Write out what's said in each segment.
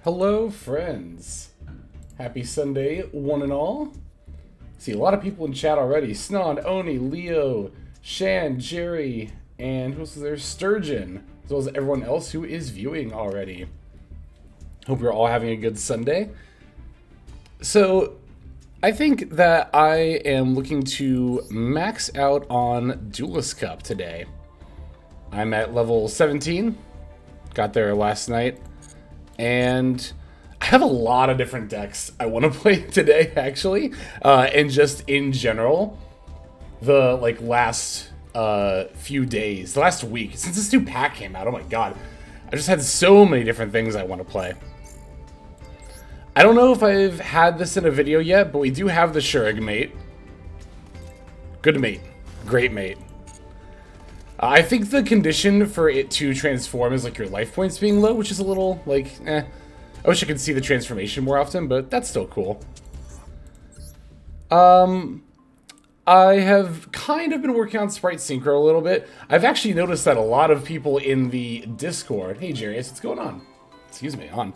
Hello, friends. Happy Sunday, one and all. See a lot of people in chat already. Snod, Oni, Leo, Shan, Jerry, and who's there? Sturgeon, as well as everyone else who is viewing already. Hope you're all having a good Sunday. So, I think that I am looking to max out on Duelist Cup today. I'm at level 17. Got there last night. And I have a lot of different decks I want to play today, actually. And just in general, the like last few days, the last week, since this new pack came out, oh my god. I just had so many different things I want to play. I don't know if I've had this in a video yet, but we do have the Shurug mate. Good mate. Great mate. I think the condition for it to transform is like your life points being low, which is a little like, eh. I wish I could see the transformation more often, but that's still cool. I have kind of been working on Spright Synchro a little bit. I've actually noticed that a lot of people in the Discord... Hey, Jarius, what's going on? Excuse me, on.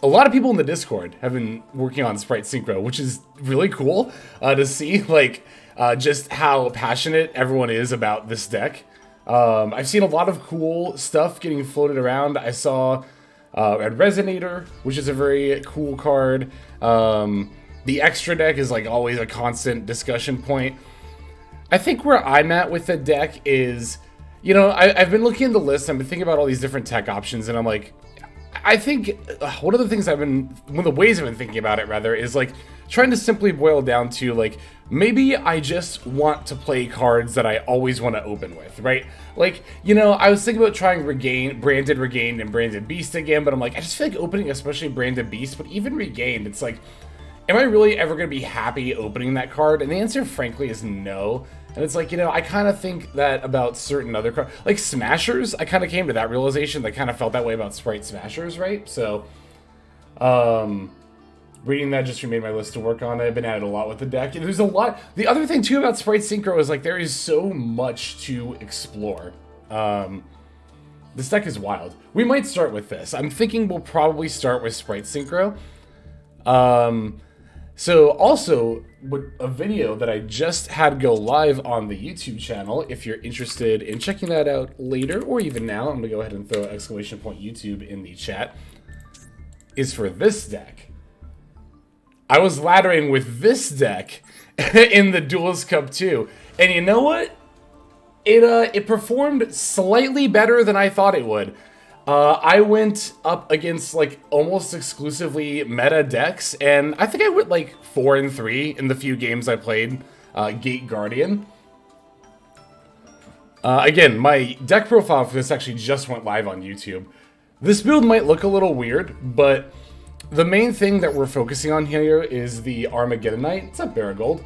A lot of people in the Discord have been working on Spright Synchro, which is really cool to see, like, just how passionate everyone is about this deck. I've seen a lot of cool stuff getting floated around. I saw Red Resonator, which is a very cool card. The extra deck is like always a constant discussion point. I think where I'm at with the deck is, you know, I've been looking at the list, I've been thinking about all these different tech options, and I'm like, I think one of the ways I've been thinking about it rather is like trying to simply boil down to like, maybe I just want to play cards that I always want to open with, right? Like, you know, I was thinking about trying Branded Regained and Branded Beast again, but I'm like, I just feel like opening especially Branded Beast, but even Regained, it's like, am I really ever going to be happy opening that card? And the answer, frankly, is no. And it's like, you know, I kind of think that about certain other cards. Like Smashers, I kind of came to that realization. I kind of felt that way about Spright Smashers, right? So, reading that just remade my list to work on. I've been at it a lot with the deck. And there's a lot. The other thing, too, about Spright Synchro is, like, there is so much to explore. This deck is wild. We might start with this. I'm thinking we'll probably start with Spright Synchro. So also, a video that I just had go live on the YouTube channel, if you're interested in checking that out later, or even now, I'm going to go ahead and throw !YouTube in the chat, is for this deck. I was laddering with this deck in the Duels Cup 2, and you know what? It performed slightly better than I thought it would. I went up against, like, almost exclusively meta decks, and I think I went, like, 4-3 in the few games I played Gate Guardian. Again, my deck profile for this actually just went live on YouTube. This build might look a little weird, but the main thing that we're focusing on here is the Armageddon Knight. What's up, Baragold?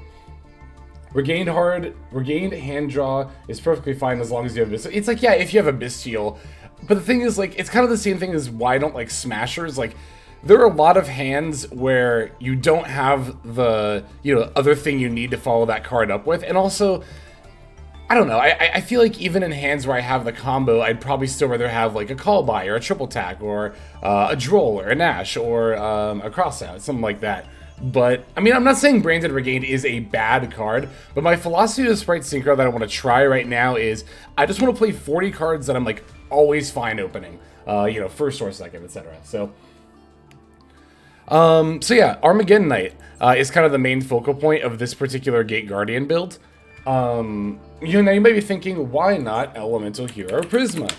Regained hand draw is perfectly fine as long as you have this. It's like, yeah, if you have a Bestial. But the thing is, like, it's kind of the same thing as why I don't like Smashers. Like, there are a lot of hands where you don't have the, you know, other thing you need to follow that card up with. And also, I don't know, I feel like even in hands where I have the combo, I'd probably still rather have, like, a Call By or a Triple Tack or a Droll or a Nash or a Crossout, something like that. But, I mean, I'm not saying Branded Regained is a bad card, but my philosophy of Spright Synchro that I want to try right now is I just want to play 40 cards that I'm, like, always fine opening, you know, first or second, etc. So yeah, Armageddon Knight is kind of the main focal point of this particular Gate Guardian build. You know, now you might be thinking, why not Elemental Hero Prisma?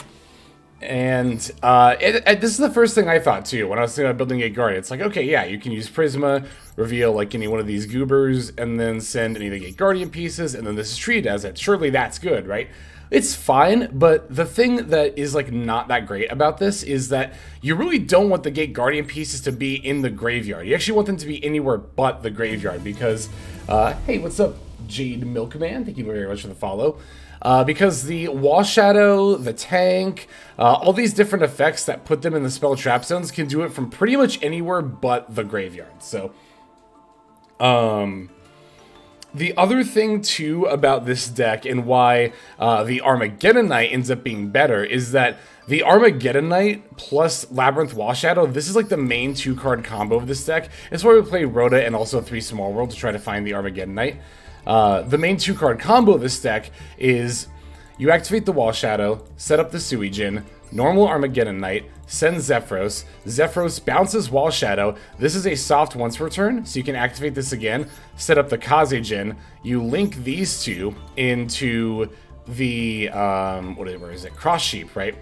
And this is the first thing I thought too when I was thinking about building Gate Guardian. It's like, okay, yeah, you can use Prisma, reveal like any one of these goobers, and then send any of the Gate Guardian pieces, and then this is treated as it. Surely that's good, right? It's fine, but the thing that is like not that great about this is that you really don't want the Gate Guardian pieces to be in the graveyard. You actually want them to be anywhere but the graveyard because, hey, what's up, Jade Milkman? Thank you very much for the follow. Because the Wall Shadow, the Tank, all these different effects that put them in the spell trap zones can do it from pretty much anywhere but the graveyard. So, the other thing, too, about this deck and why the Armageddon Knight ends up being better is that the Armageddon Knight plus Labyrinth Wall Shadow, this is like the main 2-card combo of this deck. That's why we play Rhoda and also 3 Small World to try to find the Armageddon Knight. The main 2-card combo of this deck is you activate the Wall Shadow, set up the Suijin, normal Armageddon Knight, send Zephyros. Zephyros bounces Wall Shadow. This is a soft once per turn, so you can activate this again, set up the Kazejin. You link these two into the, where is it? Cross Sheep, right?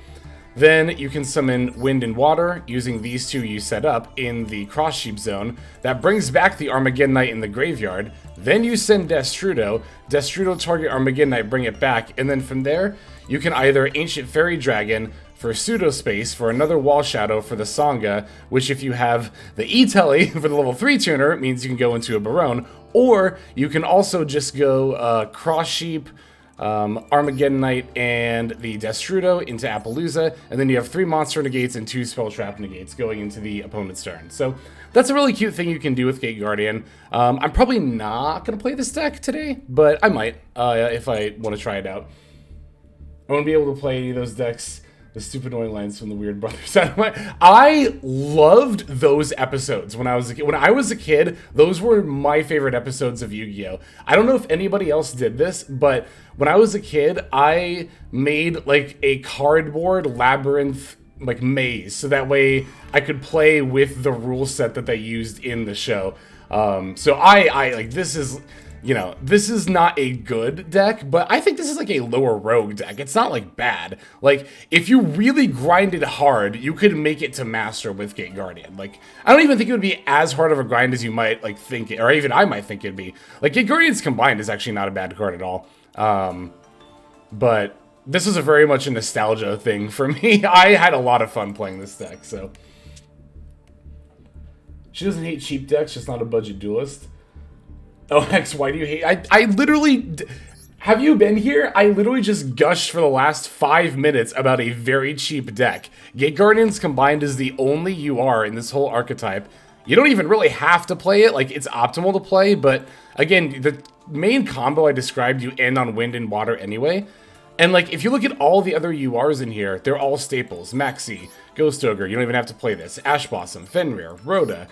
Then you can summon Wind and Water using these two you set up in the Cross Sheep zone. That brings back the Armageddonite in the graveyard. Then you send Destrudo. Destrudo target Armageddonite, bring it back. And then from there, you can either Ancient Fairy Dragon for Pseudo Space for another Wall Shadow for the Sangha, which if you have the E-Telly for the level 3 tuner, it means you can go into a Barone. Or you can also just go Cross Sheep, Armageddonite, and the Destrudo into Appaloosa, and then you have 3 monster negates and 2 spell trap negates going into the opponent's turn. So that's a really cute thing you can do with Gate Guardian. I'm probably not going to play this deck today, but I might if I want to try it out. I want to be able to play any of those decks. The stupid annoying lines from the Weird Brothers. I loved those episodes when I was a kid. When I was a kid, those were my favorite episodes of Yu-Gi-Oh! I don't know if anybody else did this, but when I was a kid, I made like a cardboard labyrinth like maze, so that way I could play with the rule set that they used in the show. So I like, this is, you know, this is not a good deck, but I think this is like a lower rogue deck. It's not like bad. Like, if you really grinded hard, you could make it to master with Gate Guardian. Like, I don't even think it would be as hard of a grind as you might like think, or even I might think it'd be. Like, Gate Guardians combined is actually not a bad card at all. But this is a very much a nostalgia thing for me. I had a lot of fun playing this deck, so. She doesn't hate cheap decks, just not a budget duelist. Oh, X, why do you hate... I literally... Have you been here? I literally just gushed for the last 5 minutes about a very cheap deck. Gate Guardians combined is the only UR in this whole archetype. You don't even really have to play it. Like, it's optimal to play, but again, the main combo I described, you end on Wind and Water anyway. And, like, if you look at all the other URs in here, they're all staples. Maxi, Ghost Ogre, you don't even have to play this. Ash Blossom, Fenrir, Rhoda,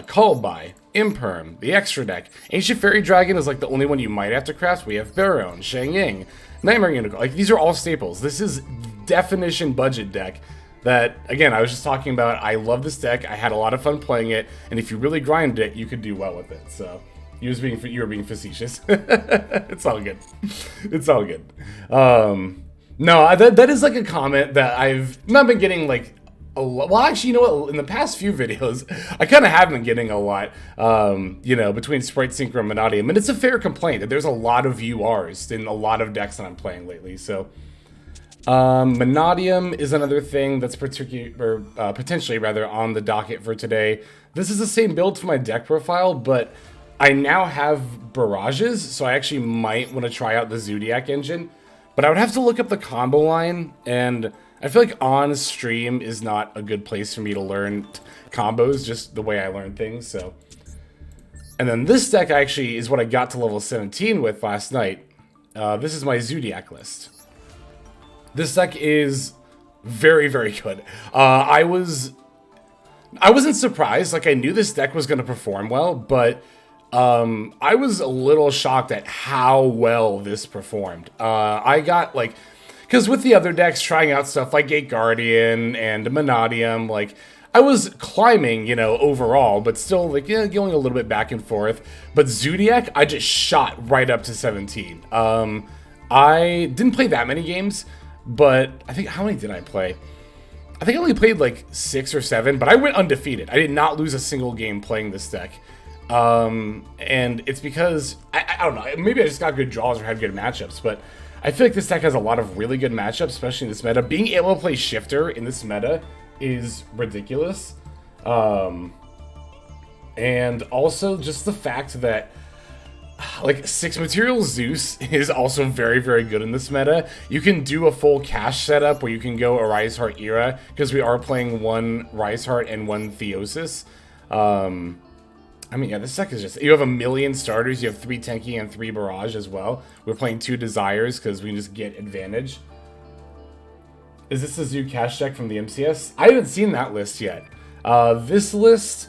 Called By, Imperm, the extra deck. Ancient Fairy Dragon is like the only one you might have to craft. We have Baron, Shang Ying, Nightmare Unicorn. Like, these are all staples. This is definition budget deck that, again, I was just talking about. I love this deck. I had a lot of fun playing it, and if you really grind it, you could do well with it. So you were being facetious. It's all good. It's all good. No, that is like a comment that I've not been getting like a lot. Well, actually, you know what? In the past few videos, I kind of have been getting a lot, you know, between Spright, Synchro, and Mannadium. And it's a fair complaint that there's a lot of URs in a lot of decks that I'm playing lately. So, Mannadium is another thing that's potentially rather on the docket for today. This is the same build for my deck profile, but I now have barrages, so I actually might want to try out the Zodiac engine. But I would have to look up the combo line, and I feel like on stream is not a good place for me to learn combos, just the way I learn things, so. And then this deck actually is what I got to level 17 with last night. This is my Zodiac list. This deck is very, very good. I wasn't surprised. Like, I knew this deck was going to perform well, but I was a little shocked at how well this performed. I got, like, because with the other decks, trying out stuff like Gate Guardian and Mannadium, like, I was climbing, you know, overall, but still, like, yeah, going a little bit back and forth. But Zodiac, I just shot right up to 17. I didn't play that many games, but I think, how many did I play? I think I only played, like, 6 or 7, but I went undefeated. I did not lose a single game playing this deck. And it's because, I don't know, maybe I just got good draws or had good matchups, but I feel like this deck has a lot of really good matchups, especially in this meta. Being able to play Shifter in this meta is ridiculous. And also just the fact that, like, 6 Material Zeus is also very, very good in this meta. You can do a full cash setup where you can go a Rise Heart era, because we are playing 1 Rise Heart and 1 Theosis. I mean, yeah, this deck is just... You have a million starters, you have 3 Tenki and 3 Barrage as well. We're playing 2 Desires because we can just get advantage. Is this the Zoo cash deck from the MCS? I haven't seen that list yet. This list...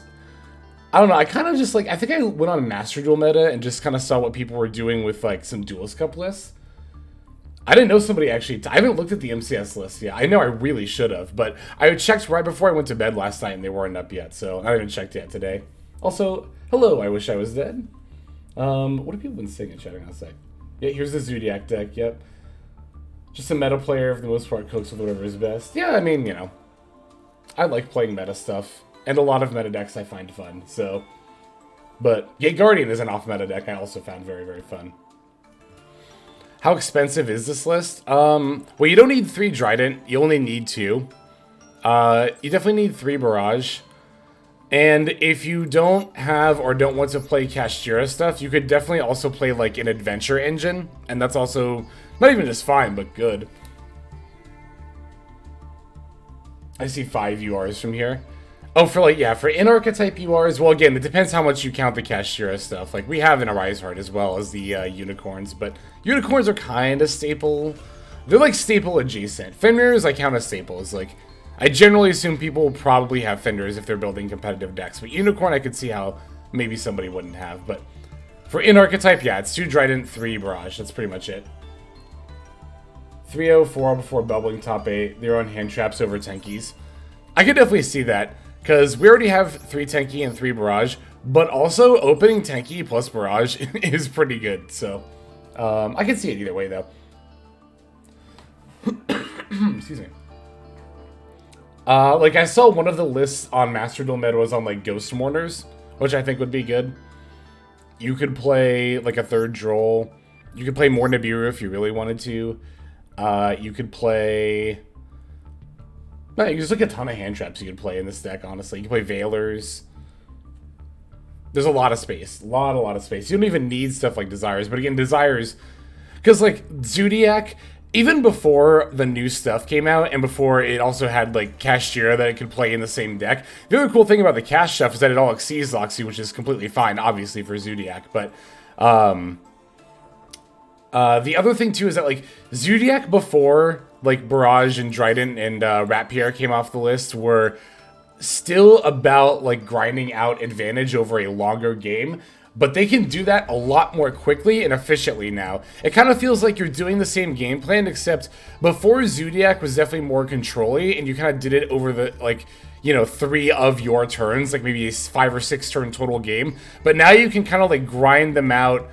I don't know, I kind of just, like... I think I went on Master Duel meta and just kind of saw what people were doing with, like, some Duelist Cup lists. I didn't know somebody actually... I haven't looked at the MCS list yet. I know I really should have, but I checked right before I went to bed last night and they weren't up yet, so I haven't checked yet today. Also, hello, I wish I was dead. What have people been saying in chatting outside? Yeah, here's the Zodiac deck, yep. Just a meta player for the most part, cooks with whatever is best. Yeah, I mean, you know, I like playing meta stuff, and a lot of meta decks I find fun, so. But Gate Guardian is an off-meta deck I also found very, very fun. How expensive is this list? Well, you don't need 3 Trident, you only need 2. You definitely need 3 Barrage. And if you don't have or don't want to play Kashtira stuff, you could definitely also play like an Adventure Engine, and that's also not even just fine, but good. I see 5 URs from here. Oh, for like, yeah, for in-archetype URs, well, again, it depends how much you count the Kashtira stuff. Like, we have an Arise Heart as well as the Unicorns, but Unicorns are kind of staple. They're like staple adjacent. Fenrir's I count as staples. Like, I generally assume people will probably have Fenders if they're building competitive decks, but Unicorn I could see how maybe somebody wouldn't have. But for in-archetype, yeah, it's 2 Trident, 3 Barrage. That's pretty much it. 3-0, 4 before bubbling top 8. They're on hand traps over Tenkies. I could definitely see that, because we already have 3 Tenki and 3 Barrage, but also opening Tenki plus Barrage is pretty good, so I can see it either way, though. Excuse me. Like, I saw one of the lists on Master Duel Meta was on, like, Ghost Mourners, which I think would be good. You could play, like, a 3rd Droll. You could play more Nibiru if you really wanted to. You could play... No, there's like a ton of hand traps you could play in this deck, honestly. You can play Veilers. There's a lot of space. A lot of space. You don't even need stuff like Desires. But again, Desires... Because, like, Zodiac, even before the new stuff came out, and before it also had, like, Kashtira that it could play in the same deck, the other cool thing about the Cash stuff is that it all exceeds Loxy, which is completely fine, obviously, for Zodiac. But, the other thing, too, is that, like, Zodiac before... like Barrage and Trident and Ratpierre came off the list, were still about like grinding out advantage over a longer game, but they can do that a lot more quickly and efficiently now. It kind of feels like you're doing the same game plan, except before Zodiac was definitely more control-y, and you kind of did it over the, like, you know, 3 of your turns, like maybe a 5 or 6 turn total game, but now you can kind of like grind them out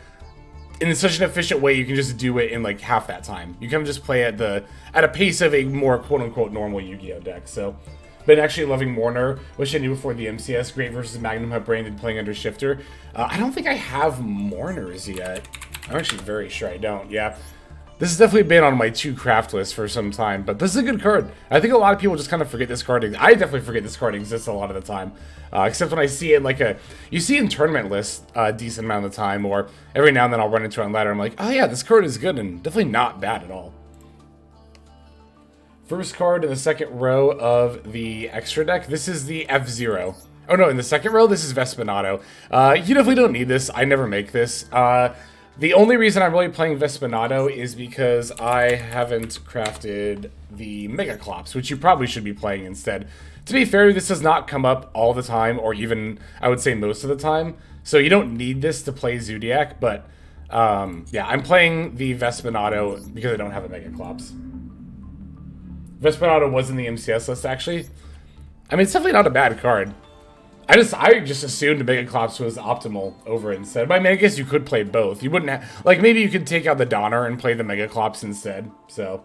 in such an efficient way. You can just do it in like half that time. You can just play at a pace of a more quote-unquote normal Yu-Gi-Oh deck. So, been actually loving Mourner, which I knew before the MCS. Great versus Magnum Hut Branded playing under Shifter. I don't think I have Mourners yet. I'm actually very sure I don't. Yeah, this has definitely been on my 2 craft list for some time, but this is a good card. I think a lot of people just kind of forget this card. I definitely forget this card exists a lot of the time. Except when I see it in like you see in tournament lists a decent amount of the time, or every now and then I'll run into it on ladder. I'm like, oh yeah, this card is good and definitely not bad at all. First card in the second row of the extra deck. This is the F-Zero. Oh no, in the second row, this is Vespinato. You definitely don't need this. I never make this. The only reason I'm really playing Vespinato is because I haven't crafted the Mega Clops, which you probably should be playing instead. To be fair, this does not come up all the time, or even, I would say, most of the time. So you don't need this to play Zodiac, but yeah, I'm playing the Vespinato because I don't have a Mega Clops. Vespinato was in the MCS list, actually. I mean, it's definitely not a bad card. I just assumed Mega Clops was optimal over it instead. But I mean, I guess you could play both. You wouldn't have... Like, maybe you could take out the Donner and play the Mega Clops instead. So...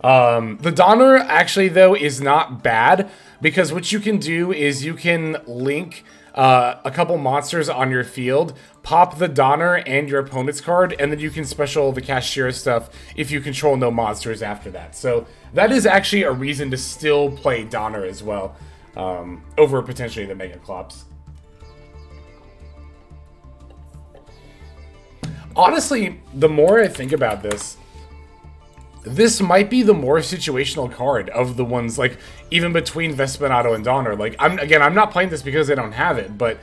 the Donner, actually, though, is not bad, because what you can do is you can link a couple monsters on your field, pop the Donner and your opponent's card, and then you can special the Kashtira stuff if you control no monsters after that. So that is actually a reason to still play Donner as well, over potentially the Mega Clops. Honestly, the more I think about this, this might be the more situational card of the ones, like, even between Vespinato and Donner. Like, I'm not playing this because I don't have it, but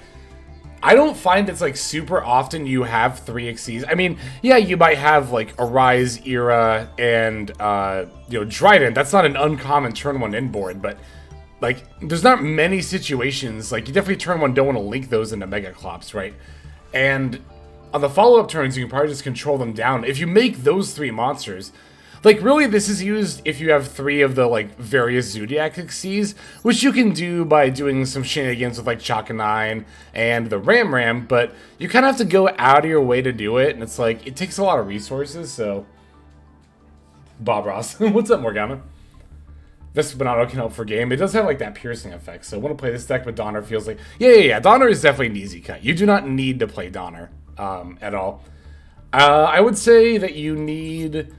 I don't find it's, like, super often you have 3 Xyz. I mean, yeah, you might have, like, Arise, Era, and, you know, Trident. That's not an uncommon turn 1 inboard, but, like, there's not many situations. Like, you definitely turn 1 don't want to link those into Mega Clops, right? And on the follow-up turns, you can probably just control them down. If you make those 3 monsters... Like, really, this is used if you have 3 of the, like, various Zodiac Xyz, which you can do by doing some shenanigans with, like, Chaka 9 and the Ram, but you kind of have to go out of your way to do it, and it's like, it takes a lot of resources, so... Bob Ross. What's up, Morgana? Vespinato can help for game. It does have like that piercing effect, so I want to play this deck, but Donner feels like... Yeah. Donner is definitely an easy cut. You do not need to play Donner at all. I would say that you need...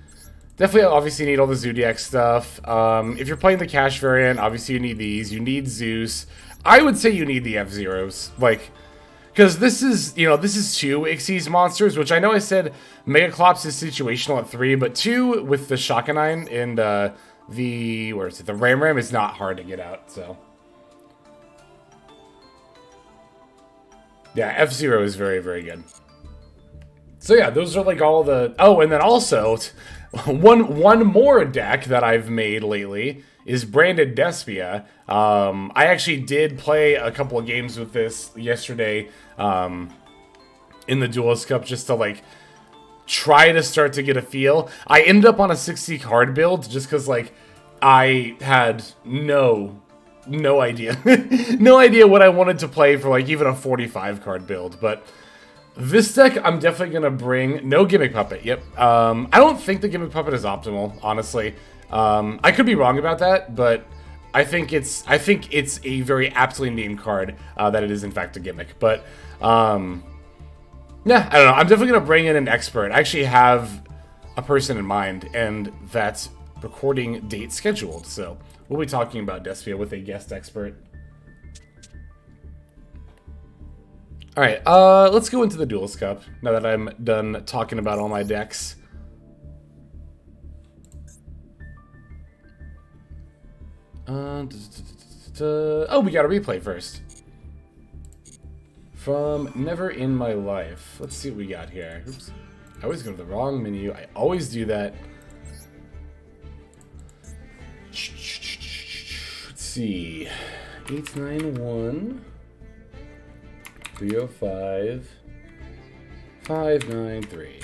Definitely, obviously, need all the Zodiac stuff. If you're playing the cash variant, obviously you need these. You need Zeus. I would say you need the F-Zeros. Like, because this is, you know, this is 2 Xyz monsters, which I know I said Megaclops is situational at 3, but 2 with the Shakanine and where is it? The Ram is not hard to get out, so. Yeah, F-Zero is very, very good. So yeah, those are like all the... Oh, and then also... One more deck that I've made lately is Branded Despia. I actually did play a couple of games with this yesterday in the Duelist Cup just to like try to start to get a feel. I ended up on a 60 card build just because like I had no idea. No idea what I wanted to play for like even a 45 card build, but... This deck, I'm definitely going to bring... No Gimmick Puppet, yep. I don't think the Gimmick Puppet is optimal, honestly. I could be wrong about that, but I think it's a very aptly named card that it is, in fact, a gimmick. But, yeah, I don't know. I'm definitely going to bring in an expert. I actually have a person in mind, and that's recording date scheduled. So, we'll be talking about Despia with a guest expert. Alright, let's go into the Duelist Cup, now that I'm done talking about all my decks. Oh, we got a replay first. From Never in My Life. Let's see what we got here. Oops. I always go to the wrong menu. I always do that. Let's see. 891... 305 593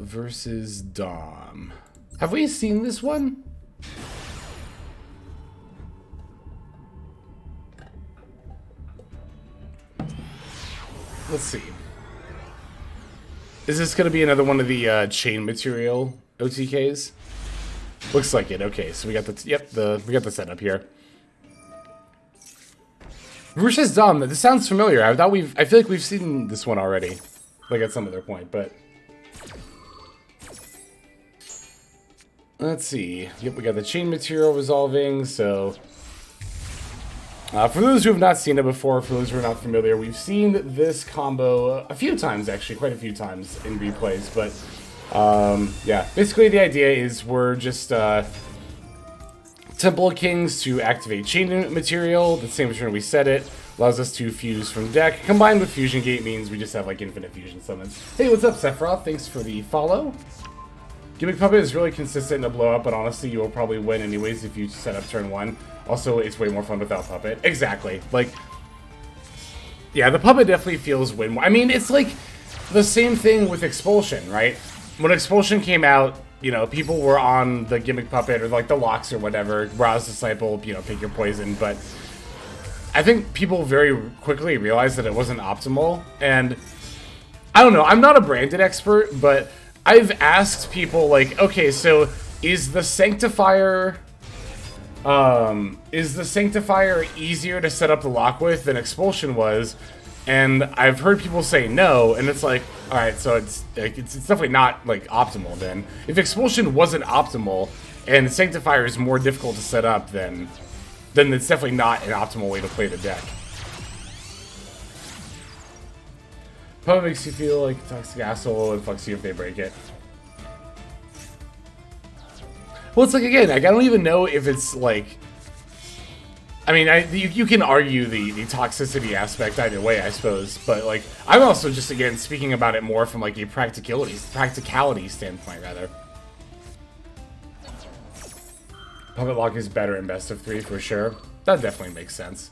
versus Dom. Have we seen this one? Let's see. Is this going to be another one of the chain material OTKs? Looks like it. Okay, so we got the we got the setup here. Versus Dom, this sounds familiar. I feel like we've seen this one already, like at some other point, but let's see. Yep, we got the chain material resolving, so for those who have not seen it before, for those who are not familiar, we've seen this combo a few times, actually, quite a few times in replays, but yeah, basically the idea is we're just Temple of Kings to activate chain material. The same turn we set it. Allows us to fuse from deck. Combined with Fusion Gate means we just have like infinite fusion summons. Hey, what's up, Sephiroth? Thanks for the follow. Gimmick Puppet is really consistent in a blow up, but honestly, you will probably win anyways if you set up turn 1. Also, it's way more fun without Puppet. Exactly. Like, yeah, the Puppet definitely feels win more. I mean, it's like the same thing with Expulsion, right? When Expulsion came out, you know, people were on the Gimmick Puppet or like the locks or whatever, Rouse Disciple, you know, pick your poison, but I think people very quickly realized that it wasn't optimal, and I don't know, I'm not a branded expert, but I've asked people like, okay, so is the Sanctifier easier to set up the lock with than Expulsion was? And I've heard people say no, and it's like, all right, so it's definitely not like optimal then. If Expulsion wasn't optimal and Sanctifier is more difficult to set up, then it's definitely not an optimal way to play the deck. Puppet makes you feel like a toxic asshole and fucks you if they break it. Well, it's like, again, like, I don't even know if it's like... I mean, you can argue the toxicity aspect either way, I suppose, but like I'm also just again speaking about it more from like a practicality standpoint, rather. Puppet Lock is better in best of 3 for sure. That definitely makes sense.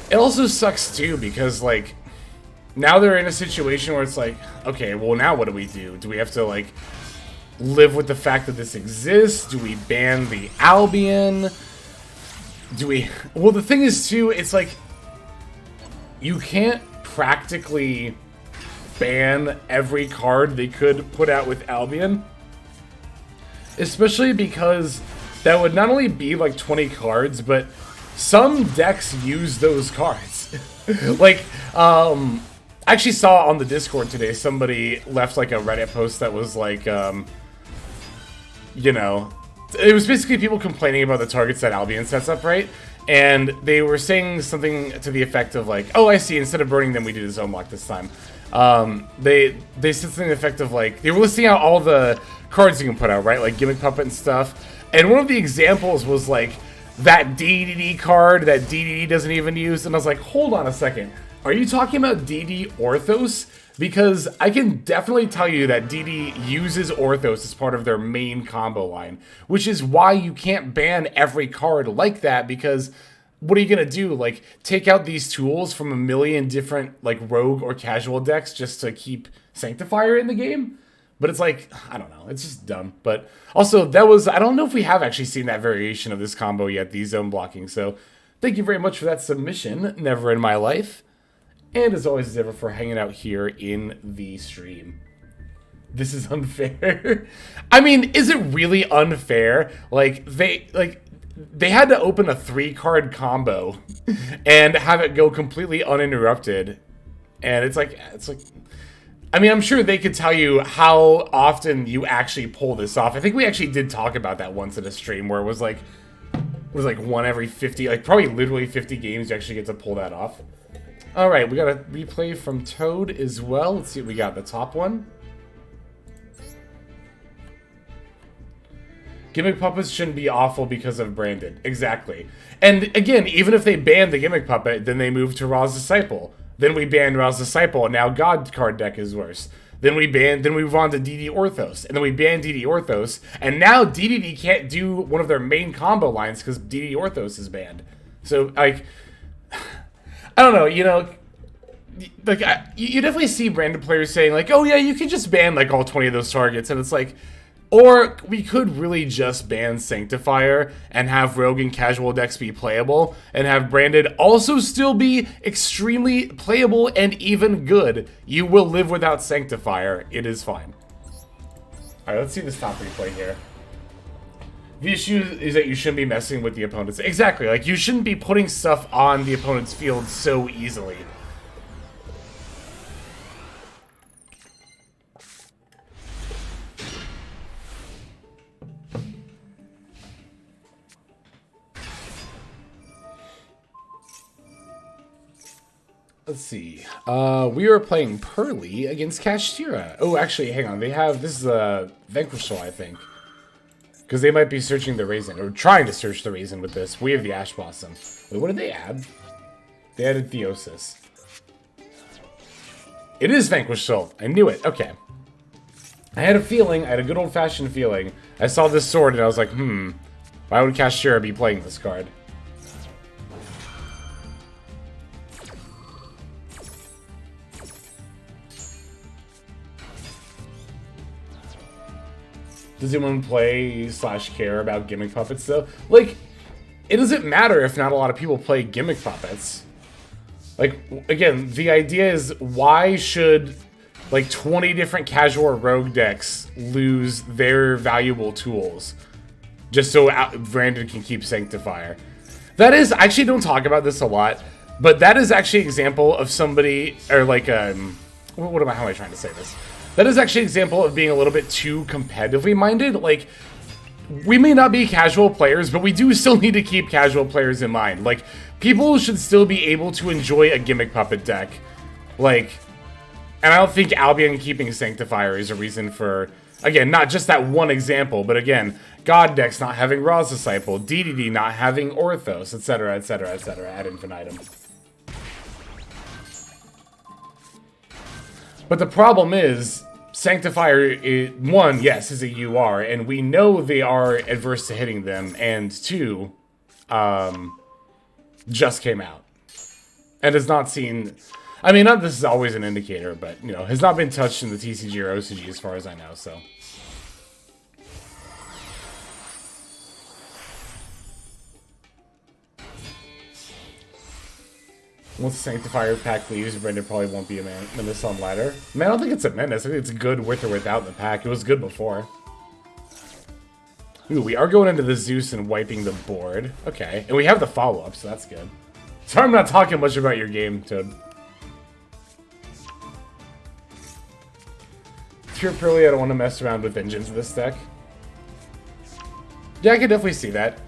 It also sucks too because like. Now they're in a situation where it's like, okay, well now what do we do? Do we have to like live with the fact that this exists? Do we ban the Albion? Do we... Well, the thing is, too, it's like... You can't practically ban every card they could put out with Albion. Especially because that would not only be like 20 cards, but some decks use those cards. Like, I actually saw on the Discord today, somebody left like a Reddit post that was like, you know, it was basically people complaining about the targets that Albion sets up, right? And they were saying something to the effect of like, oh, I see, instead of burning them, we did a zone block this time. They said something to the effect of like, they were listing out all the cards you can put out, right? Like Gimmick Puppet and stuff. And one of the examples was like, that DDD card that DDD doesn't even use. And I was like, hold on a second. Are you talking about DD Orthos? Because I can definitely tell you that DD uses Orthos as part of their main combo line. Which is why you can't ban every card like that, because what are you going to do? Like, take out these tools from a million different, like, rogue or casual decks just to keep Sanctifier in the game? But it's like, I don't know, it's just dumb. But also, that was, I don't know if we have actually seen that variation of this combo yet, the zone blocking. So, thank you very much for that submission, Never in My Life. And as always, as ever, for hanging out here in the stream. This is unfair. I mean, is it really unfair? Like, they had to open a 3-card combo and have it go completely uninterrupted. And it's like, I mean, I'm sure they could tell you how often you actually pull this off. I think we actually did talk about that once in a stream where it was like one every 50, like probably literally 50 games you actually get to pull that off. All right, we got a replay from Toad as well. Let's see what we got. The top one. Gimmick Puppets shouldn't be awful because of branded. Exactly. And again, even if they ban the Gimmick Puppet, then they move to Ra's Disciple. Then we ban Ra's Disciple, and now God card deck is worse. Then we move on to DD Orthos, and then we ban DD Orthos, and now DDD can't do one of their main combo lines because DD Orthos is banned. So, like, I don't know, you know, like, you definitely see branded players saying, like, oh yeah, you can just ban, like, all 20 of those targets, and it's like, or we could really just ban Sanctifier and have Rogue and Casual decks be playable, and have Branded also still be extremely playable and even good. You will live without Sanctifier. It is fine. Alright, let's see this top replay here. The issue is that you shouldn't be messing with the opponents. Exactly, like, you shouldn't be putting stuff on the opponent's field so easily. Let's see. We are playing Pearly against Kashtira. Oh, actually, hang on. They have, this is a Vanquishal, I think. Because they might be searching the Raisin, or trying to search the Raisin with this. We have the Ash Blossom. Wait, what did they add? They added Theosis. It is Vanquishal. I knew it. Okay. I had a feeling, I had a good old-fashioned feeling. I saw this sword and I was like, why would Kashtira be playing this card? Does anyone play / care about Gimmick Puppets, though? Like, it doesn't matter if not a lot of people play Gimmick Puppets. Like, again, the idea is, why should, like, 20 different casual or rogue decks lose their valuable tools just so Brandon can keep Sanctifier? That is, I actually don't talk about this a lot, but that is actually an example of somebody, or like, how am I trying to say this? That is actually an example of being a little bit too competitively minded. Like, we may not be casual players, but we do still need to keep casual players in mind. Like, people should still be able to enjoy a Gimmick Puppet deck. Like, and I don't think Albion keeping Sanctifier is a reason for, again, not just that one example, but again, God decks not having Ra's Disciple, DDD not having Orthos, etc., etc., etc., ad infinitum. But the problem is, Sanctifier, one, yes, is a UR, and we know they are adverse to hitting them, and two, just came out. And has not seen, I mean, not this is always an indicator, but, you know, has not been touched in the TCG or OCG as far as I know, so. Once Sanctifier pack leaves, Brandon probably won't be a menace on ladder. Man, I don't think it's a menace. I think it's good with or without the pack. It was good before. Ooh, we are going into the Zeus and wiping the board. Okay, and we have the follow-up, so that's good. Sorry I'm not talking much about your game, Toad. Purely, I don't want to mess around with engines in this deck. Yeah, I can definitely see that.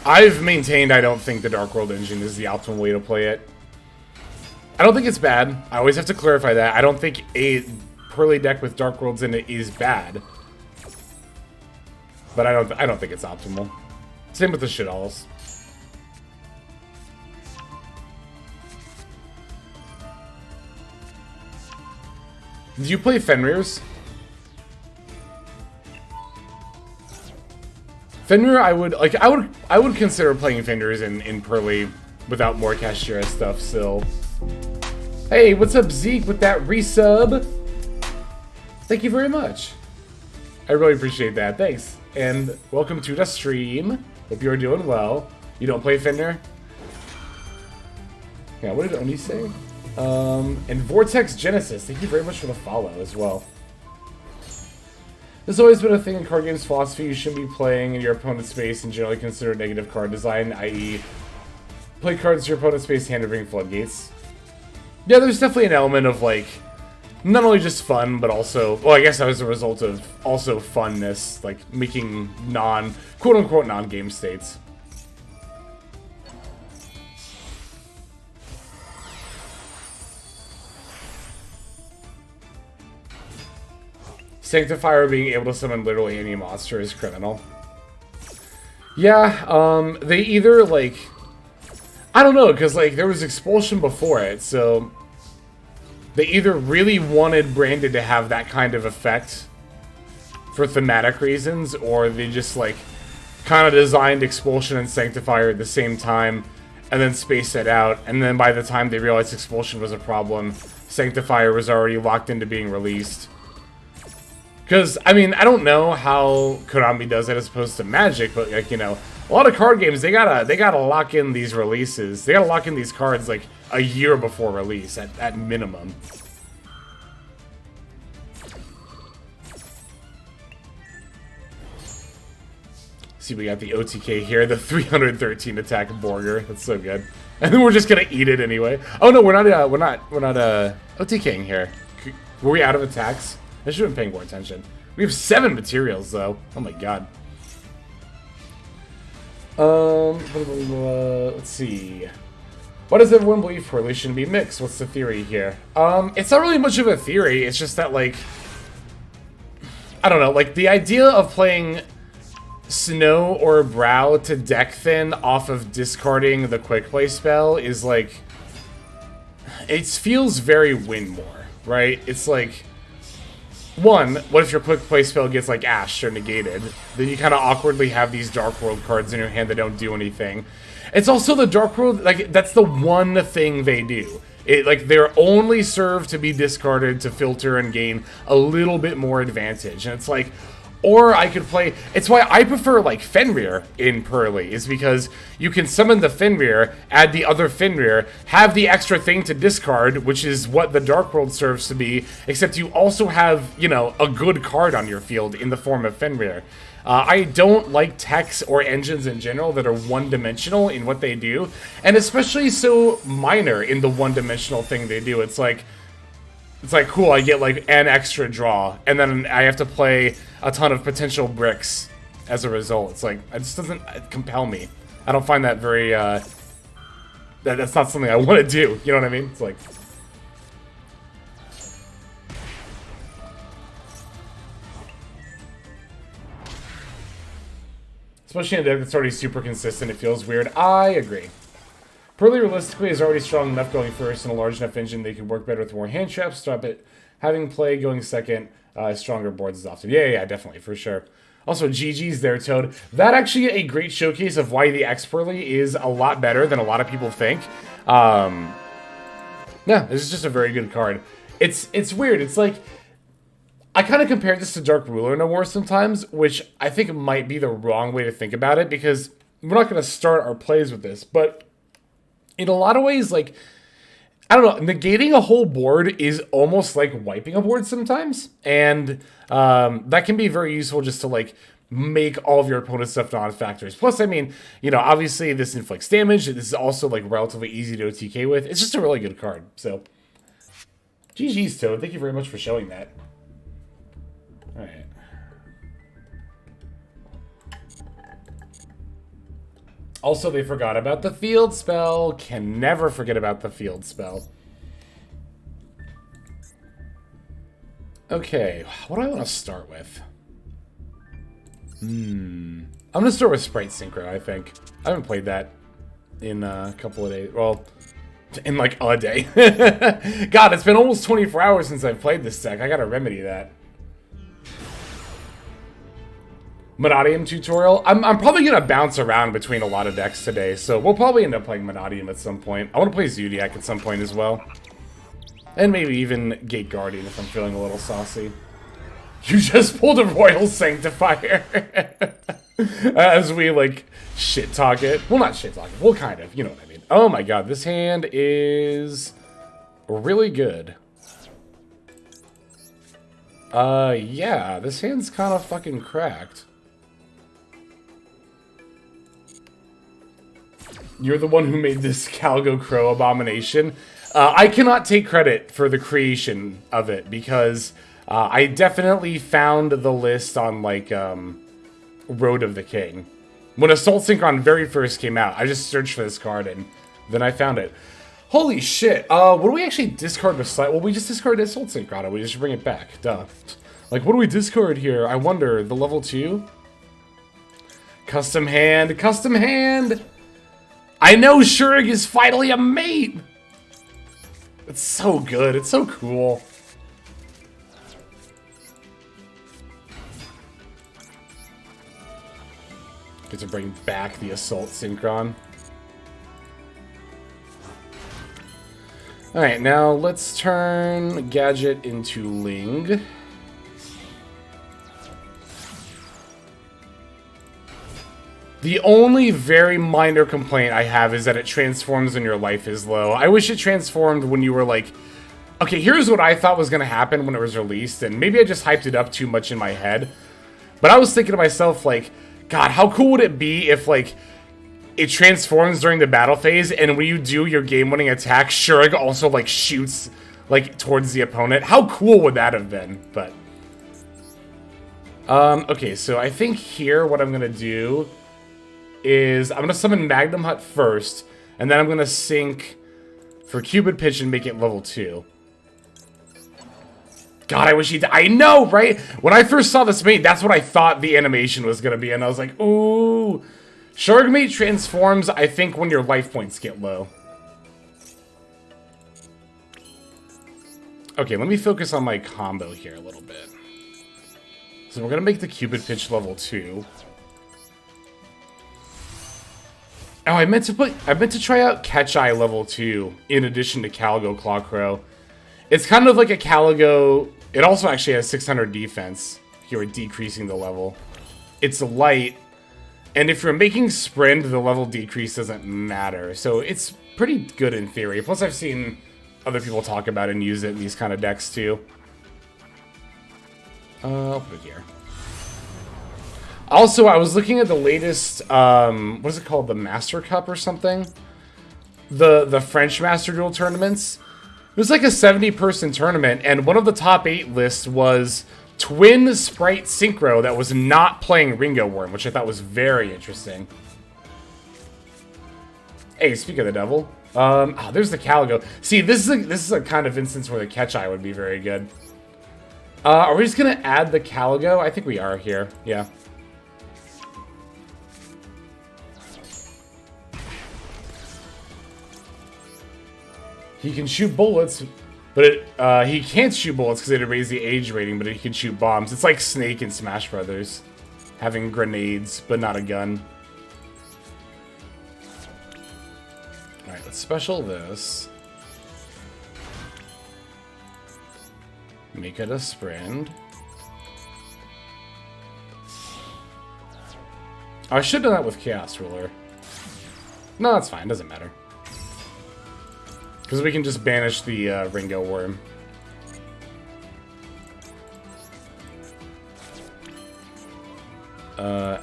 I've maintained I don't think the Dark World engine is the optimal way to play it. I don't think it's bad. I always have to clarify that. I don't think a Pearly deck with Dark Worlds in it is bad. But I don't think it's optimal. Same with the Shadalls. Do you play Fenrir's? Fenrir, I would consider playing Fenrir's in Pearly without more Kashtira stuff still. Hey, what's up, Zeke, with that resub? Thank you very much. I really appreciate that. Thanks. And welcome to the stream. Hope you're doing well. You don't play Fenrir? Yeah, what did Oni say? And Vortex Genesis, thank you very much for the follow as well. There's always been a thing in card games philosophy you shouldn't be playing in your opponent's space and generally consider negative card design, i.e. play cards in your opponent's space hand to bring floodgates. Yeah, there's definitely an element of, like, not only just fun, but also, well, I guess that was a result of also funness, like making quote-unquote non-game states. Sanctifier being able to summon literally any monster is criminal. Yeah, they either, like... I don't know, because, like, there was Expulsion before it, so... They either really wanted Brandon to have that kind of effect for thematic reasons, or they just, like, kind of designed Expulsion and Sanctifier at the same time, and then spaced it out, and then by the time they realized Expulsion was a problem, Sanctifier was already locked into being released. Because, I mean, I don't know how Konami does it as opposed to Magic, but, like, you know, a lot of card games, they gotta lock in these releases. They gotta lock in these cards, like, a year before release, at minimum. See, we got the OTK here, the 313 attack Borger. That's so good. And then we're just gonna eat it anyway. Oh no, we're not OTKing here. Were we out of attacks? I should have been paying more attention. We have 7 materials, though. Oh my god. Let's see. Why does everyone believe Pearly shouldn't be mixed? What's the theory here? It's not really much of a theory. It's just that, like... I don't know, like, the idea of playing Snow or Brow to deck thin off of discarding the quick play spell is, like... It feels very Winmore, right? It's like... One, what if your quick play spell gets, like, ashed or negated? Then you kind of awkwardly have these Dark World cards in your hand that don't do anything. It's also the Dark World, like, that's the one thing they do. Like, they're only served to be discarded to filter and gain a little bit more advantage. And it's like, or I could play... It's why I prefer, like, Fenrir in Pearly, is because you can summon the Fenrir, add the other Fenrir, have the extra thing to discard, which is what the Dark World serves to be, except you also have, you know, a good card on your field in the form of Fenrir. I don't like techs or engines in general that are one-dimensional in what they do, and especially so minor in the one-dimensional thing they do. It's like, cool, I get, like, an extra draw, and then I have to play a ton of potential bricks as a result. It's like, it just doesn't compel me. I don't find that very, that's not something I want to do, you know what I mean? It's like... Especially in a deck that's already super consistent, it feels weird. I agree. Pearly realistically is already strong enough going first and a large enough engine they could work better with more hand traps. Stop it. Having play going second, stronger boards is often. Yeah, definitely, for sure. Also, GG's there, Toad. That actually a great showcase of why the X Pearly is a lot better than a lot of people think. Yeah, this is just a very good card. It's weird. It's like... I kind of compare this to Dark Ruler in a War sometimes, which I think might be the wrong way to think about it, because we're not going to start our plays with this, but in a lot of ways, like, I don't know, negating a whole board is almost like wiping a board sometimes. And that can be very useful just to, like, make all of your opponent's stuff non-factors. Plus, I mean, you know, obviously this inflicts damage. This is also, like, relatively easy to OTK with. It's just a really good card. So, GG's, Toad. Thank you very much for showing that. All right. Also, they forgot about the field spell. Can never forget about the field spell. Okay, what do I want to start with? I'm going to start with Spright Synchro, I think. I haven't played that in a couple of days. Well, in like a day. God, it's been almost 24 hours since I've played this deck. I got to remedy that. Mannadium tutorial. I'm probably going to bounce around between a lot of decks today, so we'll probably end up playing Mannadium at some point. I want to play Zodiac at some point as well. And maybe even Gate Guardian if I'm feeling a little saucy. You just pulled a Royal Sanctifier. As we, like, shit-talk it. Well, not shit-talk it. Well, kind of. You know what I mean. Oh my god, this hand is really good. Yeah, this hand's kind of fucking cracked. You're the one who made this Calgo Crow abomination. I cannot take credit for the creation of it because I definitely found the list on, like, Road of the King. When Assault Synchron very first came out, I just searched for this card and then I found it. Holy shit. What do we actually discard with Slide? Well, we just discarded Assault Synchron. We just bring it back. Duh. Like, what do we discard here? I wonder. The level 2? Custom hand. Custom hand! I know Shurig is finally a mate! It's so good. It's so cool. Get to bring back the Assault Synchron. Alright, now let's turn Gadget into Ling. The only very minor complaint I have is that it transforms when your life is low. I wish it transformed when you were like... Okay, here's what I thought was going to happen when it was released, and maybe I just hyped it up too much in my head. But I was thinking to myself, like, God, how cool would it be if, like, it transforms during the battle phase, and when you do your game-winning attack, Shurig also, like, shoots, like, towards the opponent? How cool would that have been? But... okay, so I think here what I'm going to do is I'm going to summon Magnum Hut first, and then I'm going to sync for Cupid Pitch and make it level 2. God, I wish he... I know, right? When I first saw this mate, that's what I thought the animation was going to be, and I was like, ooh. Shurig mate transforms, I think, when your life points get low. Okay, let me focus on my combo here a little bit. So we're going to make the Cupid Pitch level 2. Oh, I meant to try out Catch Eye level 2 in addition to Caligo Clawcrow. It's kind of like a Caligo. It also actually has 600 defense. Here we're decreasing the level. It's light, and if you're making Sprint, the level decrease doesn't matter. So it's pretty good in theory. Plus, I've seen other people talk about it and use it in these kind of decks too. I'll put it here. Also, I was looking at the latest, what is it called? The Master Cup or something? The French Master Duel tournaments. It was like a 70-person tournament, and one of the top 8 lists was Twin Spright Synchro that was not playing Ringo Worm, which I thought was very interesting. Hey, speak of the devil. Oh, there's the Caligo. See, this is a kind of instance where the Catch Eye would be very good. Are we just gonna add the Caligo? I think we are here. Yeah. He can shoot bullets, but he can't shoot bullets because they had to raise the age rating, but he can shoot bombs. It's like Snake in Smash Brothers, having grenades, but not a gun. Alright, let's special this. Make it a sprint. I should have done that with Chaos Ruler. No, that's fine. Doesn't matter. Because we can just banish the Ringo Worm.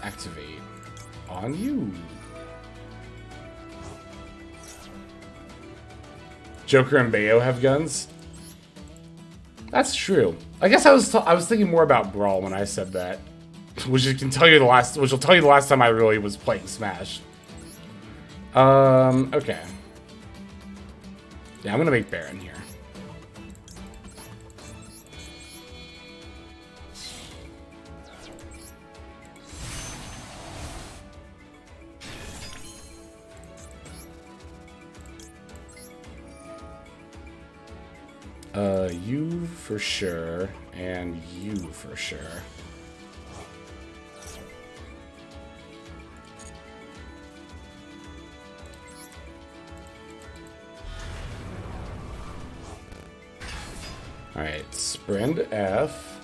Activate on you. Joker and Bayo have guns. That's true. I guess I was thinking more about Brawl when I said that, which will tell you the last time I really was playing Smash. Okay. Yeah, I'm gonna make Baron here. You for sure, and you for sure. Alright, sprint F.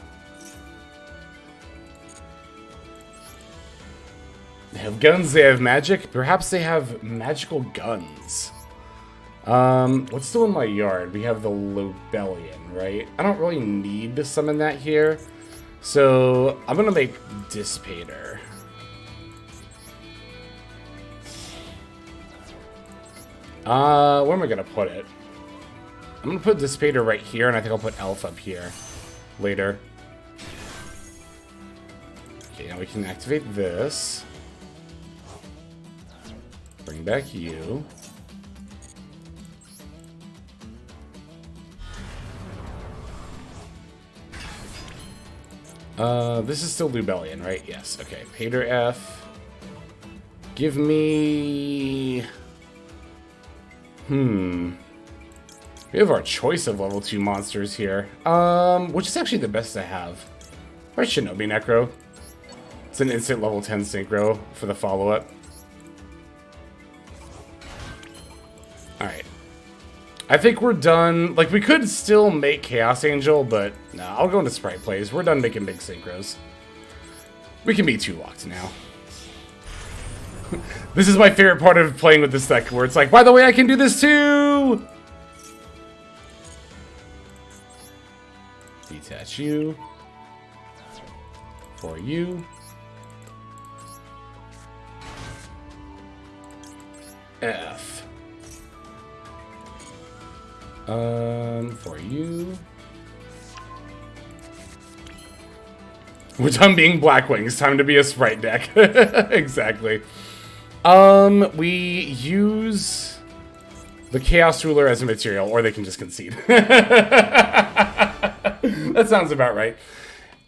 They have guns, they have magic. Perhaps they have magical guns. What's still in my yard? We have the Lobelian, right? I don't really need to summon that here. So, I'm gonna make Dissipator. Where am I gonna put it? I'm gonna put Dissipator right here, and I think I'll put Elf up here later. Okay, now we can activate this. Bring back you. This is still Lubellion, right? Yes. Okay. Pater F. Give me... We have our choice of level 2 monsters here. Which is actually the best I have. Or Shinobi Necro. It's an instant level 10 Synchro for the follow-up. Alright. I think we're done. Like, we could still make Chaos Angel, but no, I'll go into Spright plays. We're done making big synchros. We can be 2-locked now. This is my favorite part of playing with this deck, where it's like, by the way, I can do this too! Detach you. For you. F. For you. We're done being Blackwings. Time to be a Spright deck. Exactly. We use the Chaos Ruler as a material, or they can just concede. That sounds about right.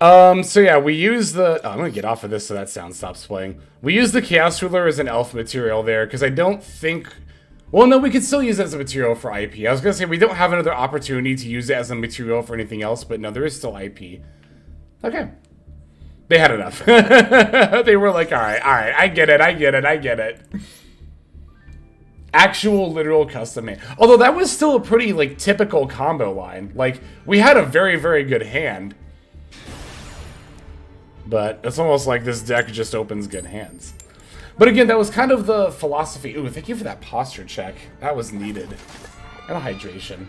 So yeah, we use the... Oh, I'm gonna get off of this so that sound stops playing. We use the Chaos Ruler as an elf material there, because I don't think... Well, no, we could still use it as a material for IP. I was gonna say, we don't have another opportunity to use it as a material for anything else, but no, there is still IP. Okay. They had enough. They were like, alright, I get it. Actual, literal custom made. Although that was still a pretty, like, typical combo line. Like, we had a very, very good hand. But it's almost like this deck just opens good hands. But again, that was kind of the philosophy. Ooh, thank you for that posture check. That was needed. And a hydration.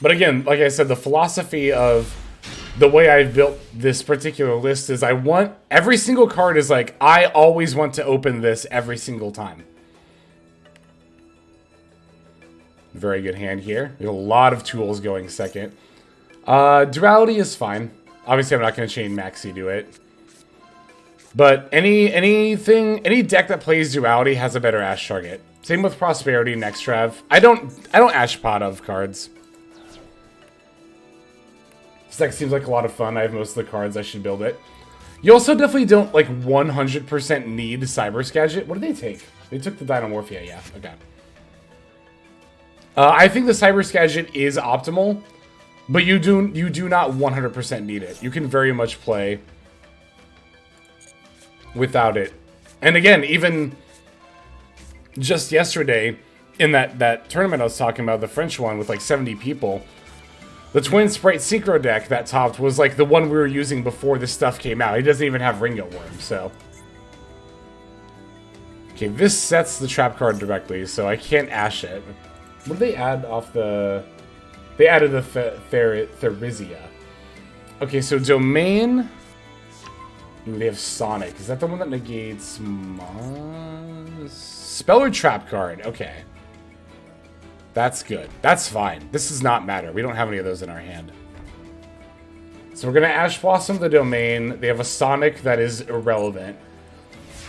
But again, like I said, the philosophy of the way I've built this particular list is I want... Every single card is like, I always want to open this every single time. Very good hand here. We have a lot of tools going second. Duality is fine. Obviously, I'm not going to chain Maxi to it. But any deck that plays Duality has a better Ash target. Same with Prosperity and Extrav. I don't Ash pot of cards. This deck seems like a lot of fun. I have most of the cards. I should build it. You also definitely don't, like, 100% need Cyber Skagit. What did they take? They took the Dynamorphia, yeah. Okay. I think the Cyber Skagit is optimal, but you do not 100% need it. You can very much play without it. And again, even just yesterday, in that tournament I was talking about, the French one with like 70 people, The twin Spright Synchro deck that topped was like the one we were using before this stuff came out. It doesn't even have Ringo Worm, so. Okay, this sets the trap card directly, so I can't Ash it. What did they add off the... They added the Therizia. Okay, so Domain... Ooh, they have Sonic. Is that the one that negates... Spell or trap card? Okay. That's good. That's fine. This does not matter. We don't have any of those in our hand. So we're going to Ash Blossom the Domain. They have a Sonic that is irrelevant.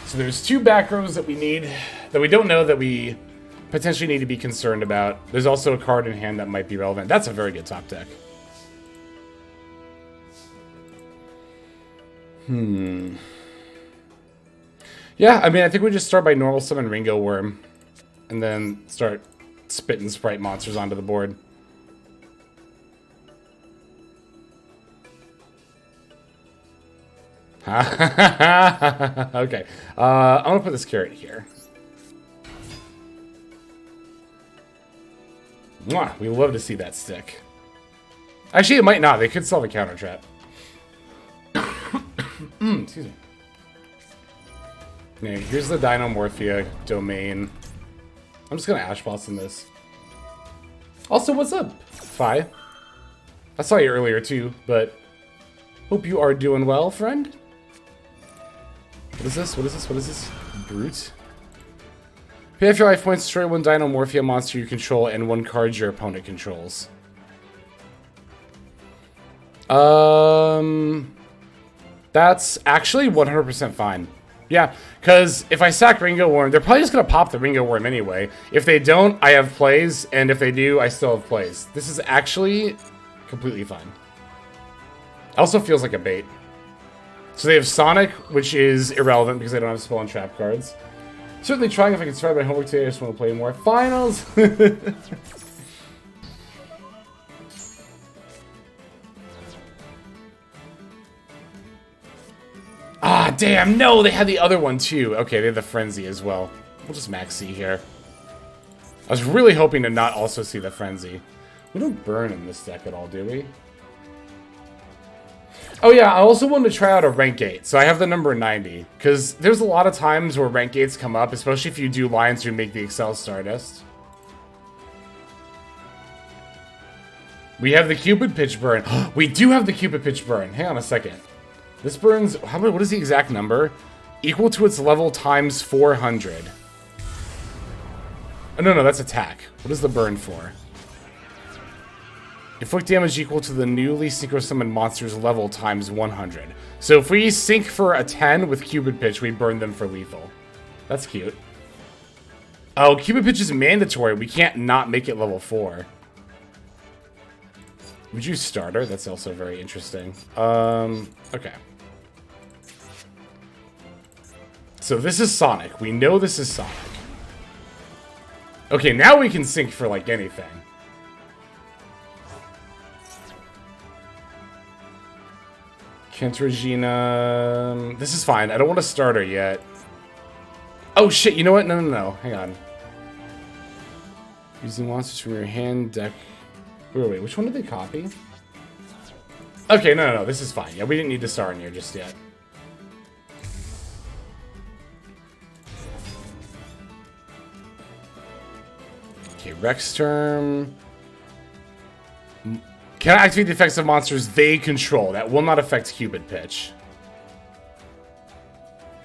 So there's 2 back rows that we need, that we don't know, that we potentially need to be concerned about. There's also a card in hand that might be relevant. That's a very good top deck. Yeah, I mean, I think we just start by normal summon Ringo Worm. And then start spitting Spright monsters onto the board. Okay. I'm gonna put this carrot here. Mwah, we love to see that stick. Actually, it might not. They could solve a counter trap. Excuse me. Okay, here's the Dinomorphia Domain. I'm just gonna Ash Blossom this. Also, what's up, Fi? I saw you earlier too, but hope you are doing well, friend. What is this? What is this? What is this? Brute. Pay off your life points, destroy 1 Dinomorphia monster you control and 1 card your opponent controls. That's actually 100% fine. Yeah, because if I sack Ringo Worm, they're probably just going to pop the Ringo Worm anyway. If they don't, I have plays, and if they do, I still have plays. This is actually completely fine. Also feels like a bait. So they have Sonic, which is irrelevant because I don't have spell and trap cards. Certainly trying if I can survive my homework today, I just want to play more. Finals! Ah, damn, no, they had the other one too. Okay, they have the Frenzy as well. We'll just max C here. I was really hoping to not also see the Frenzy. We don't burn in this deck at all, do we? Oh yeah, I also wanted to try out a rank gate, so I have the number 90. Because there's a lot of times where rank gates come up, especially if you do lines or make the Excel Stardust. We have the Cupid Pitch Burn. We do have the Cupid Pitch Burn. Hang on a second. This burns, what is the exact number? Equal to its level times 400. Oh, no, that's attack. What is the burn for? Inflict damage equal to the newly synchro summoned monster's level times 100. So if we sync for a 10 with Cupid Pitch, we burn them for lethal. That's cute. Oh, Cupid Pitch is mandatory. We can't not make it level 4. Would you starter? That's also very interesting. Okay. So this is Sonic. We know this is Sonic. Okay, now we can sync for like anything. Kentragina. This is fine. I don't want a starter yet. Oh shit, you know what? No. Hang on. Using monsters from your hand deck. Wait, which one did they copy? Okay, no, this is fine. Yeah, we didn't need to star in here just yet. Okay, Rex term. Can I activate the effects of monsters they control? That will not affect Cupid Pitch.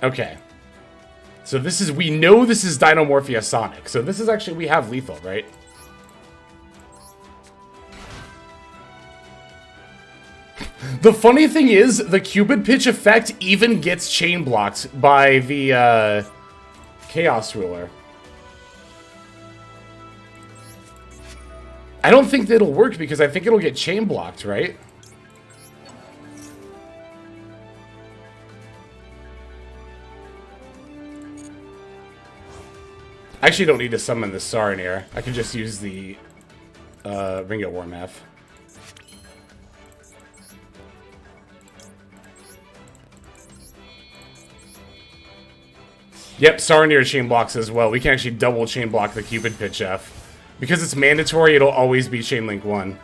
Okay. So this is, we know this is Dinomorphia Sonic. So this is actually, we have lethal, right? The funny thing is, the Cupid Pitch effect even gets chain blocked by the Chaos Ruler. I don't think that it'll work because I think it'll get chain blocked, right? I actually don't need to summon the Saronir. I can just use the Ringo Worm F. Yep, Saronir chain blocks as well. We can actually double chain block the Cupid Pitch F. Because it's mandatory, it'll always be Chain Link 1.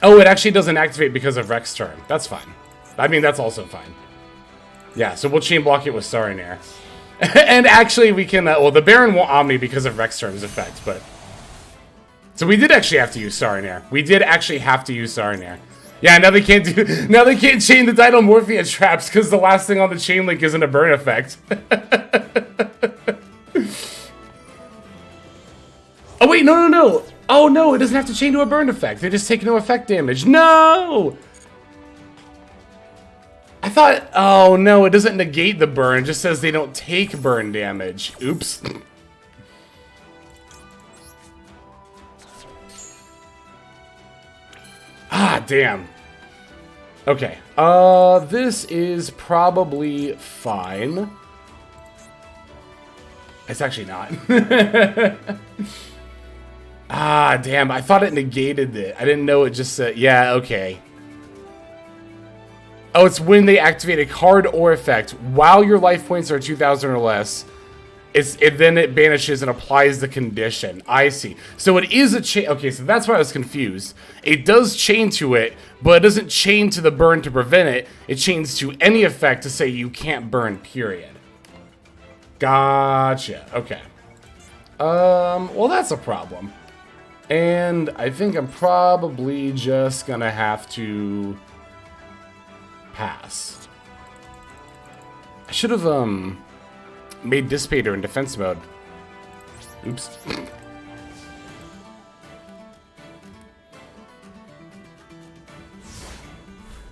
Oh, it actually doesn't activate because of Rex turn. That's fine. I mean, that's also fine. Yeah, so we'll chain block it with Sarinair. And actually, we can... well, the Baron won't Omni because of Rex turn's effect, but... So we did actually have to use Sarinair. We did actually have to use Sarinair. Yeah, now they can't do... Now they can't chain the Dynamorphia traps because the last thing on the chain link isn't a burn effect. Oh, wait, no. Oh, no, it doesn't have to chain to a burn effect. They just take no effect damage. No! I thought... Oh, no, it doesn't negate the burn. It just says they don't take burn damage. Oops. Ah, damn. Okay. This is probably fine. It's actually not. Ah, damn. I thought it negated it. I didn't know it just said... Yeah, okay. Oh, it's when they activate a card or effect while your life points are 2,000 or less. Then it banishes and applies the condition. I see. So it is a chain. Okay, so that's why I was confused. It does chain to it, but it doesn't chain to the burn to prevent it. It chains to any effect to say you can't burn, period. Gotcha. Okay. Well, that's a problem. And I think I'm probably just gonna have to pass. I should have, made Dissipator in defense mode. Oops.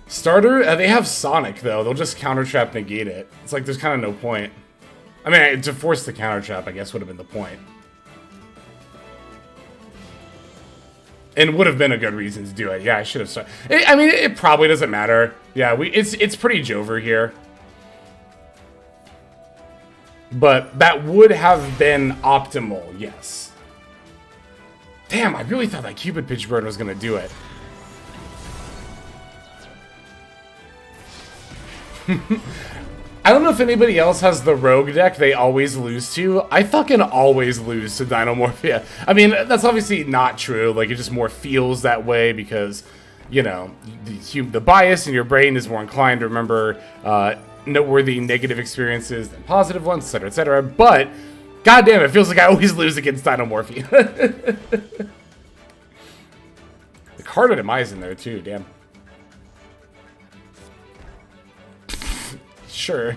Starter? They have Sonic, though. They'll just counter trap negate it. It's like there's kind of no point. I mean, to force the counter trap, I guess, would have been the point. And would have been a good reason to do it. Yeah, I should have started. I mean, it probably doesn't matter. Yeah, it's pretty Jover here. But that would have been optimal, yes. Damn, I really thought that Cupid Pitch Burn was going to do it. I don't know if anybody else has the Rogue deck they always lose to. I fucking always lose to Dynamorphia. I mean, that's obviously not true. Like, it just more feels that way because, you know, the bias in your brain is more inclined to remember noteworthy negative experiences than positive ones, etc., etc. But, goddamn, it feels like I always lose against Dynamorphia. The card of Demise in there, too, damn. Sure.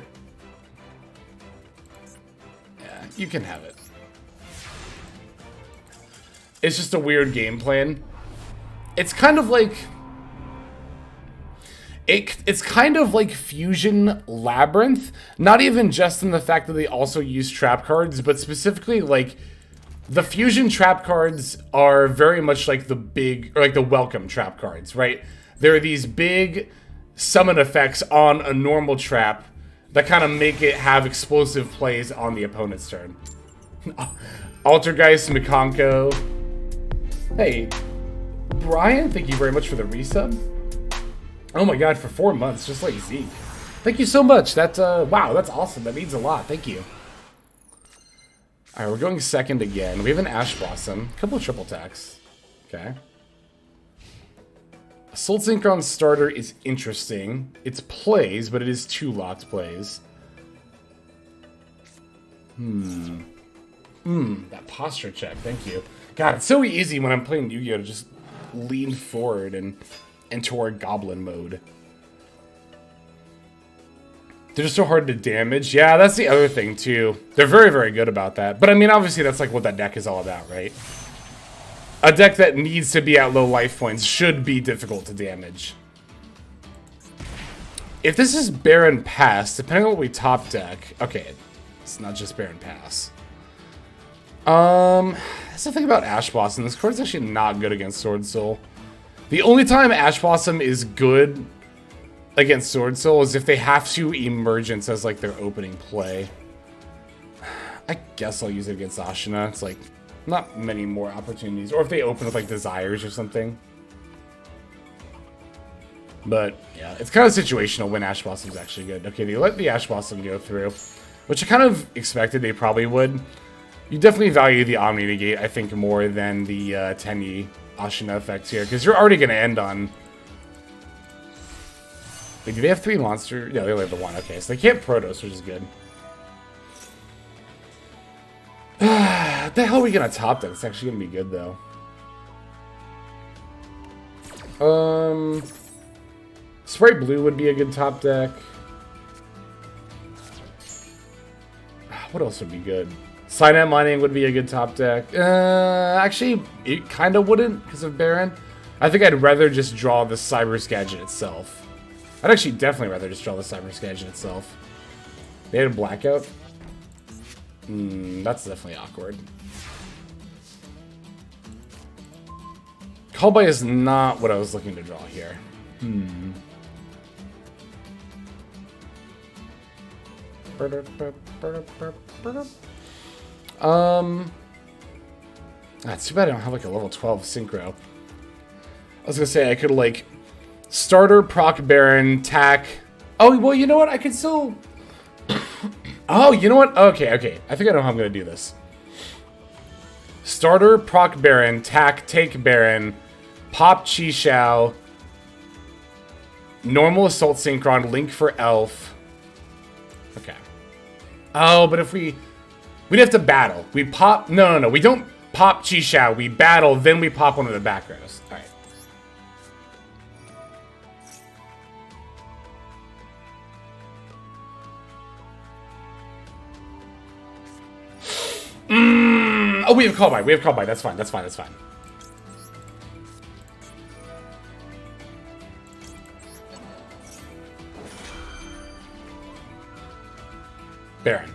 Yeah, you can have it. It's just a weird game plan. It's kind of like... It's kind of like Fusion Labyrinth. Not even just in the fact that they also use trap cards, but specifically, like, the Fusion trap cards are very much like the big... Or like the welcome trap cards, right? There are these big summon effects on a normal trap that kind of make it have explosive plays on the opponent's turn. Altergeist, Mikanko. Hey, Brian, thank you very much for the resub. Oh my god, for 4 months, just like Zeke. Thank you so much. That, wow, that's awesome. That means a lot. Thank you. Alright, we're going second again. We have an Ash Blossom. A couple of triple attacks. Okay. Assault Synchron starter is interesting. It's plays, but it is 2 locked plays. That posture check, thank you. God, it's so easy when I'm playing Yu-Gi-Oh! To just lean forward and enter our Goblin mode. They're just so hard to damage. Yeah, that's the other thing, too. They're very, very good about that. But, I mean, obviously, that's like what that deck is all about, right? A deck that needs to be at low life points should be difficult to damage. If this is Baron Pass, depending on what we top deck... Okay, it's not just Baron Pass. That's the thing about Ash Blossom. This card's actually not good against Sword Soul. The only time Ash Blossom is good against Sword Soul is if they have to Emergence as, like, their opening play. I guess I'll use it against Ashina. It's, like... Not many more opportunities. Or if they open with, like, Desires or something. But, yeah. It's kind of situational when Ash Blossom's actually good. Okay, they let the Ash Blossom go through. Which I kind of expected they probably would. You definitely value the Omni Negate, I think, more than the Tenyi. Ashina effects here, because you're already going to end on... Wait, do they have 3 monsters? No, they only have the 1. Okay, so they can't Protos, which is good. What the hell are we going to top that? It's actually going to be good, though. Spright Blue would be a good top deck. What else would be good? Signet Mining would be a good top deck. Actually, it kind of wouldn't because of Baron. I think I'd rather just draw the Cyber Skagit itself. I'd actually definitely rather just draw the Cyber Skagit itself. They had a Blackout? That's definitely awkward. Callby is not what I was looking to draw here. It's too bad I don't have like a level 12 Synchro. I was gonna say I could like starter, proc Baron, tack. Oh, well, you know what? I could still... Oh, you know what? Okay. I think I know how I'm gonna do this. Starter, proc Baron, tack, take Baron, pop Chi Shao, normal Assault Synchron, link for Elf. Okay. Oh, but if we'd have to battle. We pop... No. We don't pop Chi Shao. We battle, then we pop one of the back rows. All right. Oh, we have Callby. That's fine. Baron.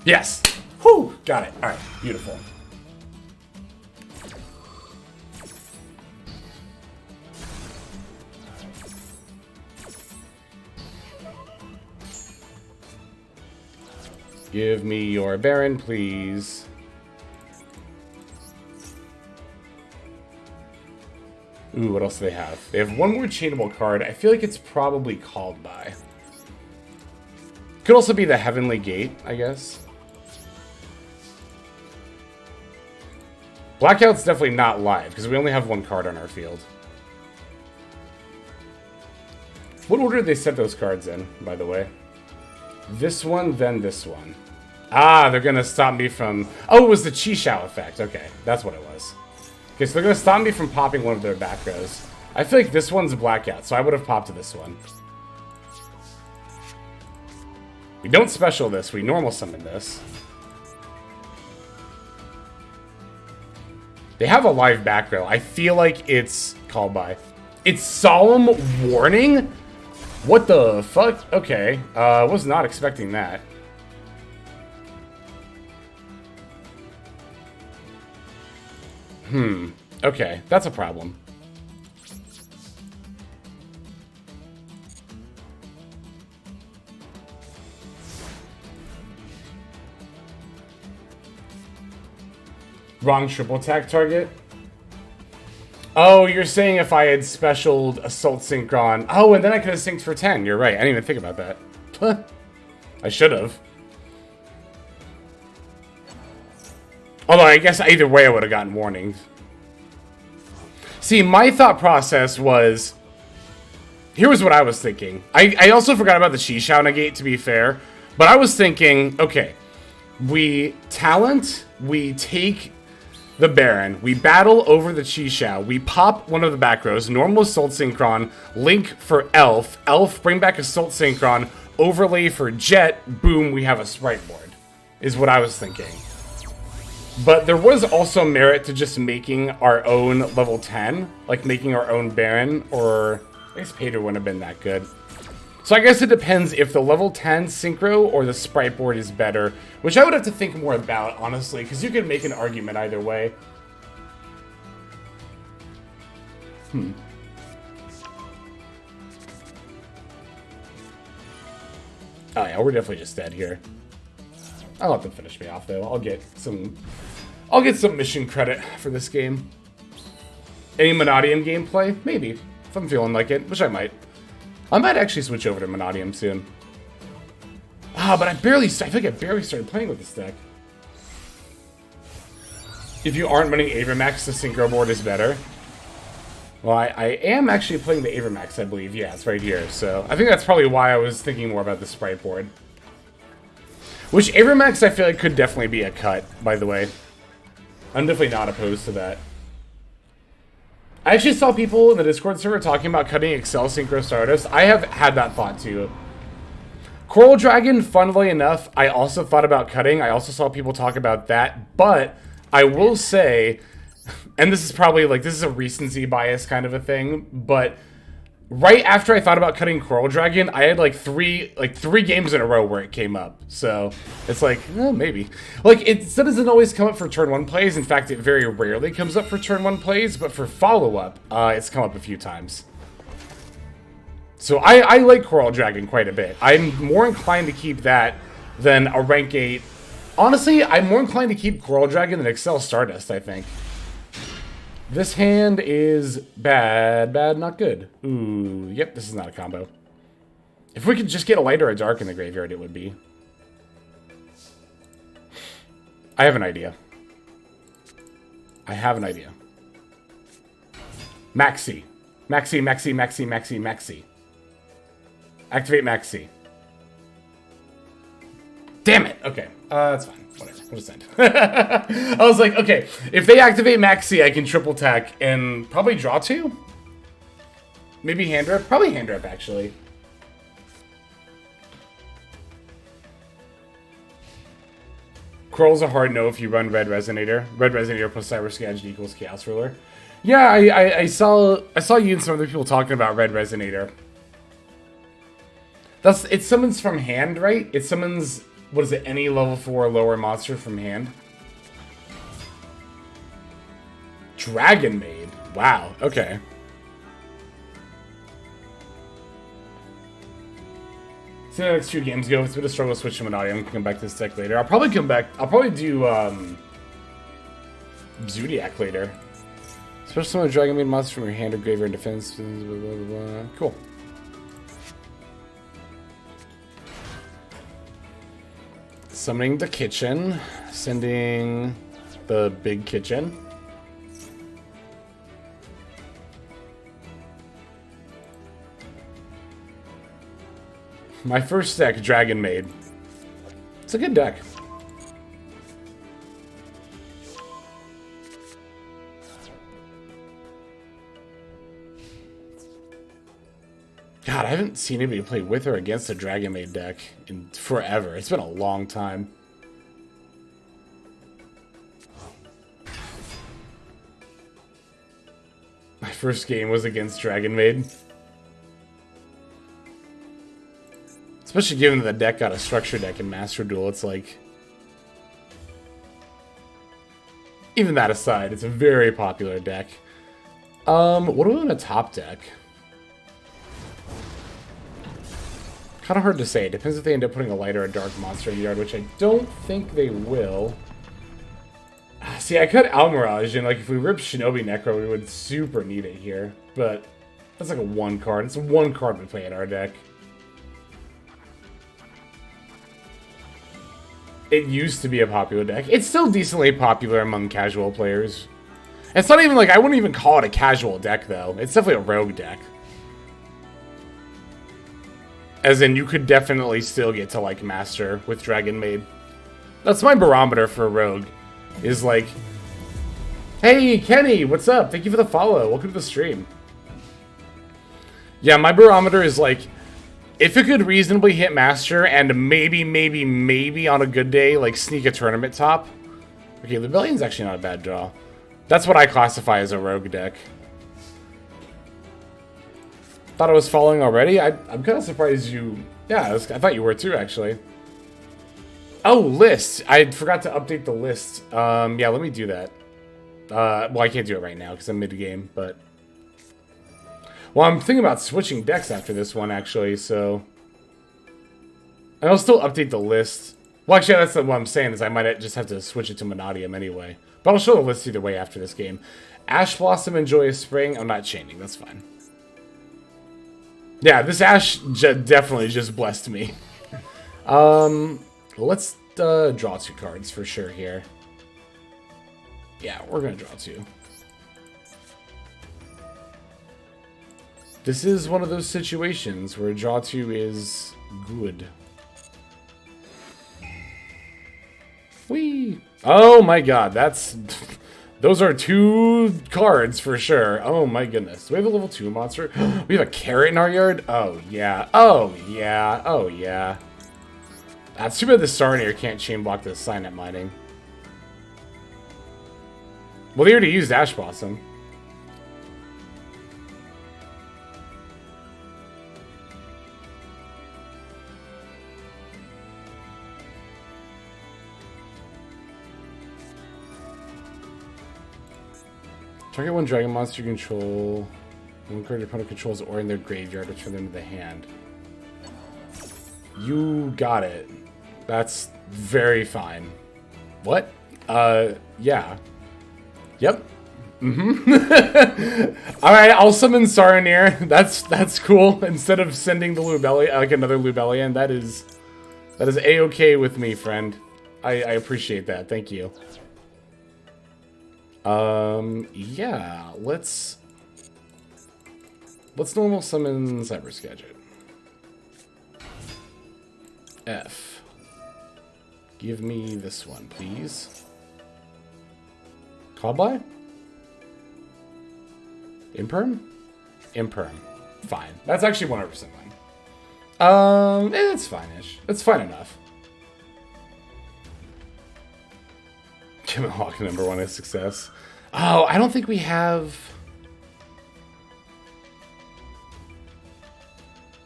Yes. Whew. Got it. All right. Beautiful. Give me your Baron, please. Ooh, what else do they have? They have one more chainable card. I feel like it's probably called by. Could also be the Heavenly Gate, I guess. Blackout's definitely not live, because we only have one card on our field. What order did they set those cards in, by the way? This one, then this one. Ah, they're going to stop me from... Oh, it was the Chi Shao effect. Okay, that's what it was. Okay, so they're going to stop me from popping one of their back rows. I feel like this one's Blackout, so I would have popped to this one. We don't special this, we normal summon this. They have a live back row. I feel like it's called by. It's Solemn Warning? What the fuck? Okay, was not expecting that. Okay, that's a problem. Wrong triple attack target? Oh, you're saying if I had specialed Assault Synchron. Oh, and then I could have synced for 10. You're right. I didn't even think about that. I should have. Although, I guess either way I would have gotten warnings. See, my thought process was... Here was what I was thinking. I also forgot about the Chi Shao negate, to be fair. But I was thinking, okay, we talent, we take the Baron, we battle over the Chi Shao, we pop one of the back rows, normal Assault Synchron, link for Elf, bring back Assault Synchron, overlay for Jet, boom, we have a Spright board, is what I was thinking. But there was also merit to just making our own level 10, like making our own Baron, or I guess Pater wouldn't have been that good. So I guess it depends if the level 10 Synchro or the Spright board is better, which I would have to think more about, honestly, because you could make an argument either way. Oh yeah, we're definitely just dead here. I'll let them finish me off though. I'll get some mission credit for this game. Any Mannadium gameplay? Maybe. If I'm feeling like it, which I might. I might actually switch over to Mannadium soon. Ah, but I feel like I barely started playing with this deck. If you aren't running Avermax, the Synchro board is better. Well, I am actually playing the Avermax, I believe. Yeah, it's right here. So I think that's probably why I was thinking more about the Spright board. Which Avermax I feel like could definitely be a cut, by the way. I'm definitely not opposed to that. I actually saw people in the Discord server talking about cutting Excel Synchro Stardust. I have had that thought too. Coral Dragon, funnily enough, I also thought about cutting. I also saw people talk about that, but I will say, and this is probably like, this is a recency bias kind of a thing, but right after I thought about cutting Coral Dragon, I had like three games in a row where it came up. So it's like, maybe. Like, it still doesn't always come up for turn 1 plays. In fact, it very rarely comes up for turn 1 plays, but for follow-up, it's come up a few times. So I like Coral Dragon quite a bit. I'm more inclined to keep that than a rank 8. Honestly, I'm more inclined to keep Coral Dragon than Excel Stardust, I think. This hand is bad, not good. Ooh, yep, this is not a combo. If we could just get a light or a dark in the graveyard, it would be. I have an idea. Maxi. Maxi. Activate Maxi. Damn it. Okay. That's fine. Whatever. We'll just end. I was like, okay, if they activate Maxi, I can triple tack and probably draw 2? Maybe hand rep? Probably hand rep, actually. Coral's a hard no if you run Red Resonator. Red Resonator plus Cyber Scadged equals Chaos Ruler. Yeah, I saw you and some other people talking about Red Resonator. It summons from hand, right? It summons, what is it, any level 4 or lower monster from hand? Dragon Maid. Wow, okay. See how the next 2 games go. It's been a struggle to switch to Mannadium. I can come back to this deck later. I'll probably come back. I'll probably do Zodiac later. Special summon a Dragon Maid monster from your hand or graveyard defense. Blah, blah, blah, blah. Cool. Summoning the kitchen. Sending the big kitchen. My first deck, Dragon Maid. It's a good deck. God, I haven't seen anybody play with or against a Dragon Maid deck in forever. It's been a long time. My first game was against Dragon Maid. Especially given that the deck got a structure deck in Master Duel, it's like... Even that aside, it's a very popular deck. What do we want to top deck? Kind of hard to say. It depends if they end up putting a light or a dark monster in the yard, which I don't think they will. See, I cut Almirage, and like if we rip Shinobi Necro, we would super need it here. But that's like a 1 card. It's 1 card we play in our deck. It used to be a popular deck. It's still decently popular among casual players. It's not even like, I wouldn't even call it a casual deck, though. It's definitely a rogue deck. As in, you could definitely still get to, like, Master with Dragon Maid. That's my barometer for a rogue. Is like, hey, Kenny, what's up? Thank you for the follow. Welcome to the stream. Yeah, my barometer is like, if it could reasonably hit Master and maybe on a good day, like sneak a tournament top. Okay, Rebellion's actually not a bad draw. That's what I classify as a rogue deck. Thought I was following already? I'm kind of surprised you... Yeah, I thought you were too, actually. Oh, list. I forgot to update the list. Yeah, let me do that. Well, I can't do it right now because I'm mid-game, but... Well, I'm thinking about switching decks after this one, actually, so... And I'll still update the list. Well, actually, that's what I'm saying, is I might just have to switch it to Mannadium anyway. But I'll show the list either way after this game. Ash Blossom and Joyous Spring. I'm not chaining, that's fine. Yeah, this Ash definitely just blessed me. Let's draw 2 cards for sure here. Yeah, we're gonna draw 2. This is one of those situations where draw 2 is good. Whee! Oh my god, that's... Those are 2 cards for sure. Oh my goodness. Do we have a level 2 monster? We have a carrot in our yard? Oh yeah. Oh yeah. Oh yeah. That's too bad the Sarnier can't chain block the Signet Mining. Well, they already used Ash Blossom. Target 1 dragon monster you control. 1 card your opponent controls or in their graveyard, return them to the hand. You got it. That's very fine. What? Yeah. Yep. Mm-hmm. Alright, I'll summon Saranir. That's cool. Instead of sending the Lubellian, like another Lubellian, that is A-okay with me, friend. I appreciate that. Thank you. Yeah, let's normal summon Cyber Gadget. F. Give me this one, please. Cobbleye? Imperm? Imperm. Fine. That's actually 100% fine. It's fine-ish. It's fine enough. Kim and Hawk #1 is success. Oh, I don't think we have...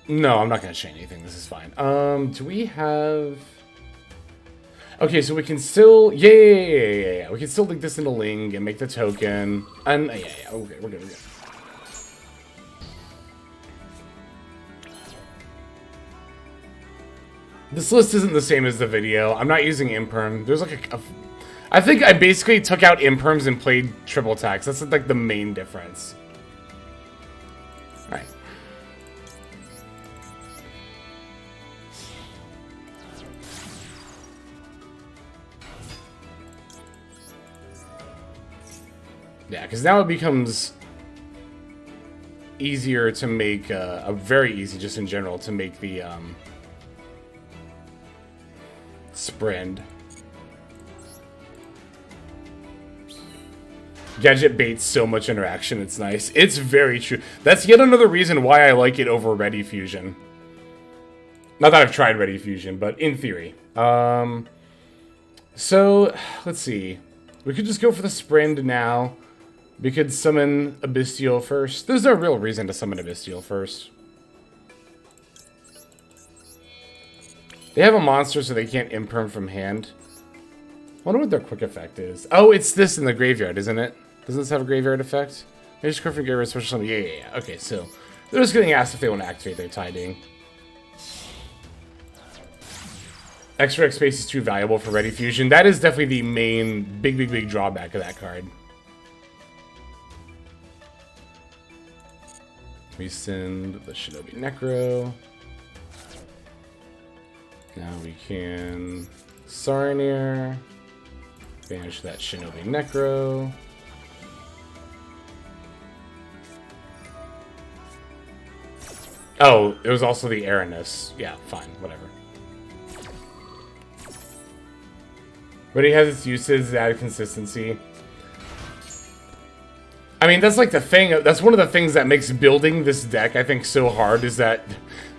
No, I'm not going to chain anything. This is fine. Do we have... Okay, so we can still... Yeah. We can still link this into Ling and make the token. And yeah. Okay, we're good. This list isn't the same as the video. I'm not using Imperm. There's like I think I basically took out Imperms and played triple tax. That's like the main difference. Alright. Yeah, because now it becomes easier to make, very easy just in general, to make the, Sprint. Gadget baits so much interaction, it's nice. It's very true. That's yet another reason why I like it over Ready Fusion. Not that I've tried Ready Fusion, but in theory. So, let's see. We could just go for the Sprint now. We could summon a Bestial first. There's no real reason to summon a Bestial first. They have a monster, so they can't imperm from hand. I wonder what their quick effect is. Oh, it's this in the graveyard, isn't it? Doesn't this have a graveyard effect? Maybe just confirm graveyard special summon. Yeah. Okay, so they're just getting asked if they want to activate their Tiding. Extra X space is too valuable for Ready Fusion. That is definitely the main big drawback of that card. We send the Shinobi Necro. Now we can Saranir. Banish that Shinobi Necro. Oh, it was also the Aranis. Yeah, fine, whatever. But it has its uses, added consistency. I mean, that's like the thing. That's one of the things that makes building this deck, I think, so hard, is that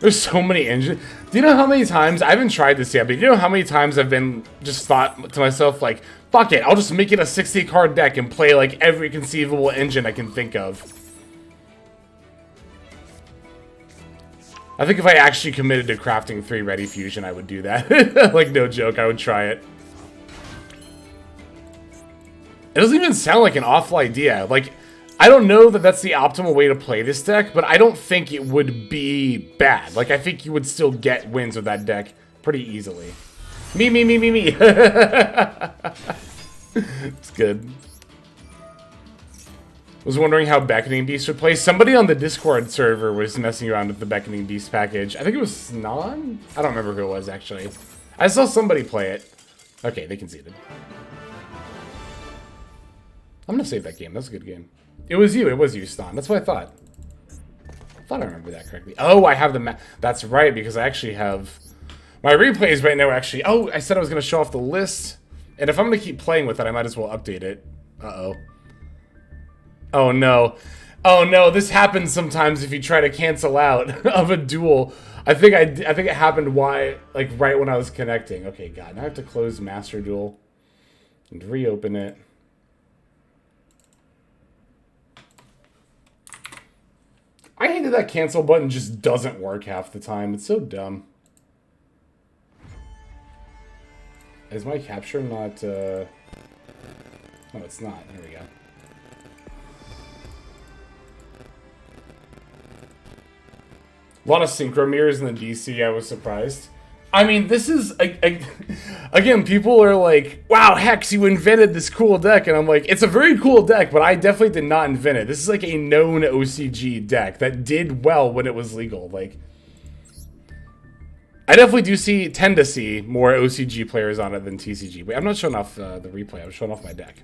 there's so many engines. Do you know how many times, I haven't tried this yet, but do you know how many times I've been just thought to myself, like, fuck it, I'll just make it a 60 card deck and play like every conceivable engine I can think of. I think if I actually committed to crafting 3 Ready Fusion, I would do that. Like, no joke, I would try it. It doesn't even sound like an awful idea. Like, I don't know that that's the optimal way to play this deck, but I don't think it would be bad. Like, I think you would still get wins with that deck pretty easily. Me. It's good. Was wondering how Beckoning Beast would play. Somebody on the Discord server was messing around with the Beckoning Beast package. I think it was Snon? I don't remember who it was, actually. I saw somebody play it. Okay, they conceded. I'm gonna save that game. That's a good game. It was you, Snon. That's what I thought. I thought I remembered that correctly. Oh, I have the map. That's right, because I actually have... My replays right now actually... Oh, I said I was gonna show off the list. And if I'm gonna keep playing with it, I might as well update it. Uh-oh. Oh no. Oh no, this happens sometimes if you try to cancel out of a duel. I think it happened right when I was connecting. Okay, God, now I have to close Master Duel and reopen it. I hate that cancel button just doesn't work half the time. It's so dumb. Is my capture not no, it's not. Here we go. A lot of synchro mirrors in the DC, I was surprised. I mean, this is... again, people are like, wow, Hex, you invented this cool deck. And I'm like, it's a very cool deck, but I definitely did not invent it. This is like a known OCG deck that did well when it was legal. Like, I definitely tend to see more OCG players on it than TCG. Wait, I'm not showing off the replay. I'm showing off my deck.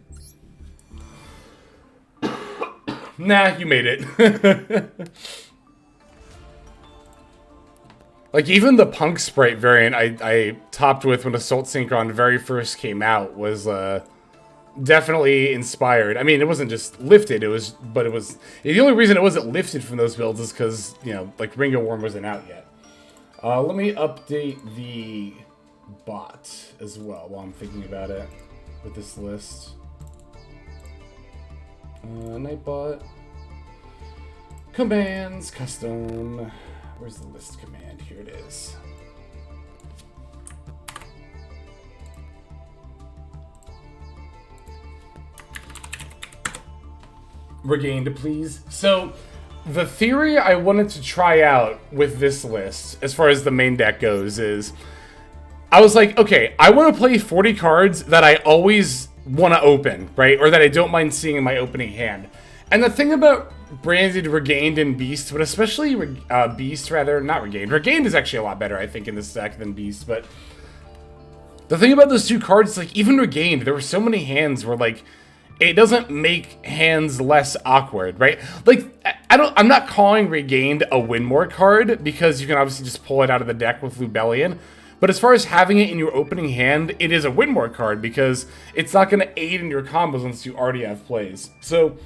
Nah, you made it. Like, even the Punk Spright variant I topped with when Assault Synchron very first came out was definitely inspired. I mean, it wasn't just lifted, but it was... The only reason it wasn't lifted from those builds is because, you know, like, Ring of Warm wasn't out yet. Let me update the bot as well while I'm thinking about it with this list. Nightbot. Commands, custom... Where's the list command? Here it is. Regained, please. So, the theory I wanted to try out with this list, as far as the main deck goes, is... I was like, okay, I want to play 40 cards that I always want to open, right? Or that I don't mind seeing in my opening hand. And the thing about branded Regained and Beast, but especially Beast, rather, not Regained. Regained is actually a lot better, I think, in this deck than Beast, but the thing about those two cards is, like, even Regained, there were so many hands where, like, it doesn't make hands less awkward, right? Like, I'm not calling Regained a win more card, because you can obviously just pull it out of the deck with Lubellion, but as far as having it in your opening hand, it is a win more card, because it's not going to aid in your combos unless you already have plays. So...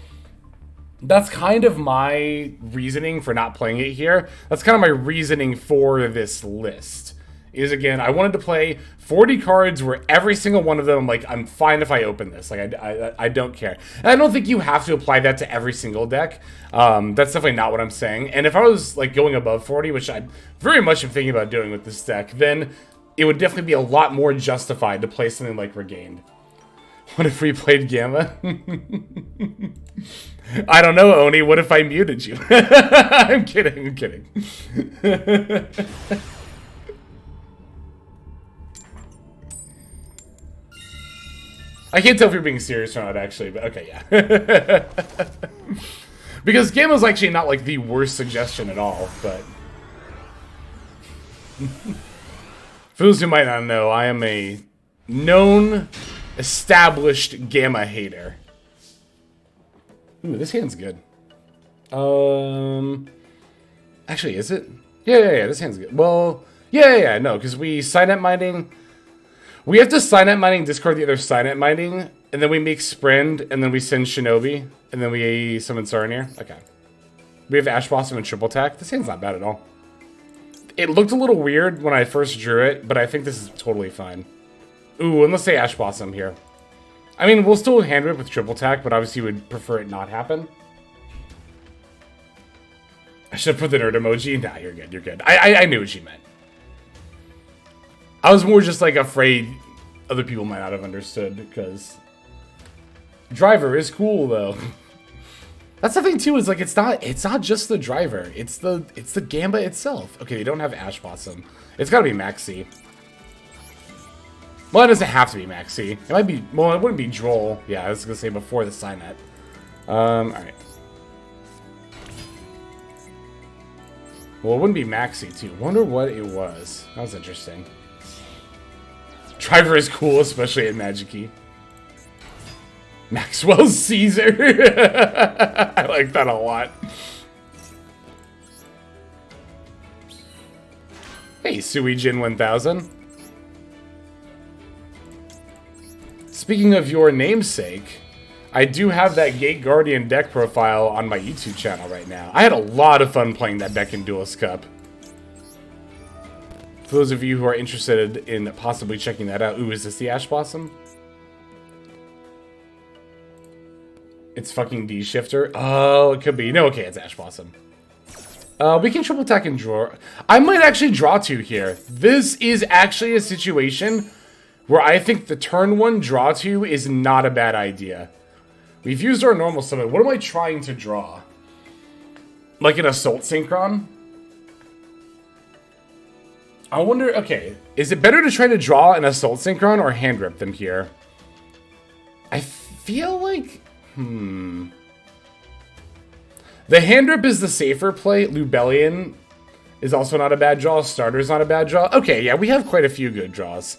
that's kind of my reasoning for not playing it here. That's kind of my reasoning for this list. Is, again, I wanted to play 40 cards where every single one of them, I'm like, I'm fine if I open this. Like, I don't care. And I don't think you have to apply that to every single deck. That's definitely not what I'm saying. And if I was, like, going above 40, which I very much am thinking about doing with this deck, then it would definitely be a lot more justified to play something like Regained. What if we played Gamma? I don't know, Oni. What if I muted you? I'm kidding. I'm kidding. I can't tell if you're being serious or not, actually, but okay, yeah. Because Gamma's actually not, like, the worst suggestion at all, but... For those who might not know, I am a known, established Gamma hater. Ooh, this hand's good. Actually, is it? Yeah, this hand's good. Well, yeah, no, because we Signet Mining... We have to Signet Mining, discard the other Signet Mining, and then we make Sprend, and then we send Shinobi, and then we summon Sarnier. Okay. We have Ash Blossom and Triple Attack. This hand's not bad at all. It looked a little weird when I first drew it, but I think this is totally fine. Ooh, and let's say Ash Blossom here. I mean, we'll still hand it with Triple Attack, but obviously would prefer it not happen. I should have put the nerd emoji. Nah, you're good, you're good. I knew what you meant. I was more just, like, afraid other people might not have understood, because... Driver is cool, though. That's the thing, too, is, like, it's not just the driver. It's the Gamba itself. Okay, they don't have Ash Blossom. It's gotta be Maxi. Well, it doesn't have to be Maxi. It might be... Well, it wouldn't be Droll. Yeah, I was gonna say before the Signet. Alright. Well, it wouldn't be Maxi, too. Wonder what it was. That was interesting. Driver is cool, especially at Magic-Key. Maxwell's Caesar. I like that a lot. Hey, Suijin 1000. Speaking of your namesake, I do have that Gate Guardian deck profile on my YouTube channel right now. I had a lot of fun playing that deck in Duelist Cup. For those of you who are interested in possibly checking that out. Ooh, is this the Ash Blossom? It's fucking D-Shifter. Oh, it could be. No, okay, it's Ash Blossom. We can triple attack and draw. I might actually draw 2 here. This is actually a situation where I think the turn 1 draw 2 is not a bad idea. We've used our normal summon. What am I trying to draw? Like an Assault Synchron? I wonder, okay, is it better to try to draw an Assault Synchron or hand rip them here? I feel like, the hand rip is the safer play. Lubellion is also not a bad draw. Starter's not a bad draw. Okay, yeah, we have quite a few good draws.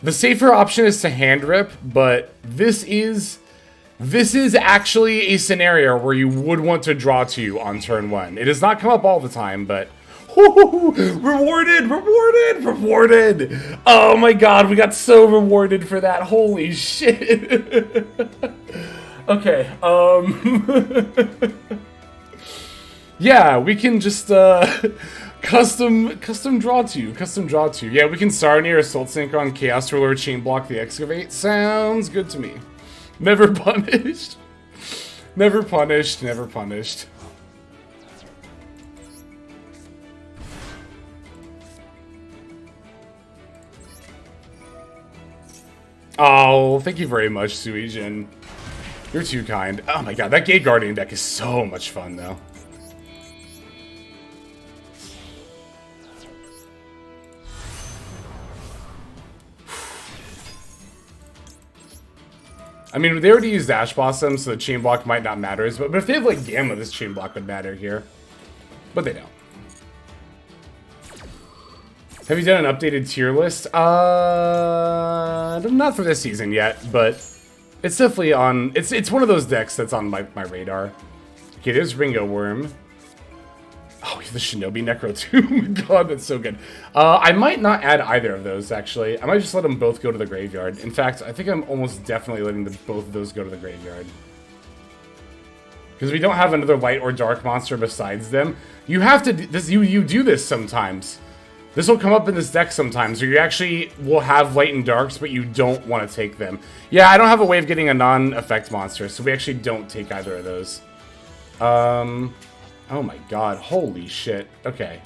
The safer option is to hand rip, but this is actually a scenario where you would want to draw 2 on turn 1. It does not come up all the time, but rewarded, rewarded, rewarded. Oh my god, we got so rewarded for that. Holy shit. Okay, yeah, we can just custom draw 2. Yeah, we can Sarnier, Assault Synchron, Chaos Ruler, Chain Block the Excavate. Sounds good to me. Never punished. Never punished, never punished. Oh, thank you very much, Suijin. You're too kind. Oh my god, that Gate Guardian deck is so much fun, though. I mean, they already used Ash Blossom, so the Chain Block might not matter. But if they have, like, Gamma, this Chain Block would matter here. But they don't. Have you done an updated tier list? Not for this season yet, but it's definitely on... It's one of those decks that's on my radar. Okay, there's Ringo Worm. Oh, the Shinobi Necro too. Oh my god, that's so good. I might not add either of those, actually. I might just let them both go to the graveyard. In fact, I think I'm almost definitely letting both of those go to the graveyard. Because we don't have another light or dark monster besides them. You have to... You do this sometimes. This will come up in this deck sometimes, where you actually will have light and darks, but you don't want to take them. Yeah, I don't have a way of getting a non-effect monster, so we actually don't take either of those. Oh my god, holy shit. Okay,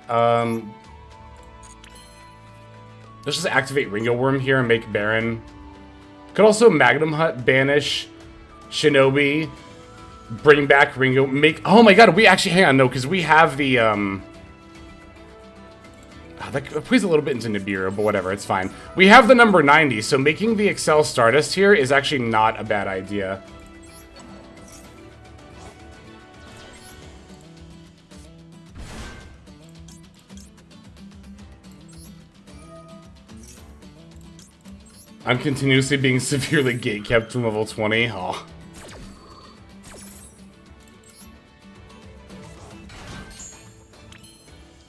let's just activate Ringo Worm here and make Baron. Could also Magnum Hut, banish, Shinobi, bring back Ringo, make... Oh my god, we actually... Hang on, no, because we have the, that plays a little bit into Nibiru, but whatever, it's fine. We have the number 90, so making the Excel Stardust here is actually not a bad idea. I'm continuously being severely gatekept to level 20. Oh.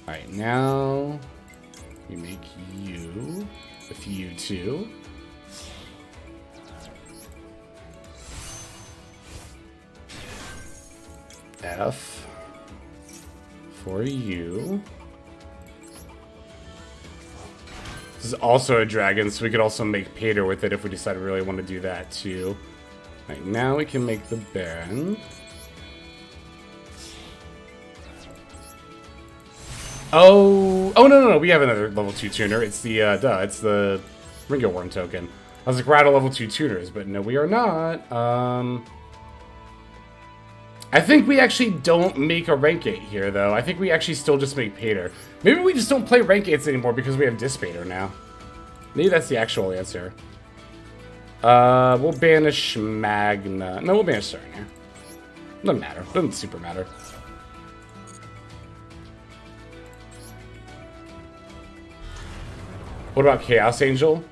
Alright, now we make you with you two. F for you. This is also a dragon, so we could also make Pater with it if we decide we really want to do that too. Alright, now we can make the Baron. Oh, no, we have another level 2 tuner. It's the, it's the Ringo Worm token. I was like, we're out of level 2 tuners, but no, we are not. I think we actually don't make a rank 8 here, though. I think we actually still just make Pater. Maybe we just don't play rank 8s anymore because we have Dispater now. Maybe that's the actual answer. We'll banish Magna. No, we'll banish Serenia. Doesn't matter. Doesn't super matter. What about Chaos Angel?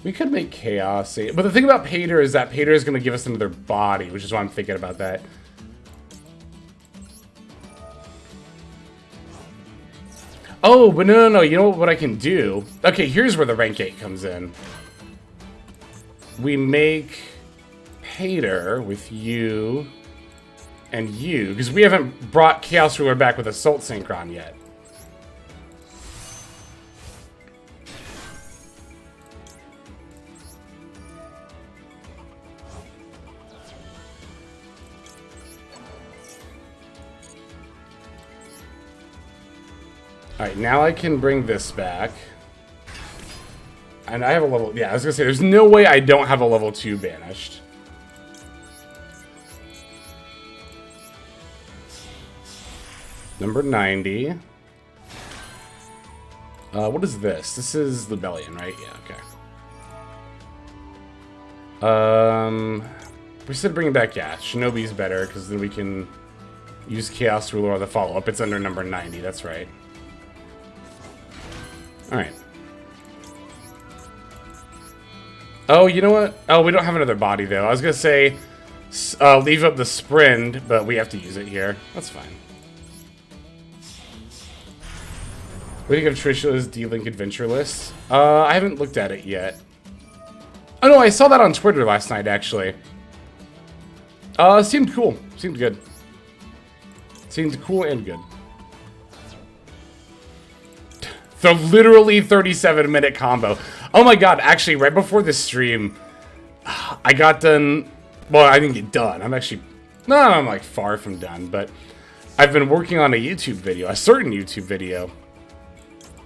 We could make Chaos Angel. But the thing about Pater is that Pater is going to give us another body, which is why I'm thinking about that. Oh, but no. You know what I can do? Okay, here's where the rank 8 comes in. We make Pater with you and you, because we haven't brought Chaos Ruler back with Assault Synchron yet. Alright, now I can bring this back. And I have a level... Yeah, I was going to say, there's no way I don't have a level 2 banished. Number 90. What is this? This is Libellion, right? Yeah, okay. We said bring it back, yeah. Shinobi's better, because then we can use Chaos Ruler on the follow-up. It's under number 90, that's right. Alright. Oh, you know what? Oh, we don't have another body, though. I was going to say, leave up the Sprint, but we have to use it here. That's fine. What do you think of Trishula's D-Link Adventure list? I haven't looked at it yet. Oh, no, I saw that on Twitter last night, actually. Seemed cool. Seemed good. Seemed cool and good. The literally 37-minute combo. Oh my god, actually, right before this stream, I got done... Well, I didn't get done. I'm actually... No, I'm like far from done, but I've been working on a YouTube video, a certain YouTube video.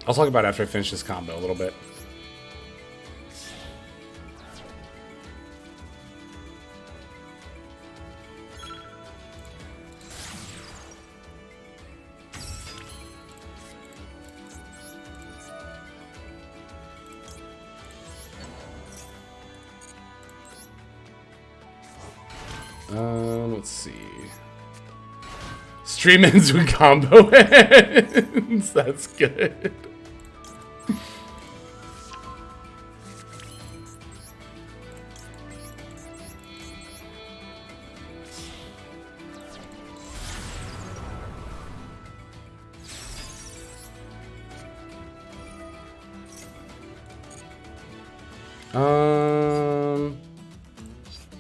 I'll talk about it after I finish this combo a little bit. Let's see. Stream ends with combo ends. That's good.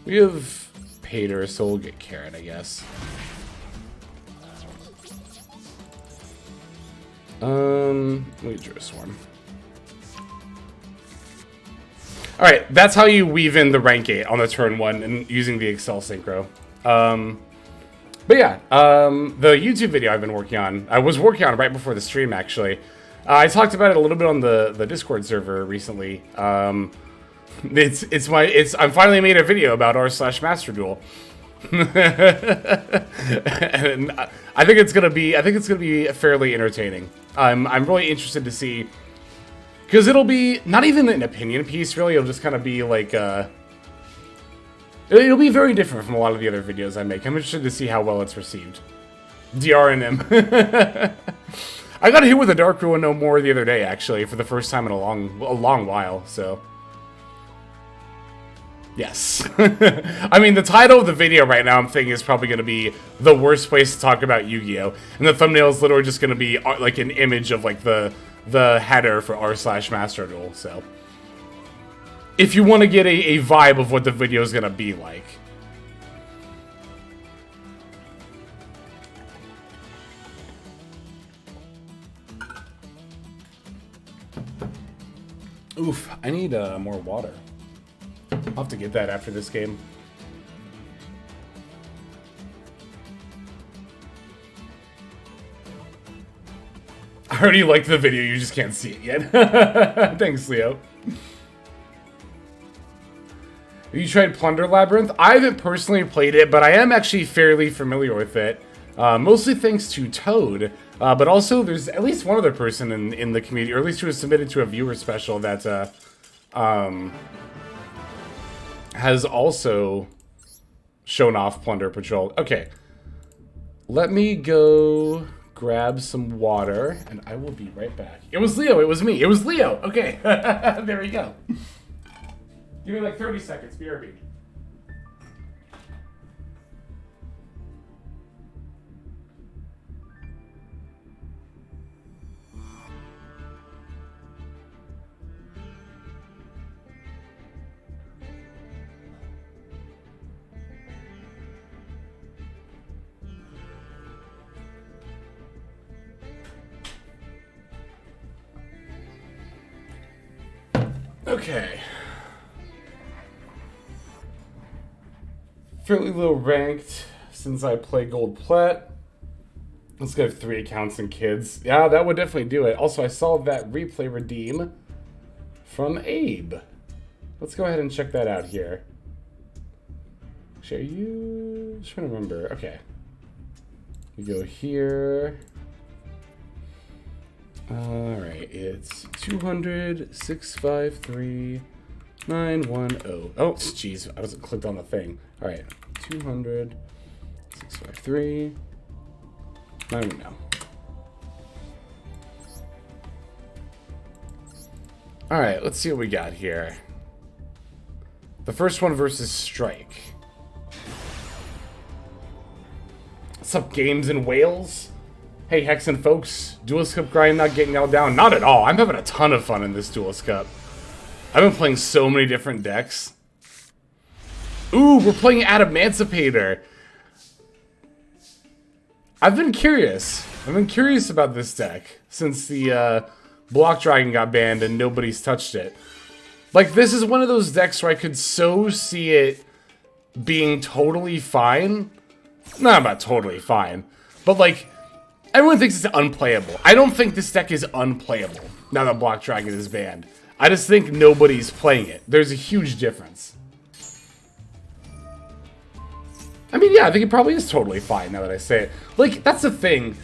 We have Pater, so we'll get Carrot, I guess. We drew a Swarm. Alright, that's how you weave in the rank 8 on the turn 1 and using the Excel Synchro. But yeah, the YouTube video I've been working on, I was working on it right before the stream, actually. I talked about it a little bit on the Discord server recently. I finally made a video about r/Master Duel. And I think it's gonna be fairly entertaining. I'm really interested to see, because it'll be not even an opinion piece, really. It'll just kind of be like it'll be very different from a lot of the other videos I make. I'm interested to see how well it's received. DRNM. I got hit with a Dark Ruin no more the other day, actually, for the first time in a long while. So. Yes. I mean, the title of the video right now, I'm thinking, is probably going to be the worst place to talk about Yu-Gi-Oh! And the thumbnail is literally just going to be like an image of like the header for r/Master Duel. So, if you want to get a vibe of what the video is going to be like. Oof, I need more water. I'll have to get that after this game. I already liked the video, you just can't see it yet. Thanks, Leo. Have you tried Plunder Labyrinth? I haven't personally played it, but I am actually fairly familiar with it. Mostly thanks to Toad, but also there's at least one other person in the community, or at least who was submitted to a viewer special that has also shown off Plunder Patrol. Okay. Let me go grab some water, and I will be right back. It was Leo. It was me. It was Leo. Okay. There we go. Give me like 30 seconds. BRB. Okay. Fairly low ranked since I play Gold Plat. Let's go 3 accounts and kids. Yeah, that would definitely do it. Also, I saw that replay redeem from Abe. Let's go ahead and check that out here. Share you? Just trying to remember. Okay. We go here. Alright, it's 200, 653, 910. Oh, jeez, I wasn't clicked on the thing. Alright, 200, 653, 910. Alright, let's see what we got here. The first one versus Strike. What's up, games in Wales? Hey, Hex and folks, Duelist Cup grind not getting nailed down? Not at all. I'm having a ton of fun in this Duelist Cup. I've been playing so many different decks. Ooh, we're playing Adamantipator. I've been curious. I've been curious about this deck since the Block Dragon got banned and nobody's touched it. Like, this is one of those decks where I could so see it being totally fine. Not about totally fine, but like, everyone thinks it's unplayable. I don't think this deck is unplayable now that Block Dragon is banned. I just think nobody's playing it. There's a huge difference. I mean, yeah, I think it probably is totally fine now that I say it. Like, that's the thing.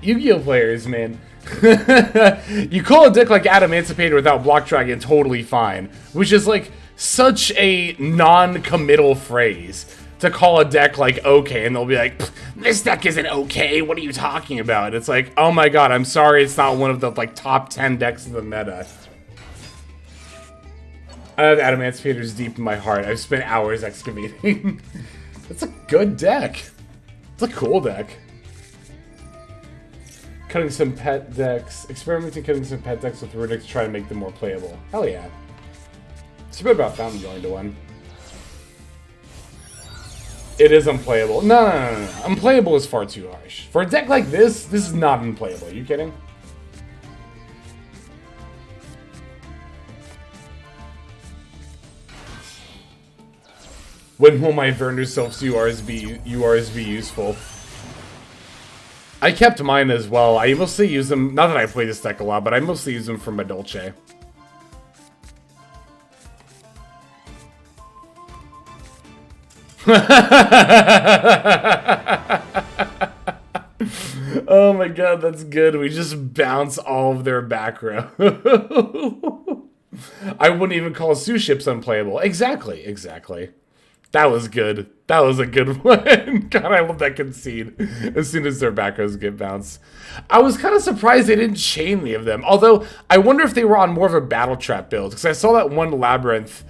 Yu-Gi-Oh! Players, man. You call a deck like Adamantipator without Block Dragon totally fine, which is like such a non-committal phrase. To call a deck like okay, and they'll be like, this deck isn't okay, what are you talking about? It's like, oh my god, I'm sorry it's not one of the like top 10 decks of the meta. I have Adamantipator's deep in my heart. I've spent hours excavating. It's a good deck. It's a cool deck. Cutting some pet decks. Experimenting cutting some pet decks with Rudic to try to make them more playable. Hell yeah. It's a bit about Fountain going to one. It is unplayable. No. Unplayable is far too harsh. For a deck like this is not unplayable. Are you kidding? When will my Werner Self's URs be useful? I kept mine as well. I mostly use them, not that I play this deck a lot, but I mostly use them for my Dolce. Oh my god, that's good. We just bounce all of their back row. I wouldn't even call Sue Ships unplayable. Exactly. That was good. That was a good one. God, I love that concede. As soon as their back rows get bounced. I was kind of surprised they didn't chain any of them. Although, I wonder if they were on more of a battle trap build. Because I saw that one Labyrinth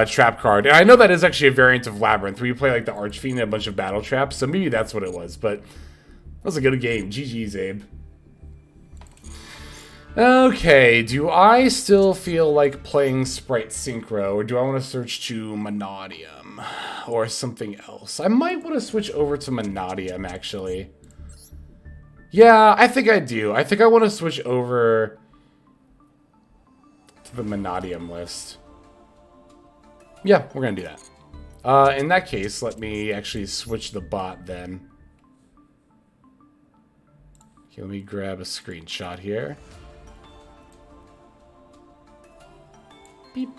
trap card. And I know that is actually a variant of Labyrinth, where you play like the Archfiend and a bunch of battle traps. So maybe that's what it was. But that was a good game. GG's, Abe. Okay, do I still feel like playing Spright Synchro, or do I want to switch to Mannadium, or something else? I might want to switch over to Mannadium, actually. Yeah, I think I do. I think I want to switch over to the Mannadium list. Yeah, we're going to do that. In that case, let me actually switch the bot then. Okay, let me grab a screenshot here. Beep.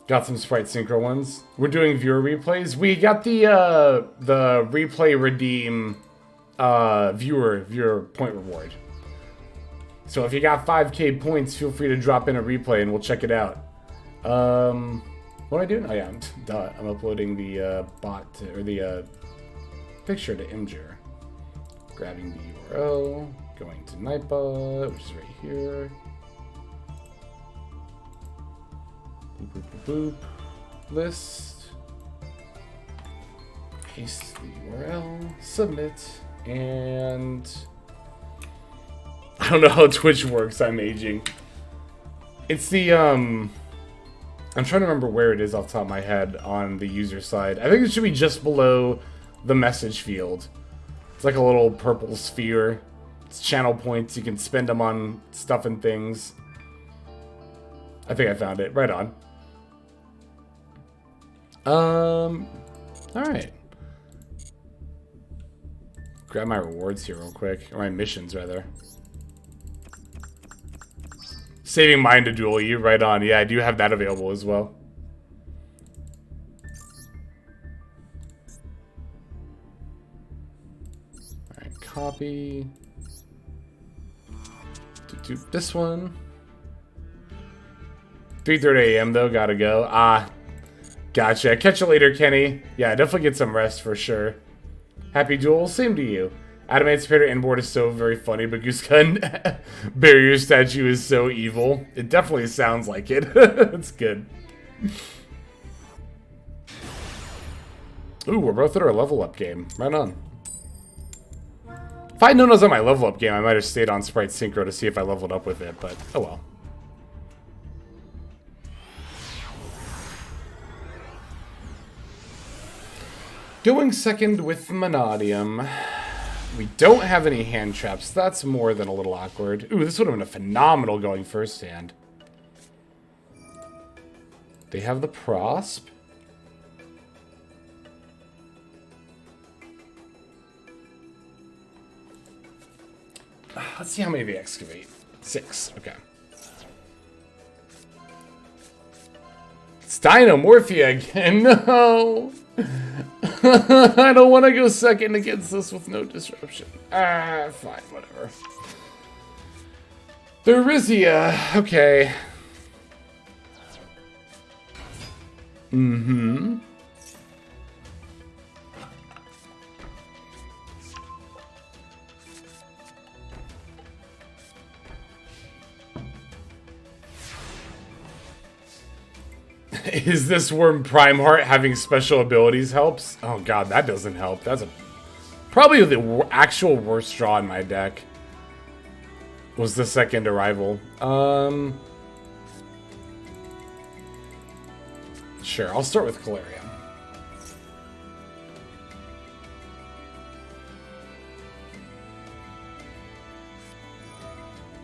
Got some Spright Synchro ones. We're doing viewer replays. We got the replay redeem viewer point reward. So if you got 5K points, feel free to drop in a replay and we'll check it out. What am I doing? Oh yeah, I'm uploading the picture to Imgur. Grabbing the URL, going to Nightbot, which is right here. Boop, boop, boop, boop. List. Paste the URL, submit, and I don't know how Twitch works. I'm aging. It's the I'm trying to remember where it is off the top of my head on the user side. I think it should be just below the message field. It's like a little purple sphere. It's channel points. You can spend them on stuff and things. I think I found it. Right on. Alright. Grab my rewards here real quick. Or my missions, rather. Saving mine to Duel, you right on. Yeah, I do have that available as well. Alright, copy. Do this one. 3:30 a.m. though, gotta go. Ah, gotcha. Catch you later, Kenny. Yeah, definitely get some rest for sure. Happy Duel, same to you. Adamantipator inboard is so very funny, but Goosegun barrier statue is so evil. It definitely sounds like it. It's good. Ooh, we're both at our level up game. Right on. If I'd known I was on my level up game, I might have stayed on Spright Synchro to see if I leveled up with it, but oh well. Going second with Mannadium. We don't have any hand traps. That's more than a little awkward. Ooh, this would have been a phenomenal going first hand. They have the Prosp. Let's see how many they excavate. 6. Okay. It's Dinomorphia again. No. I don't want to go second against this with no disruption. Ah, fine, whatever. Therizia, okay. Mm-hmm. Is this Worm Prime Heart having special abilities helps? Oh god, that doesn't help. That's probably the actual worst draw in my deck. Was the second arrival. Sure, I'll start with Calarium.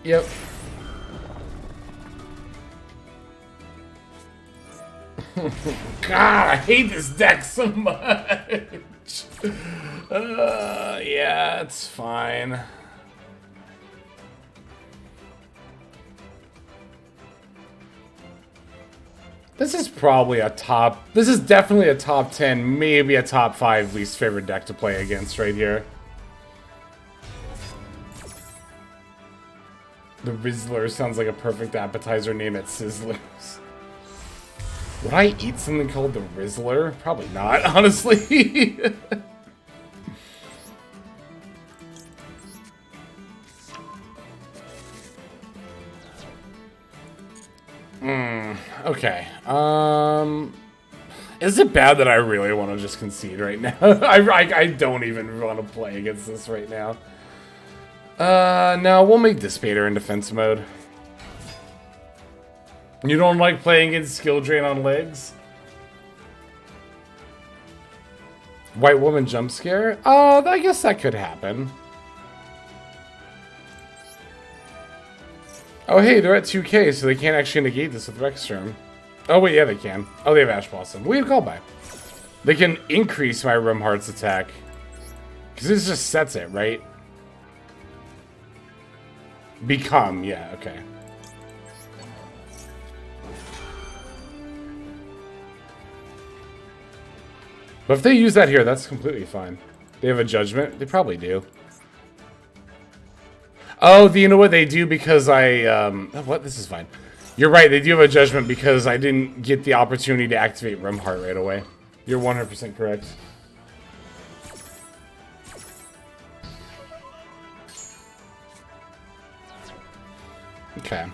Yep. God, I hate this deck so much. Yeah, it's fine. This is probably a top... This is definitely a top 10, maybe a top 5 least favorite deck to play against right here. The Rizzler sounds like a perfect appetizer name at Sizzlers. Would I eat something called the Rizzler? Probably not, honestly. Okay. Is it bad that I really want to just concede right now? I don't even want to play against this right now. No, we'll make Dissipator in defense mode. You don't like playing against skill drain on legs? White woman jump scare? Oh, I guess that could happen. Oh, hey, they're at 2k, so they can't actually negate this with Rexterm. Oh, wait, yeah, they can. Oh, they have Ash Blossom. We have call by. They can increase my Rum Heart's attack. Because this just sets it, right? Become, yeah, okay. But if they use that here, that's completely fine. They have a Judgment? They probably do. Oh, you know what they do because what? This is fine. You're right, they do have a judgment because I didn't get the opportunity to activate Rimheart right away. You're 100% correct. Okay.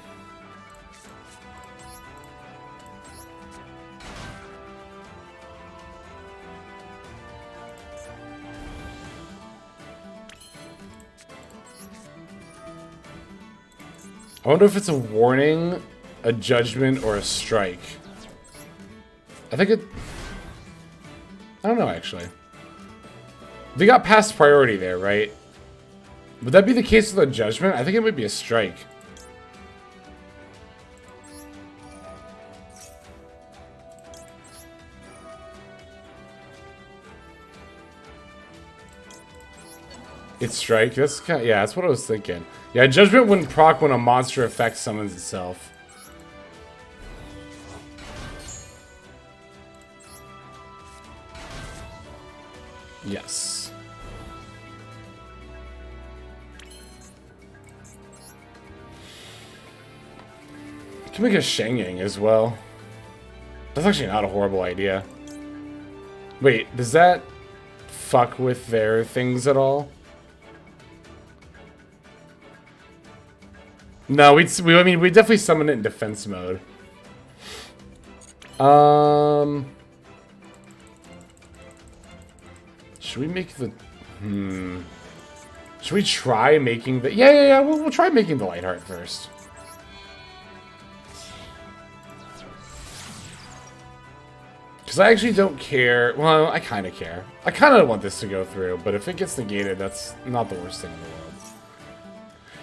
I wonder if it's a warning, a judgment, or a strike. I think it... I don't know, actually. They got past priority there, right? Would that be the case with a judgment? I think it might be a strike. It's strike? That's kind of, yeah, that's what I was thinking. Yeah, judgment wouldn't proc when a monster effect summons itself. Yes. You can make a Shengyang as well. That's actually not a horrible idea. Wait, does that fuck with their things at all? No, I mean, we definitely summon it in defense mode. Should we make the... Should we try making the... Yeah, we'll try making the Lightheart first. Because I actually don't care... Well, I kind of care. I kind of want this to go through, but if it gets negated, that's not the worst thing in the world.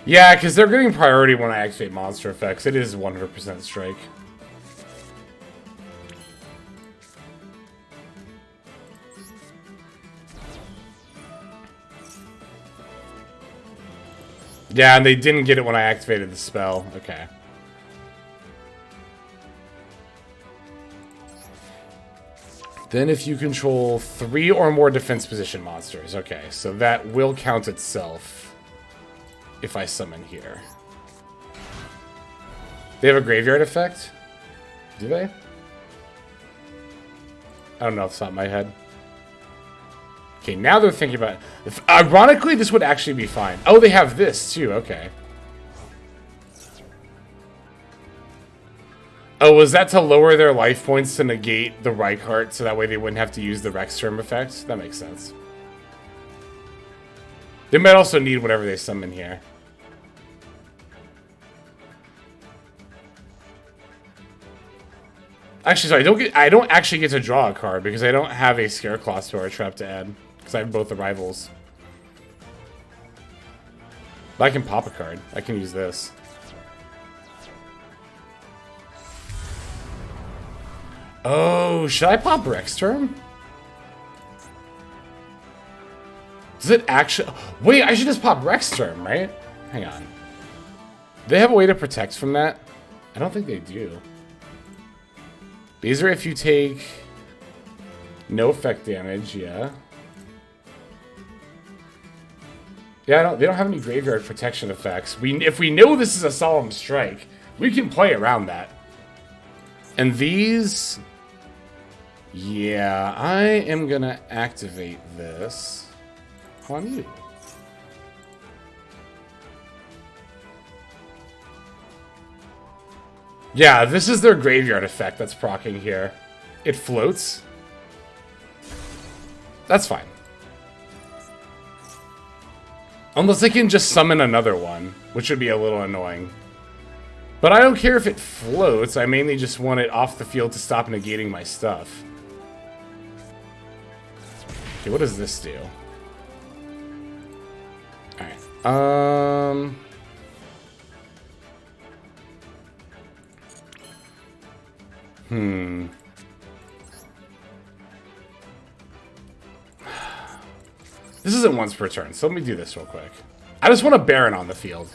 Yeah, because they're getting priority when I activate monster effects. It is 100% strike. Yeah, and they didn't get it when I activated the spell. Okay. Then if you control 3 or more defense position monsters. Okay, so that will count itself. If I summon here. They have a graveyard effect? Do they? I don't know off the top of my head. Okay, now they're thinking about it. Ironically, this would actually be fine. Oh, they have this too. Okay. Oh, was that to lower their life points to negate the Reichardt so that way they wouldn't have to use the Rex term effect? That makes sense. They might also need whatever they summon here. Actually, sorry, I don't actually get to draw a card because I don't have a Scareclaw Spore Trap to add. Because I have both the rivals. But I can pop a card. I can use this. Oh, should I pop Rex Term? Does it actually... Wait, I should just pop Rex Term, right? Hang on. Do they have a way to protect from that? I don't think they do. These are if you take no effect damage, yeah. Yeah, they don't have any graveyard protection effects. If we know this is a Solemn Strike, we can play around that. And these... Yeah, I am gonna activate this on you. Yeah, this is their graveyard effect that's proccing here. It floats. That's fine. Unless they can just summon another one, which would be a little annoying. But I don't care if it floats. I mainly just want it off the field to stop negating my stuff. Okay, what does this do? Alright. This isn't once per turn, so let me do this real quick. I just want a Baron on the field.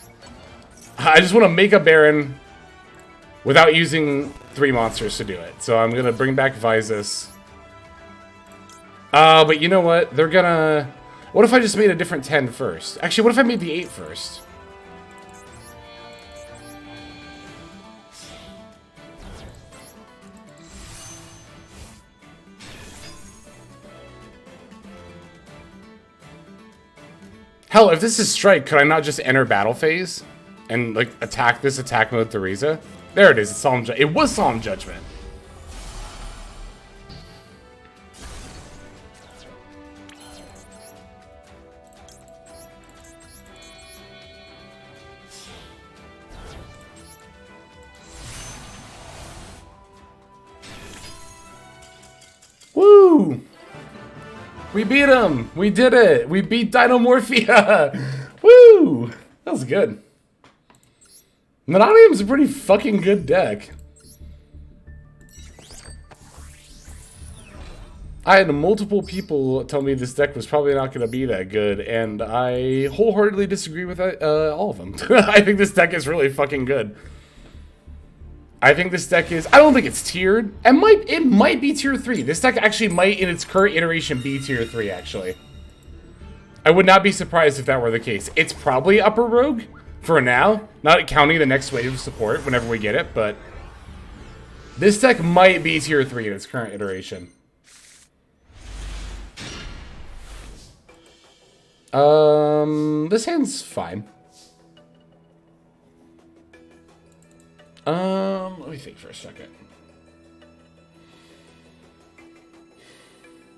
I just want to make a Baron without using 3 monsters to do it. So I'm going to bring back Vysis. But you know what? They're gonna... What if I just made a different 10 first? Actually, what if I made the 8 first? Hell, if this is Strike, could I not just enter battle phase and like attack this attack mode Theresa? There it is. It's Solemn it was Solemn Judgment. Woo! We beat him! We did it! We beat Dinomorphia! Woo! That was good. Mannadium's a pretty fucking good deck. I had multiple people tell me this deck was probably not going to be that good, and I wholeheartedly disagree with all of them. I think this deck is really fucking good. I think this deck is... I don't think it's tiered. It might be tier 3. This deck actually might, in its current iteration, be tier 3, actually. I would not be surprised if that were the case. It's probably upper rogue for now. Not counting the next wave of support whenever we get it, but... this deck might be tier 3 in its current iteration. This hand's fine. Let me think for a second.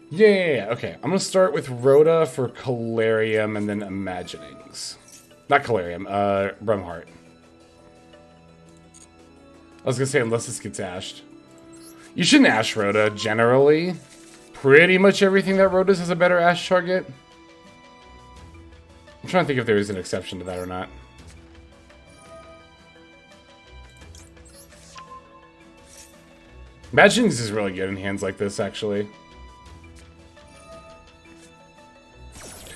Yeah, okay. I'm gonna start with Rhoda for Calarium and then Imaginings. Not Calarium, Brumheart. I was gonna say, unless this gets ashed. You shouldn't ash Rhoda, generally. Pretty much everything that Rhoda's has a better ash target. I'm trying to think if there is an exception to that or not. Imaginings is really good in hands like this, actually.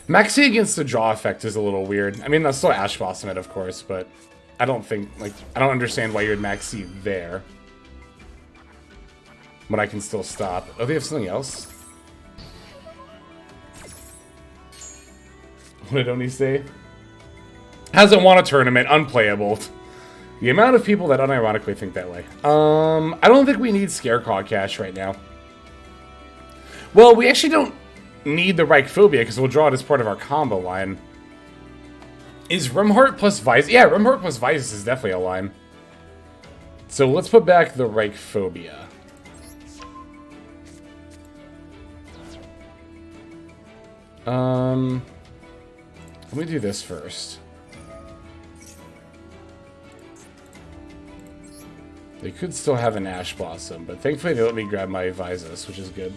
Maxi against the draw effect is a little weird. I mean, that's still Ash Blossom it, of course, but I don't think, like, I don't understand why you'd Maxi there. But I can still stop. Oh, they have something else? What did Oni say? Hasn't won a tournament, unplayable. The amount of people that unironically think that way. I don't think we need Scarecrow cash right now. Well, we actually don't need the Reichphobia because we'll draw it as part of our combo line. Is Rumheart plus Visas? Yeah, Rumheart plus Visas is definitely a line. So let's put back the Reichphobia. Let me do this first. They could still have an Ash Blossom, but thankfully they let me grab my Visas, which is good.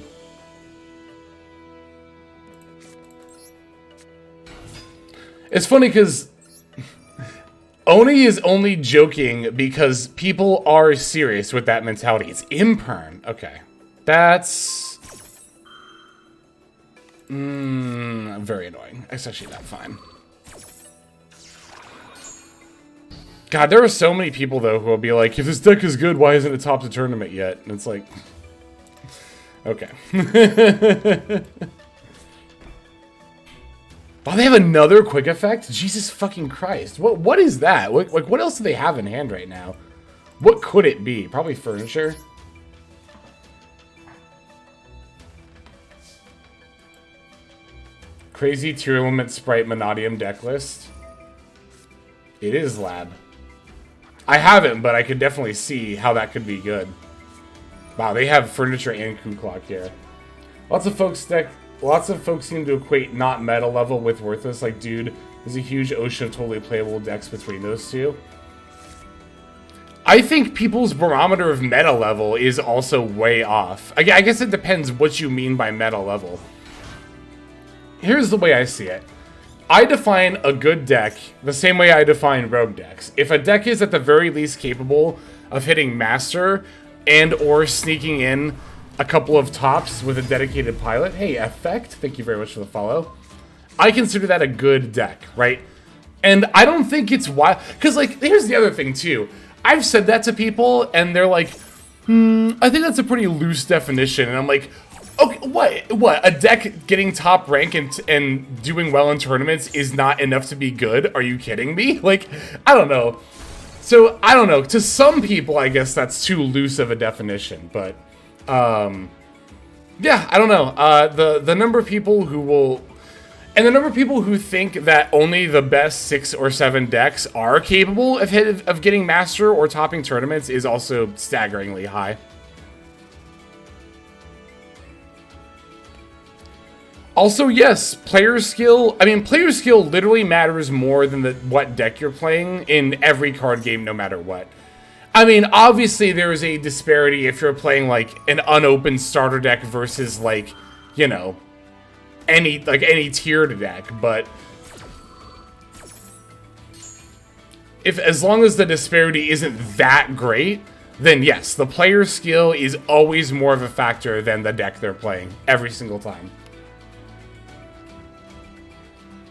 It's funny because Oni is only joking because people are serious with that mentality. It's imperm. Okay. That's... very annoying. It's actually not fine. God, there are so many people, though, who will be like, if this deck is good, why isn't it top the tournament yet? And it's like... okay. Oh, they have another quick effect? Jesus fucking Christ. What is that? What else do they have in hand right now? What could it be? Probably furniture? Crazy tier limit Spright Mannadium deck list. It is Lab. I haven't, but I could definitely see how that could be good. Wow, they have furniture and Coup Clock here. Lots of folks seem to equate not meta level with worthless. Like, dude, there's a huge ocean of totally playable decks between those two. I think people's barometer of meta level is also way off. I guess it depends what you mean by meta level. Here's the way I see it. I define a good deck the same way I define rogue decks. If a deck is at the very least capable of hitting Master and or sneaking in a couple of tops with a dedicated pilot, hey, Effect, thank you very much for the follow. I consider that a good deck, right? And I don't think it's wild, because, like, here's the other thing, too. I've said that to people, and they're like, I think that's a pretty loose definition, and I'm like, okay, what? A deck getting top rank and doing well in tournaments is not enough to be good? Are you kidding me? Like, I don't know. So, I don't know. To some people, I guess that's too loose of a definition, but, yeah, I don't know. The number of people who will... And the number of people who think that only the best 6 or 7 decks are capable of getting Master or topping tournaments is also staggeringly high. Also, yes, player skill. I mean, player skill literally matters more than what deck you're playing in every card game, no matter what. I mean, obviously there is a disparity if you're playing like an unopened starter deck versus like, you know, any tiered deck, but as long as the disparity isn't that great, then yes, the player skill is always more of a factor than the deck they're playing every single time.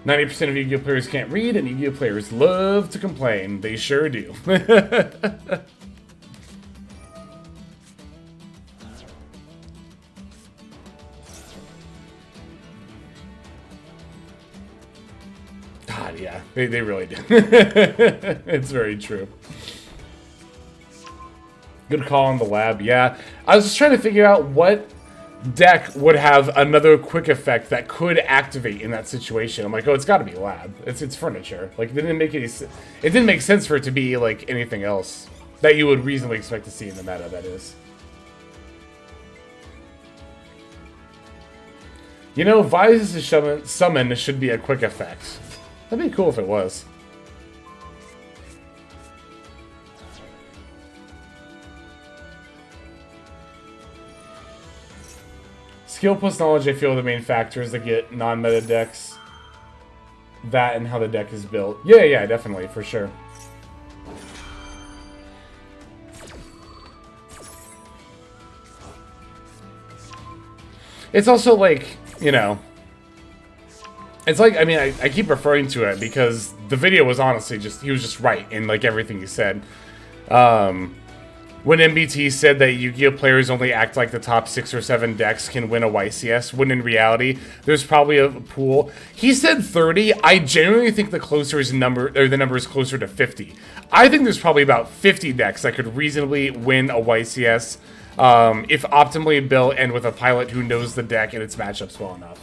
90% of Yu-Gi-Oh players can't read, and Yu-Gi-Oh players love to complain. They sure do. God, yeah, they really do. It's very true. Good call on the lab, yeah. I was just trying to figure out what deck would have another quick effect that could activate in that situation. I'm like, oh, it's got to be lab. It's furniture. Like, it didn't make sense for it to be like anything else that you would reasonably expect to see in the meta, that is. You know, Vise's summon should be a quick effect. That'd be cool if it was. Skill plus knowledge, I feel, are the main factors that get non-meta decks. That and how the deck is built. Yeah, definitely, for sure. It's also like, you know, it's like, I mean, I keep referring to it because the video was honestly just, he was just right in like everything he said. When MBT said that Yu-Gi-Oh players only act like the top 6 or 7 decks can win a YCS, when in reality, there's probably a pool. He said 30. I genuinely think the number is closer to 50. I think there's probably about 50 decks that could reasonably win a YCS if optimally built and with a pilot who knows the deck and its matchups well enough.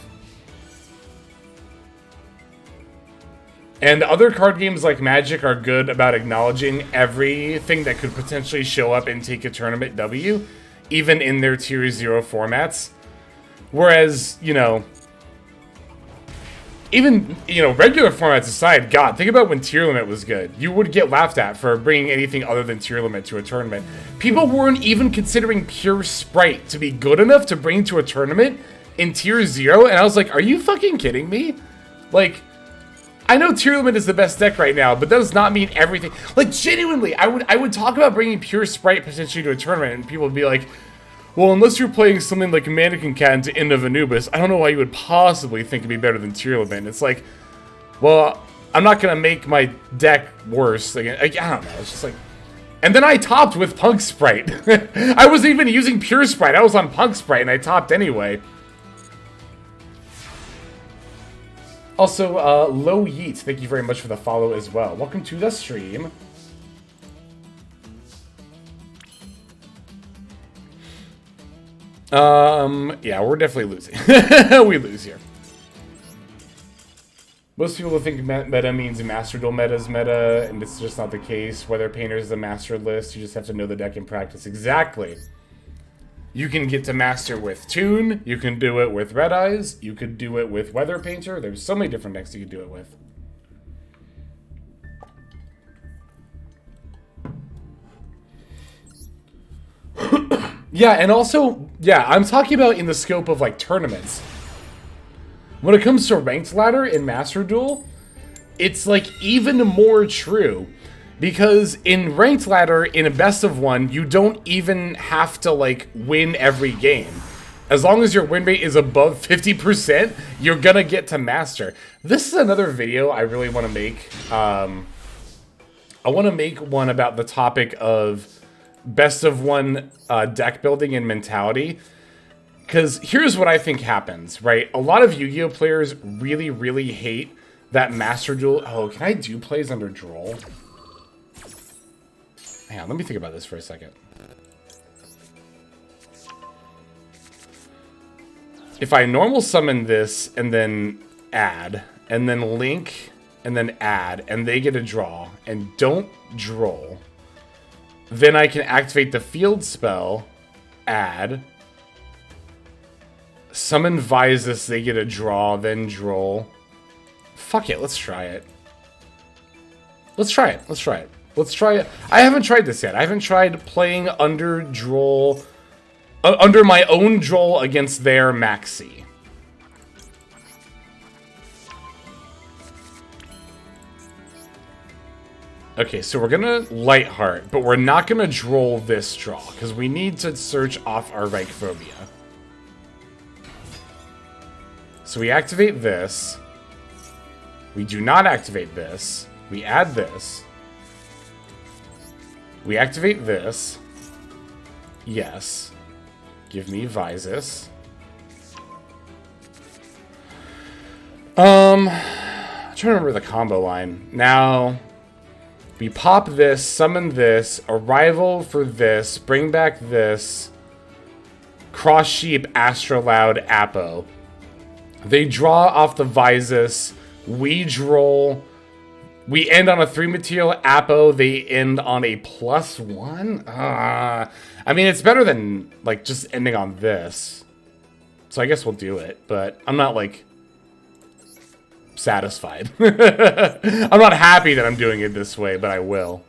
And other card games like Magic are good about acknowledging everything that could potentially show up and take a tournament W, even in their Tier 0 formats. Whereas, you know, even, you know, regular formats aside, God, think about when Tier Limit was good. You would get laughed at for bringing anything other than Tier Limit to a tournament. People weren't even considering pure Spright to be good enough to bring to a tournament in Tier 0, and I was like, are you fucking kidding me? Like, I know Tier Limit is the best deck right now, but that does not mean everything. Like, genuinely, I would talk about bringing pure Spright potentially to a tournament, and people would be like, well, unless you're playing something like Mannequin Cat into End of Anubis, I don't know why you would possibly think it'd be better than Tier Limit. And it's like, well, I'm not going to make my deck worse. Like, I don't know. It's just like... And then I topped with Punk Spright. I wasn't even using pure Spright. I was on Punk Spright, and I topped anyway. Also, Low Yeet, thank you very much for the follow as well. Welcome to the stream. Yeah, we're definitely losing. We lose here. Most people think meta means Master Duel meta is meta, and it's just not the case. Weather Painter is the master list, you just have to know the deck and practice. Exactly. You can get to master with Toon, you can do it with Red Eyes, you could do it with Weather Painter. There's so many different decks you could do it with. Yeah, and also, yeah, I'm talking about in the scope of like tournaments. When it comes to ranked ladder in Master Duel, it's like even more true. Because in ranked ladder, in a best of one, you don't even have to like win every game. As long as your win rate is above 50%, you're gonna get to master. This is another video I really want to make. I want to make one about the topic of best of one deck building and mentality. Because here's what I think happens, right? A lot of Yu-Gi-Oh players really, really hate that Master Duel. Oh, can I do plays under Droll? Hang on, let me think about this for a second. If I normal summon this and then add, and then link, and then add, and they get a draw, and don't droll. Then I can activate the field spell, add, summon Visas, they get a draw, then droll. Fuck it, let's try it. Let's try it, let's try it. Let's try it. I haven't tried this yet. I haven't tried playing under droll, under my own droll against their maxi. Okay, so we're gonna Lightheart, but we're not gonna droll this draw, because we need to search off our Reichphobia. So we activate this. We do not activate this. We add this. We activate this. Yes. Give me Visas. I'm trying to remember the combo line. Now, we pop this, summon this, arrival for this, bring back this, cross sheep, Astroloud, Apo. They draw off the Visas. We droll. We end on a 3 material Apo. They end on a +1. I mean, it's better than like just ending on this. So I guess we'll do it, but I'm not like satisfied. I'm not happy that I'm doing it this way, but I will.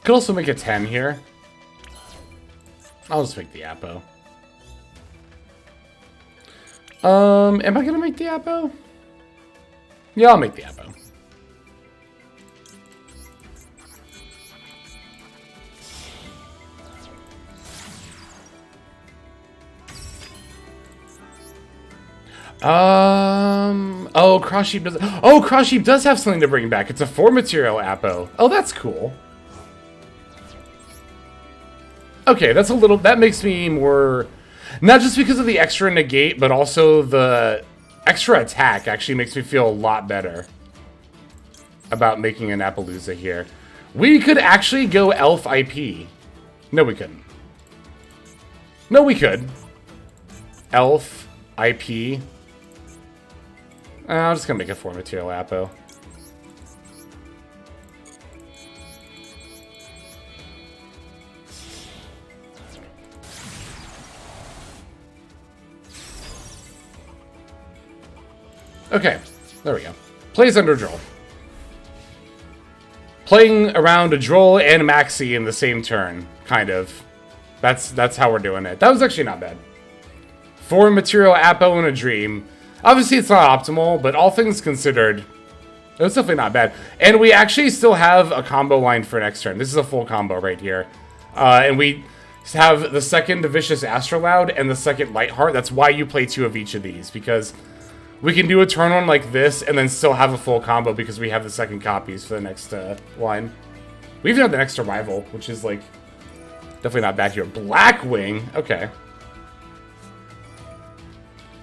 Could also make a 10 here. I'll just make the Apo. Am I gonna make the Apo? Yeah, I'll make the Apo. Oh, Cross Sheep does. Oh, Cross Sheep does have something to bring back. It's a 4 material Apo. Oh, that's cool. Okay, that's a little. That makes me more. Not just because of the extra negate, but also the extra attack actually makes me feel a lot better about making an Appaloosa here. We could actually go Elf IP. No, we couldn't. No, we could. Elf IP. I'm just gonna make a 4 material Apo. Okay, there we go. Plays under Droll. Playing around a Droll and Maxi in the same turn, kind of. That's how we're doing it. That was actually not bad. 4 material Apo and a Dream. Obviously, it's not optimal, but all things considered, it was definitely not bad. And we actually still have a combo line for next turn. This is a full combo right here. And we have the second Vicious Astrolaud and the second Lightheart. That's why you play 2 of each of these, because we can do a turn one like this and then still have a full combo because we have the second copies for the next line. We even have the next Arrival, which is like definitely not bad here. Blackwing, okay.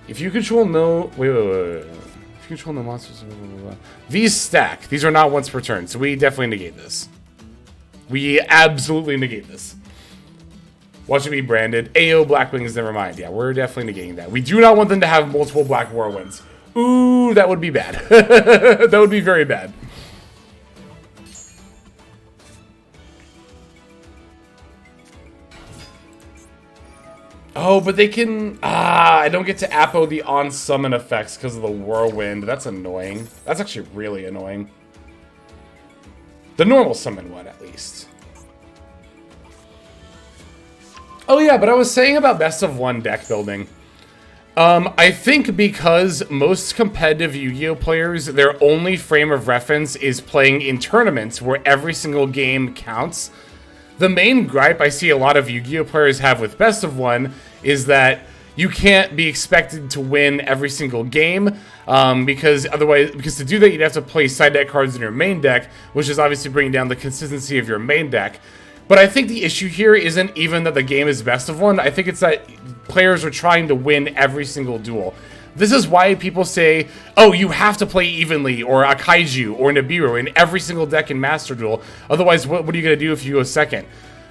If you control no... Wait. If you control no monsters... Blah, blah, blah. These stack. These are not once per turn, so we definitely negate this. We absolutely negate this. Watch it be branded. AO Blackwings, never mind. Yeah, we're definitely negating that. We do not want them to have multiple Black Whirlwinds. Ooh, that would be bad. That would be very bad. Oh, but they can... I don't get to Apo the on-summon effects because of the Whirlwind. That's annoying. That's actually really annoying. The normal summon one, at least. Oh yeah, but I was saying about best of 1 deck building. I think because most competitive Yu-Gi-Oh players, their only frame of reference is playing in tournaments where every single game counts. The main gripe I see a lot of Yu-Gi-Oh players have with best of 1 is that you can't be expected to win every single game, because to do that you'd have to play side deck cards in your main deck, which is obviously bringing down the consistency of your main deck. But I think the issue here isn't even that the game is best of one. I think it's that players are trying to win every single duel. This is why people say, oh, you have to play evenly, or a Kaiju, or Nibiru in every single deck in Master Duel. Otherwise, what are you going to do if you go second?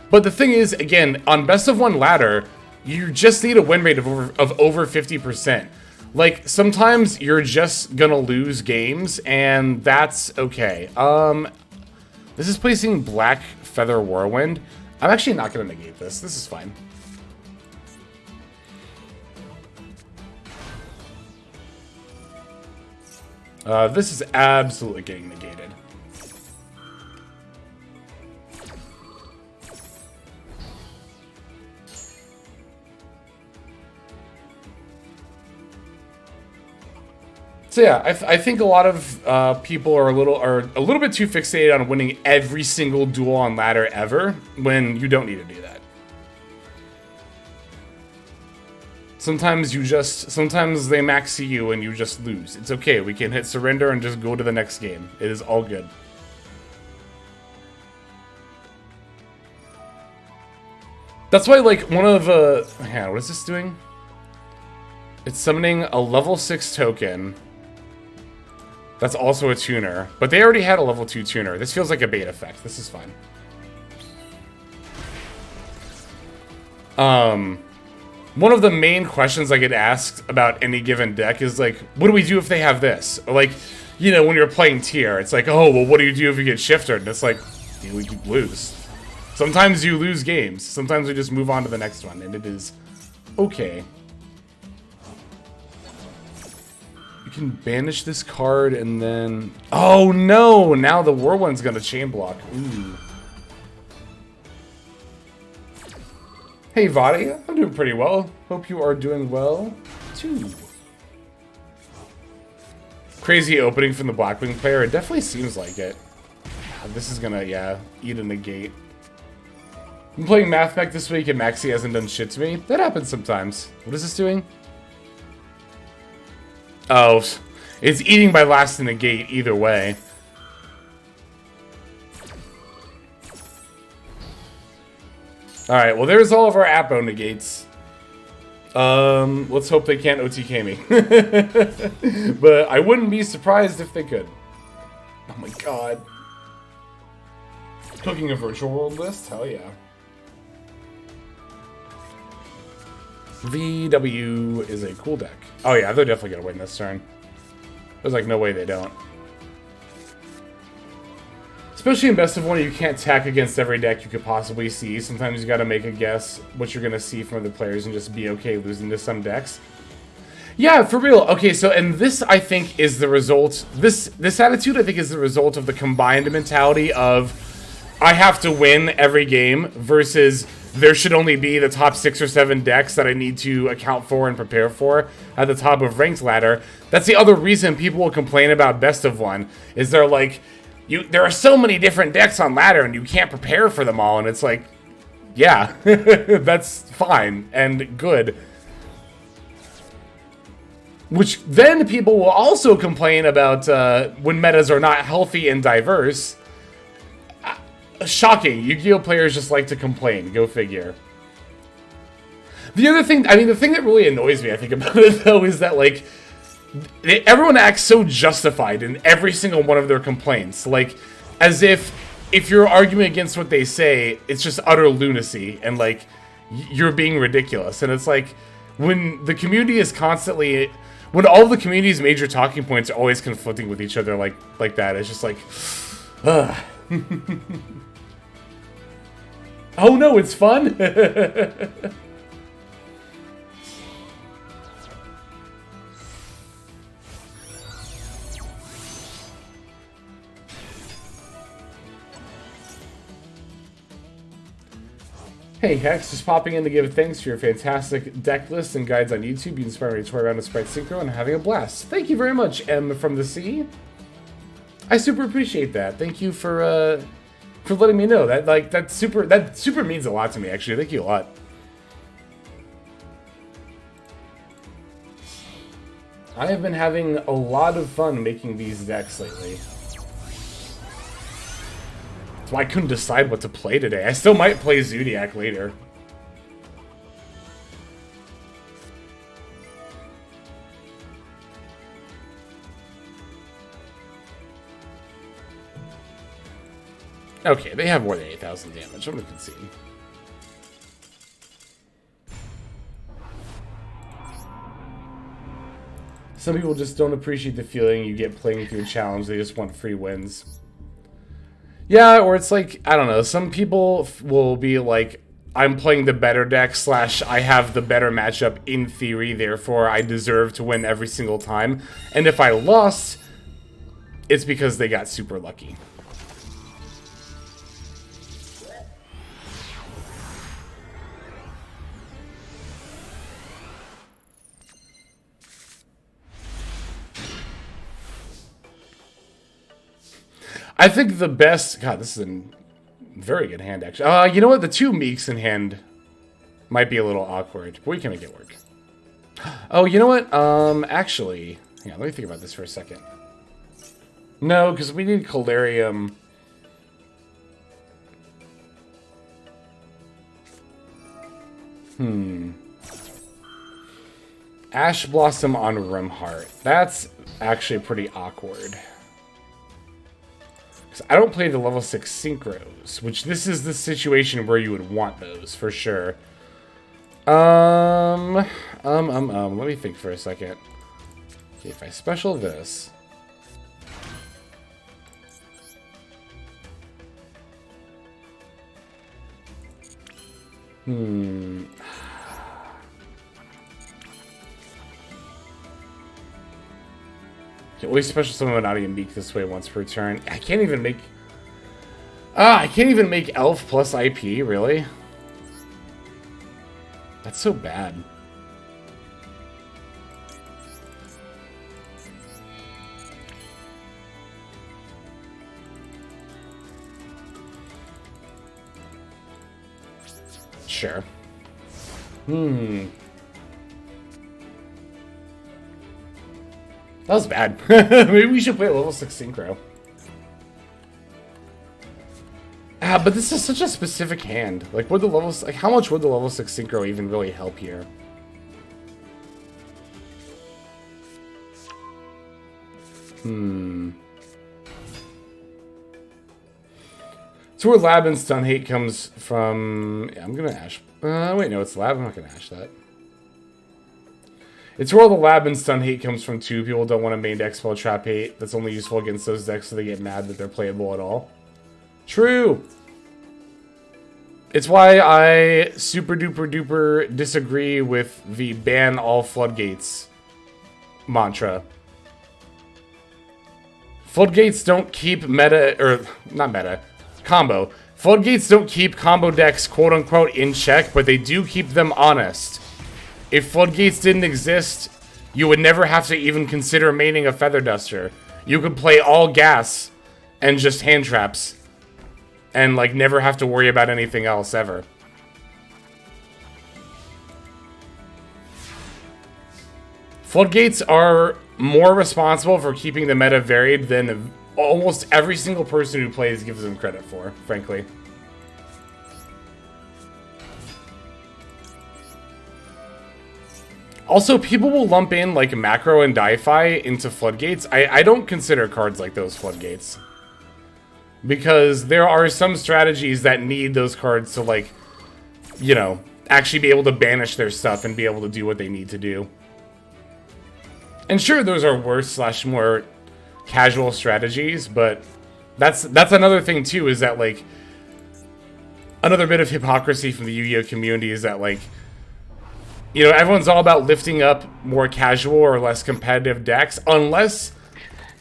But the thing is, again, on best of one ladder, you just need a win rate of over 50%. Like, sometimes you're just going to lose games, and that's okay. This is placing Black Feather Whirlwind. I'm actually not going to negate this. This is fine. This is absolutely getting negated. So yeah, I think a lot of people are a little bit too fixated on winning every single duel on ladder ever, when you don't need to do that. Sometimes they max you and you just lose. It's okay, we can hit surrender and just go to the next game. It is all good. That's why, like, one of the... yeah, what is this doing? It's summoning a level 6 token. That's also a tuner. But they already had a level 2 tuner. This feels like a bait effect. This is fine. One of the main questions I get asked about any given deck is like, what do we do if they have this? Or like, you know, when you're playing tier, it's like, oh, well, what do you do if you get shifted? And it's like, you lose. Sometimes you lose games. Sometimes we just move on to the next one, and it is okay. You can banish this card and then... oh no! Now the Whirlwind's gonna chain block. Ooh. Hey VOD, I'm doing pretty well. Hope you are doing well too. Crazy opening from the Blackwing player. It definitely seems like it. This is gonna, yeah, eat a negate. I'm playing Math Mech this week and Maxi hasn't done shit to me. That happens sometimes. What is this doing? Oh, it's eating by last in the gate either way. Alright, well there's all of our Apo negates. Let's hope they can't OTK me. But I wouldn't be surprised if they could. Oh my god. Cooking a virtual world list? Hell yeah. VW is a cool deck. Oh yeah, they're definitely gonna win this turn. There's like no way they don't. Especially in best of one, you can't tack against every deck you could possibly see. Sometimes you gotta make a guess what you're gonna see from other players and just be okay losing to some decks. Yeah, for real. Okay, so, and this, I think, is the result... This attitude, I think, is the result of the combined mentality of I have to win every game versus there should only be the top 6 or 7 decks that I need to account for and prepare for at the top of ranked ladder. That's the other reason people will complain about best of one, is they're like... there are so many different decks on ladder and you can't prepare for them all, and it's like, yeah, that's fine and good. Which then people will also complain about when metas are not healthy and diverse. Shocking, Yu-Gi-Oh! Players just like to complain, go figure. The other thing, I mean, the thing that really annoys me, I think, about it though, is that like, everyone acts so justified in every single one of their complaints. Like, as if you're arguing against what they say, it's just utter lunacy and, like, you're being ridiculous. And it's like, when the community is constantly... when all the community's major talking points are always conflicting with each other like that, it's just like... ugh. Oh no, it's fun! Hey Hex, just popping in to give thanks for your fantastic deck lists and guides on YouTube. You inspire me to toy around with Spright Synchro and having a blast. Thank you very much, M from the Sea. I super appreciate that. Thank you for letting me know. That super means a lot to me, actually. Thank you a lot. I have been having a lot of fun making these decks lately. That's why I couldn't decide what to play today. I still might play Zodiac later. Okay, they have more than 8,000 damage. I'm gonna concede. Some people just don't appreciate the feeling you get playing through a challenge. They just want free wins. Yeah, or it's like, I don't know. Some people will be like, I'm playing the better deck / I have the better matchup in theory, therefore I deserve to win every single time. And if I lost, it's because they got super lucky. I think the best... God, this is a very good hand, actually. You know what? The 2 Meeks in hand might be a little awkward, but we can make it work. Oh, you know what? Actually... Hang on, let me think about this for a second. No, because we need Calarium. Ash Blossom on Rimheart. That's actually pretty awkward. I don't play the level 6 Synchros, which this is the situation where you would want those, for sure. Let me think for a second. Okay, if I special this... You always special summon Mannadium Beak this way once per turn. I can't even make... I can't even make Elf plus IP, really? That's so bad. Sure. That was bad. Maybe we should play a level 6 Synchro. But this is such a specific hand. Like, would the levels, like, how much would the level 6 Synchro even really help here? So where Lab and Stun Hate comes from... Yeah, I'm gonna Ash... wait, no, it's Lab. I'm not gonna Ash that. It's where all the Lab and Stun Hate comes from, too. People don't want to main deck spell Trap Hate. That's only useful against those decks, so they get mad that they're playable at all. True! It's why I super duper duper disagree with the ban all floodgates mantra. Floodgates don't keep meta, or not meta, combo. Floodgates don't keep combo decks quote unquote in check, but they do keep them honest. If floodgates didn't exist, you would never have to even consider maining a Feather Duster. You could play all gas and just hand traps. And, like, never have to worry about anything else, ever. Floodgates are more responsible for keeping the meta varied than almost every single person who plays gives them credit for, frankly. Also, people will lump in, like, Macro and Di-Fi into Floodgates. I don't consider cards like those Floodgates. Because there are some strategies that need those cards to, like, you know, actually be able to banish their stuff and be able to do what they need to do. And sure, those are worse / more casual strategies, but that's another thing, too, is that, like, another bit of hypocrisy from the Yu-Gi-Oh! Community is that, like, you know, everyone's all about lifting up more casual or less competitive decks, unless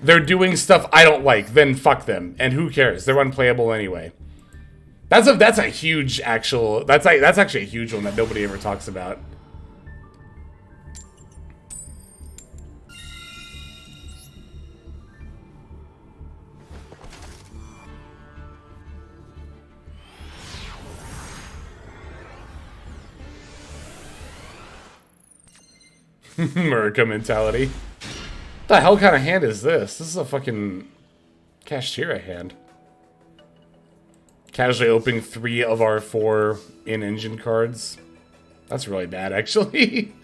they're doing stuff I don't like, then fuck them. And who cares? They're unplayable anyway. That's a huge actual... That's actually a huge one that nobody ever talks about. Murica mentality. What the hell kind of hand is this? This is a fucking Kashtira hand. Casually opening 3 of our 4 in-engine cards. That's really bad, actually.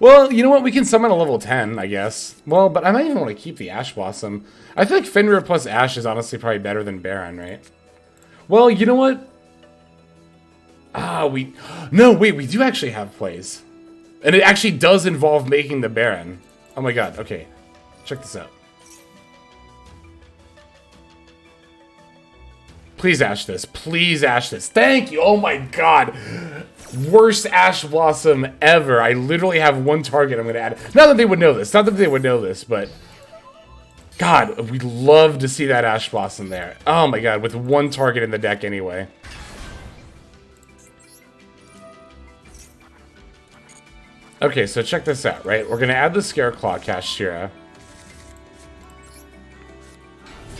Well, you know what? We can summon a level 10, I guess. Well, but I might even want to keep the Ash Blossom. I feel like Fenrir plus Ash is honestly probably better than Baron, right? Well, you know what? No, wait, we do actually have plays. And it actually does involve making the Baron. Oh my god, okay. Check this out. Please Ash this. Please Ash this. Thank you. Oh my god. Worst Ash Blossom ever. I literally have 1 target I'm going to add. Not that they would know this. Not that they would know this, but... God, we'd love to see that Ash Blossom there. Oh my god, with 1 target in the deck anyway. Okay, so check this out, right? We're going to add the Scareclaw Kashira.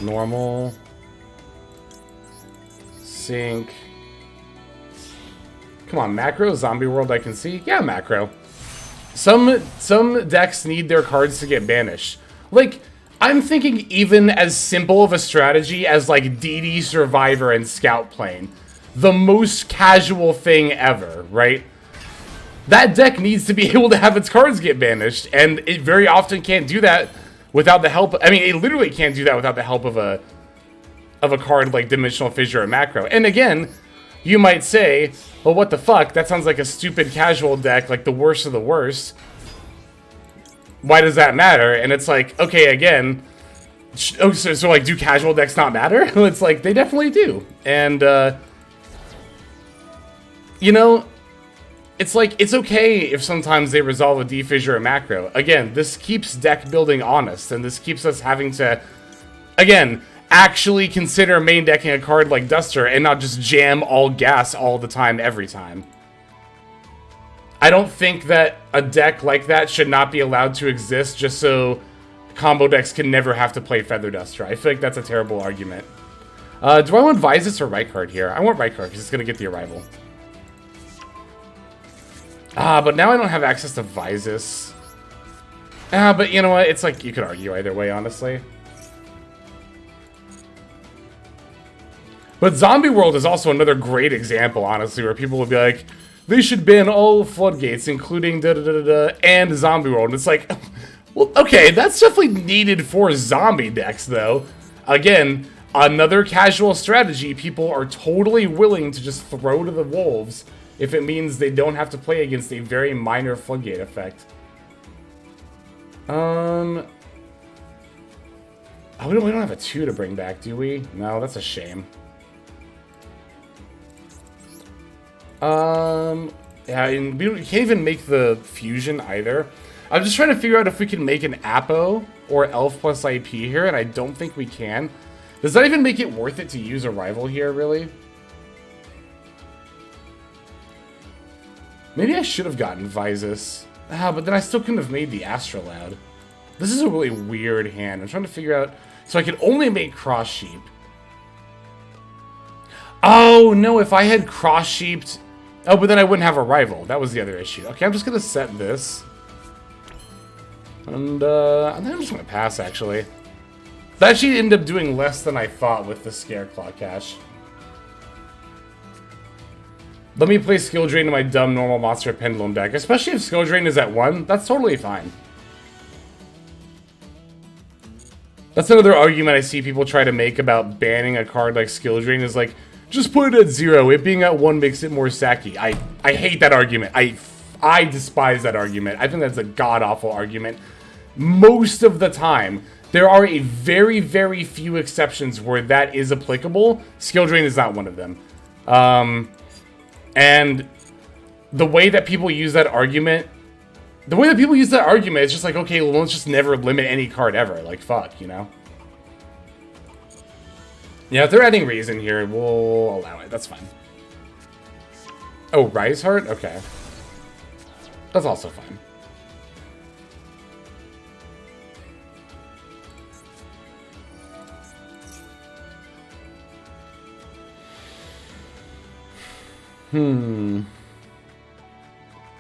Normal. Sync. Come on, macro? Zombie World I can see? Yeah, macro. Some decks need their cards to get banished. Like, I'm thinking even as simple of a strategy as, like, DD Survivor and Scout Plane. The most casual thing ever, right? That deck needs to be able to have its cards get banished, and it very often can't do that without the help... I mean, it literally can't do that without the help of a card like Dimensional Fissure or Macro. And again, you might say, well, what the fuck? That sounds like a stupid casual deck, like the worst of the worst. Why does that matter? And it's like, okay, again, so like, do casual decks not matter? It's like, they definitely do. And, you know, it's like, it's okay if sometimes they resolve a D-Fissure or Macro. Again, this keeps deck building honest, and this keeps us having to, again, actually consider main decking a card like Duster and not just jam all gas all the time, every time. I don't think that a deck like that should not be allowed to exist just so combo decks can never have to play Feather Duster. I feel like that's a terrible argument. Do I want Vysis or right card here? I want right card because it's going to get the Arrival. But now I don't have access to Vysis. But you know what? It's like, you could argue either way, honestly. But Zombie World is also another great example, honestly, where people will be like, they should ban all floodgates, including da-da-da-da-da, and Zombie World. And it's like, well, okay, that's definitely needed for zombie decks, though. Again, another casual strategy people are totally willing to just throw to the wolves if it means they don't have to play against a very minor floodgate effect. Oh, we don't have a 2 to bring back, do we? No, that's a shame. Yeah, and we can't even make the fusion either. I'm just trying to figure out if we can make an Apo or Elf plus IP here, and I don't think we can. Does that even make it worth it to use a rival here, really? Maybe I should have gotten Vysis. But then I still couldn't have made the Astrolabe. This is a really weird hand. I'm trying to figure out... So I could only make Cross Sheep. Oh, no, if I had Cross Sheeped... Oh, but then I wouldn't have a rival. That was the other issue. Okay, I'm just going to set this. And I think I'm just going to pass, actually. That actually ended up doing less than I thought with the Scareclaw Cache. Let me play Skill Drain in my dumb normal monster pendulum deck. Especially if Skill Drain is at 1. That's totally fine. That's another argument I see people try to make about banning a card like Skill Drain is like, just put it at 0. It being at 1 makes it more sacky. I hate that argument. I despise that argument. I think that's a god-awful argument. Most of the time, there are a very, very few exceptions where that is applicable. Skill Drain is not one of them. And the way that people use that argument... is just like, okay, well, let's just never limit any card ever. Like, fuck, you know? Yeah, if they're adding Reason here, we'll allow it. That's fine. Oh, Rise Heart? Okay. That's also fine.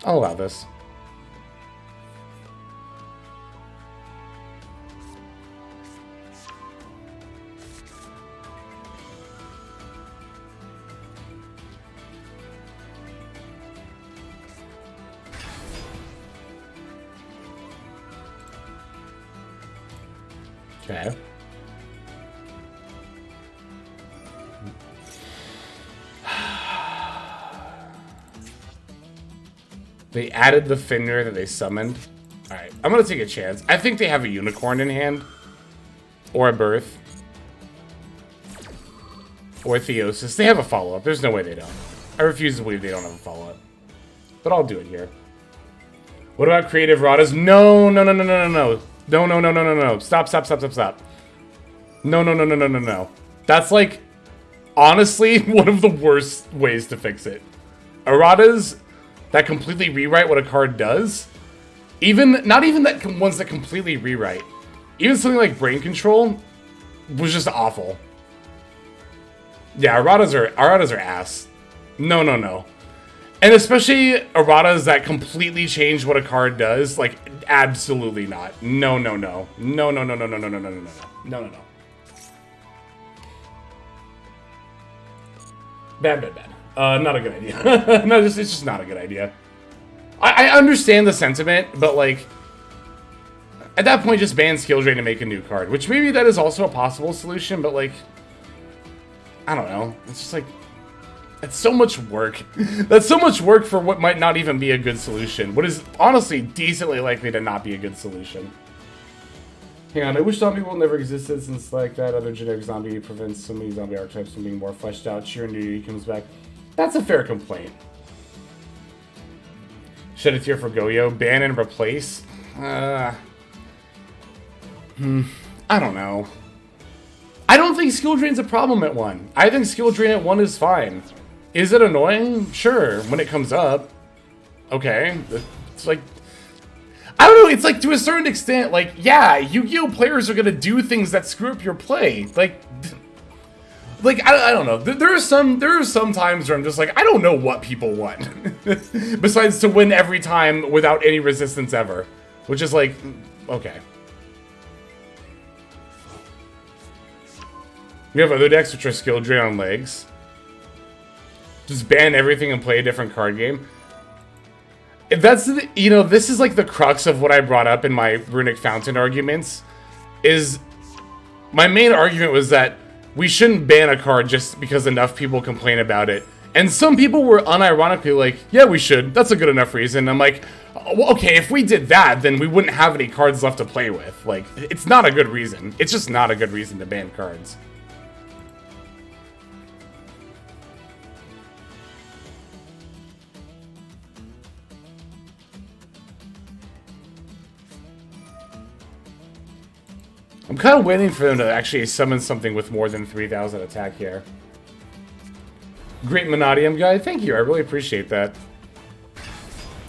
I'll allow this. Okay. They added the Fenrir that they summoned. Alright, I'm gonna take a chance. I think they have a unicorn in hand. Or a birth. Or Theosis. They have a follow-up. There's no way they don't. I refuse to believe they don't have a follow-up. But I'll do it here. What about creative Radas? No, no, no, no, no, no, no. No, no, no, no, no, no. Stop, stop, stop, stop, stop. No, no, no, no, no, no, no. That's like, honestly, one of the worst ways to fix it. Erratas that completely rewrite what a card does. Not even that ones that completely rewrite. Even something like Brain Control was just awful. Yeah, erratas are ass. No, no, no. And especially erratas that completely change what a card does, like, absolutely not. No, no, no. No, no, no, no, no, no, no, no, no, no, no, no, no. Bad, bad, bad. Not a good idea. No, it's just not a good idea. I understand the sentiment, but, like, at that point, just ban skill drain and make a new card. Which maybe that is also a possible solution, but, like, I don't know. It's just, like, it's so much work. That's so much work for what might not even be a good solution. What is, honestly, decently likely to not be a good solution. Hang on, I wish zombie world never existed, since, like, that other generic zombie prevents so many zombie archetypes from being more fleshed out. Sheer nudity comes back. That's a fair complaint. Shed a tear for Goyo. Ban and replace? I don't know. I don't think skill drain's a problem at 1. I think skill drain at 1 is fine. Is it annoying? Sure, when it comes up. Okay. It's like, I don't know, it's like to a certain extent, like, yeah, Yu-Gi-Oh! Players are gonna do things that screw up your play. Like I don't know. There are some times where I'm just like, I don't know what people want. Besides to win every time without any resistance ever. Which is like, okay. We have other decks which are skill drain on legs. Just ban everything and play a different card game. If that's, you know, this is like the crux of what I brought up in my Runic Fountain arguments. Is my main argument was that we shouldn't ban a card just because enough people complain about it. And some people were unironically like, yeah, we should. That's a good enough reason. I'm like, well, okay, if we did that, then we wouldn't have any cards left to play with. Like, it's not a good reason. It's just not a good reason to ban cards. I'm kind of waiting for them to actually summon something with more than 3,000 attack here. Great Mannadium guy, thank you, I really appreciate that.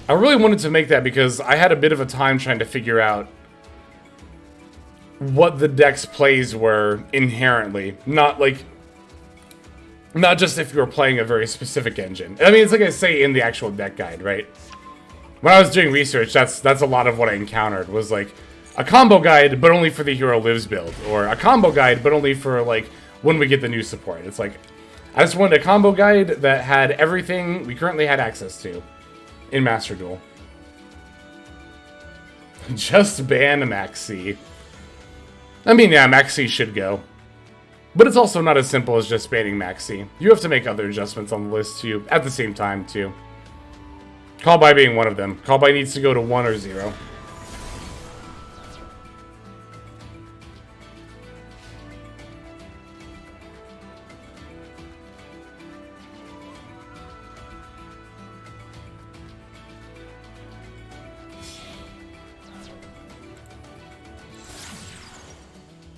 I really wanted to make that because I had a bit of a time trying to figure out what the deck's plays were inherently. Not just if you were playing a very specific engine. I mean, it's like I say in the actual deck guide, right? When I was doing research, that's a lot of what I encountered, was like, a combo guide, but only for the Hero Lives build. Or a combo guide, but only for, like, when we get the new support. It's like, I just wanted a combo guide that had everything we currently had access to in Master Duel. Just ban Maxi. I mean, yeah, Maxi should go. But it's also not as simple as just banning Maxi. You have to make other adjustments on the list, too, at the same time, too. Call by being one of them. Call by needs to go to 1 or 0.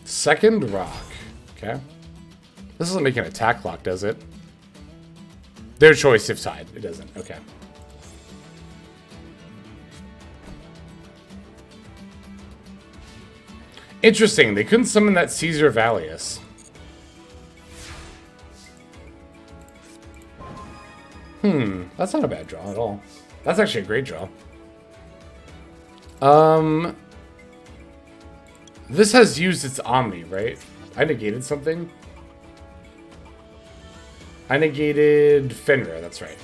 Second rock. Okay. This doesn't make an attack lock, does it? Their choice if tied. It doesn't. Okay. Interesting. They couldn't summon that Caesar Valius. That's not a bad draw at all. That's actually a great draw. This has used its Omni, right? I negated something. I negated Fenrir, that's right.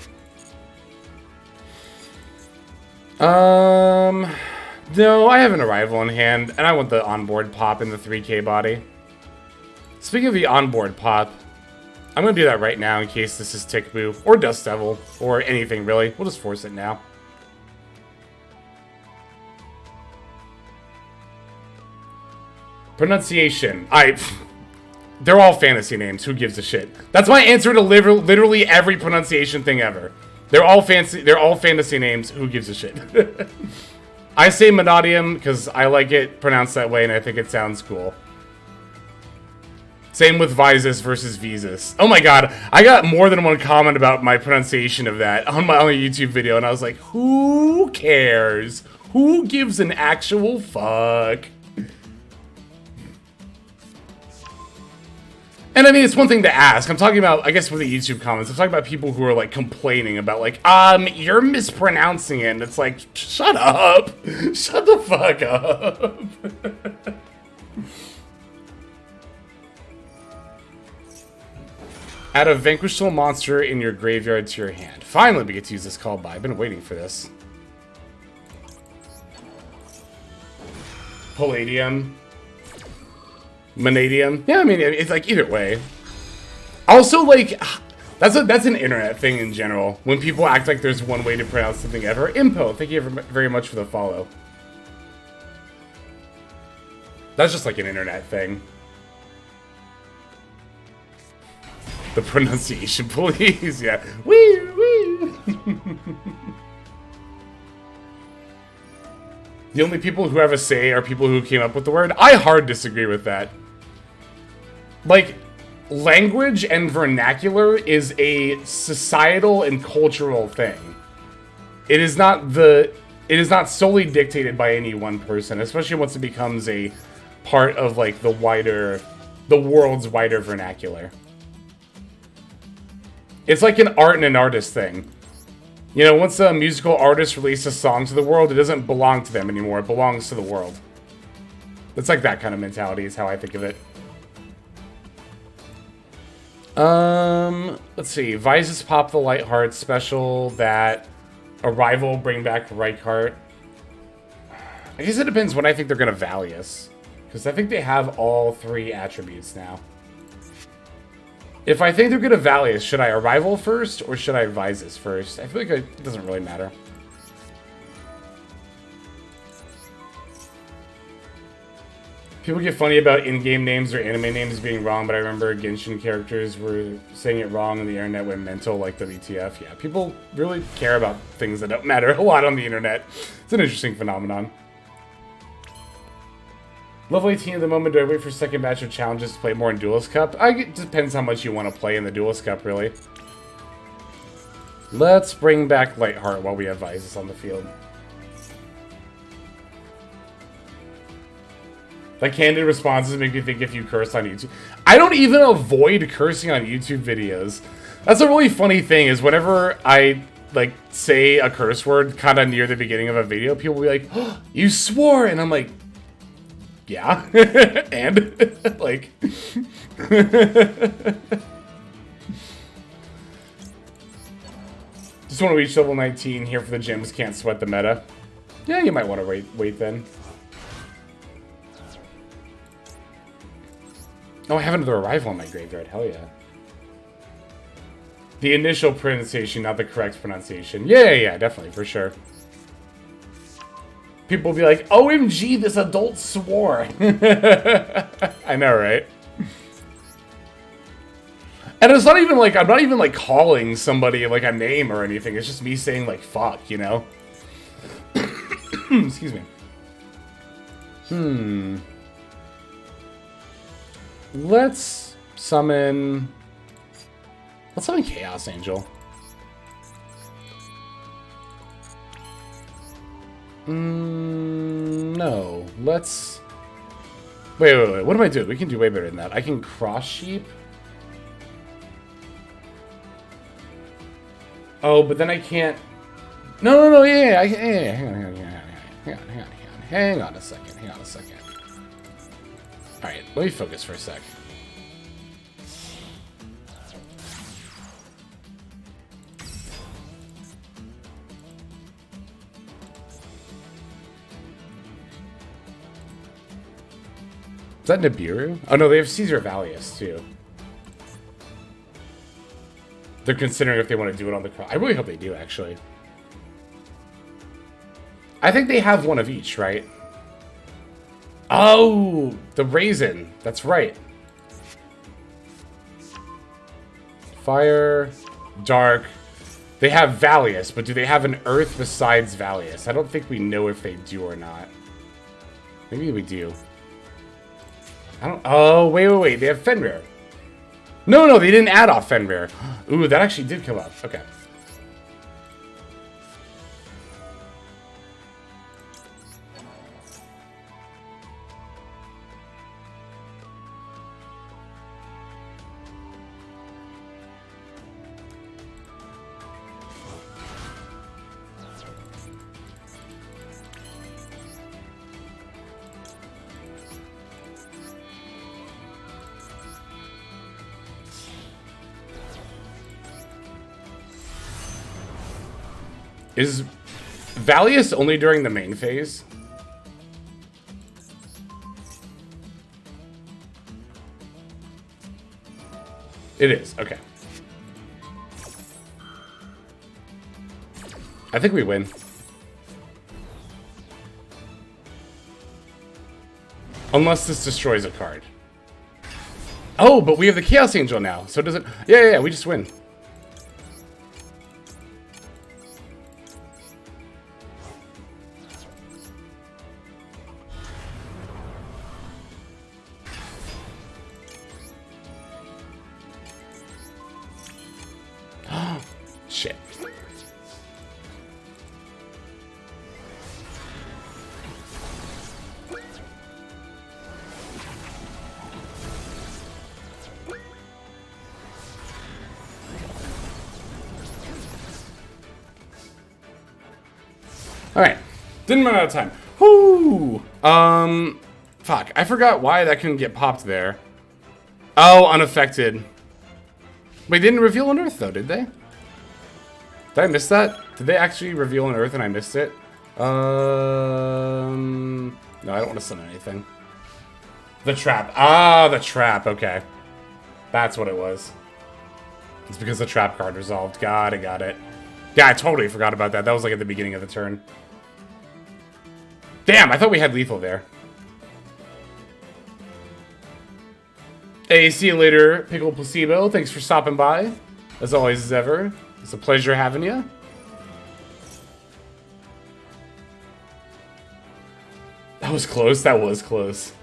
No, I have an arrival in hand, and I want the onboard pop in the 3K body. Speaking of the onboard pop, I'm going to do that right now in case this is Tick Boo, or Dust Devil, or anything really. We'll just force it now. Pronunciation. They're all fantasy names. Who gives a shit? That's my answer to literally every pronunciation thing ever. They're all fantasy names. Who gives a shit? I say Mannadium because I like it pronounced that way and I think it sounds cool. Same with Visus versus Visus. Oh my god, I got more than one comment about my pronunciation of that on my YouTube video, and I was like, who cares? Who gives an actual fuck? And I mean, it's one thing to ask. I'm talking about, I guess, with the YouTube comments, I'm talking about people who are, like, complaining about, like, you're mispronouncing it. And it's like, shut up. Shut the fuck up. Add a vanquished soul monster in your graveyard to your hand. Finally, we get to use this call by. I've been waiting for this. Palladium. Mannadium. Yeah, I mean, it's like either way. Also, like, that's an internet thing in general. When people act like there's one way to pronounce something ever. Impo, thank you very much for the follow. That's just like an internet thing. The pronunciation police, yeah. Wee, wee. The only people who have a say are people who came up with the word. I hard disagree with that. Like, language and vernacular is a societal and cultural thing. It is not solely dictated by any one person, especially once it becomes a part of like the world's wider vernacular. It's like an art and an artist thing. You know, once a musical artist releases a song to the world, it doesn't belong to them anymore. It belongs to the world. It's like that kind of mentality is how I think of it. Let's see. Visus pop the Lightheart special that Arrival bring back Reichheart. I guess it depends when I think they're going to Valius. Because I think they have all three attributes now. If I think they're going to Valius, should I Arrival first or should I Visus first? I feel like it doesn't really matter. People get funny about in-game names or anime names being wrong, but I remember Genshin characters were saying it wrong and the internet went mental like WTF. Yeah, people really care about things that don't matter a lot on the internet. It's an interesting phenomenon. Level 18 at the moment. Do I wait for second batch of challenges to play more in Duelist Cup? It depends how much you want to play in the Duelist Cup, really. Let's bring back Lightheart while we have Visus on the field. Like, candid responses make me think if you curse on YouTube. I don't even avoid cursing on YouTube videos. That's a really funny thing, is whenever I, like, say a curse word kind of near the beginning of a video, people will be like, oh, you swore! And I'm like, yeah. And, like... Just want to reach level 19 here for the gyms, can't sweat the meta. Yeah, you might want to wait then. Oh, I have another Arrival in my graveyard. Hell yeah. The initial pronunciation, not the correct pronunciation. Yeah, definitely, for sure. People will be like, OMG, this adult swore. I know, right? And it's not even like, I'm not even like calling somebody like a name or anything. It's just me saying like, fuck, you know? Excuse me. Let's summon Chaos Angel. No. Let's... Wait. What am I doing? We can do way better than that. I can Cross Sheep. Oh, but then I can't... No, yeah. Hang on a second. Alright, let me focus for a sec. Is that Nibiru? Oh no, they have Caesar Valius too. They're considering if they want to do it on the cross. I really hope they do, actually. I think they have one of each, right? Oh, the Raisin. That's right. Fire, Dark. They have Valius, but do they have an Earth besides Valius? I don't think we know if they do or not. Maybe we do. I don't... Oh, wait. They have Fenrir. No, they didn't add off Fenrir. Ooh, that actually did come up. Okay. Is Valius only during the main phase? It is, okay. I think we win. Unless this destroys a card. Oh, but we have the Chaos Angel now, so does it... Yeah, we just win. Shit. Alright. Didn't run out of time. Whoo! Fuck. I forgot why that couldn't get popped there. Oh, unaffected. Wait, they didn't reveal an Earth, though, did they? Did I miss that? Did they actually reveal an Earth and I missed it? No, I don't want to summon anything. The trap. Ah, the trap. Okay. That's what it was. It's because the trap card resolved. Got it. Yeah, I totally forgot about that. That was like at the beginning of the turn. Damn, I thought we had lethal there. Hey, see you later, Pickle Placebo. Thanks for stopping by. As always, as ever. It's a pleasure having you. That was close. That was close.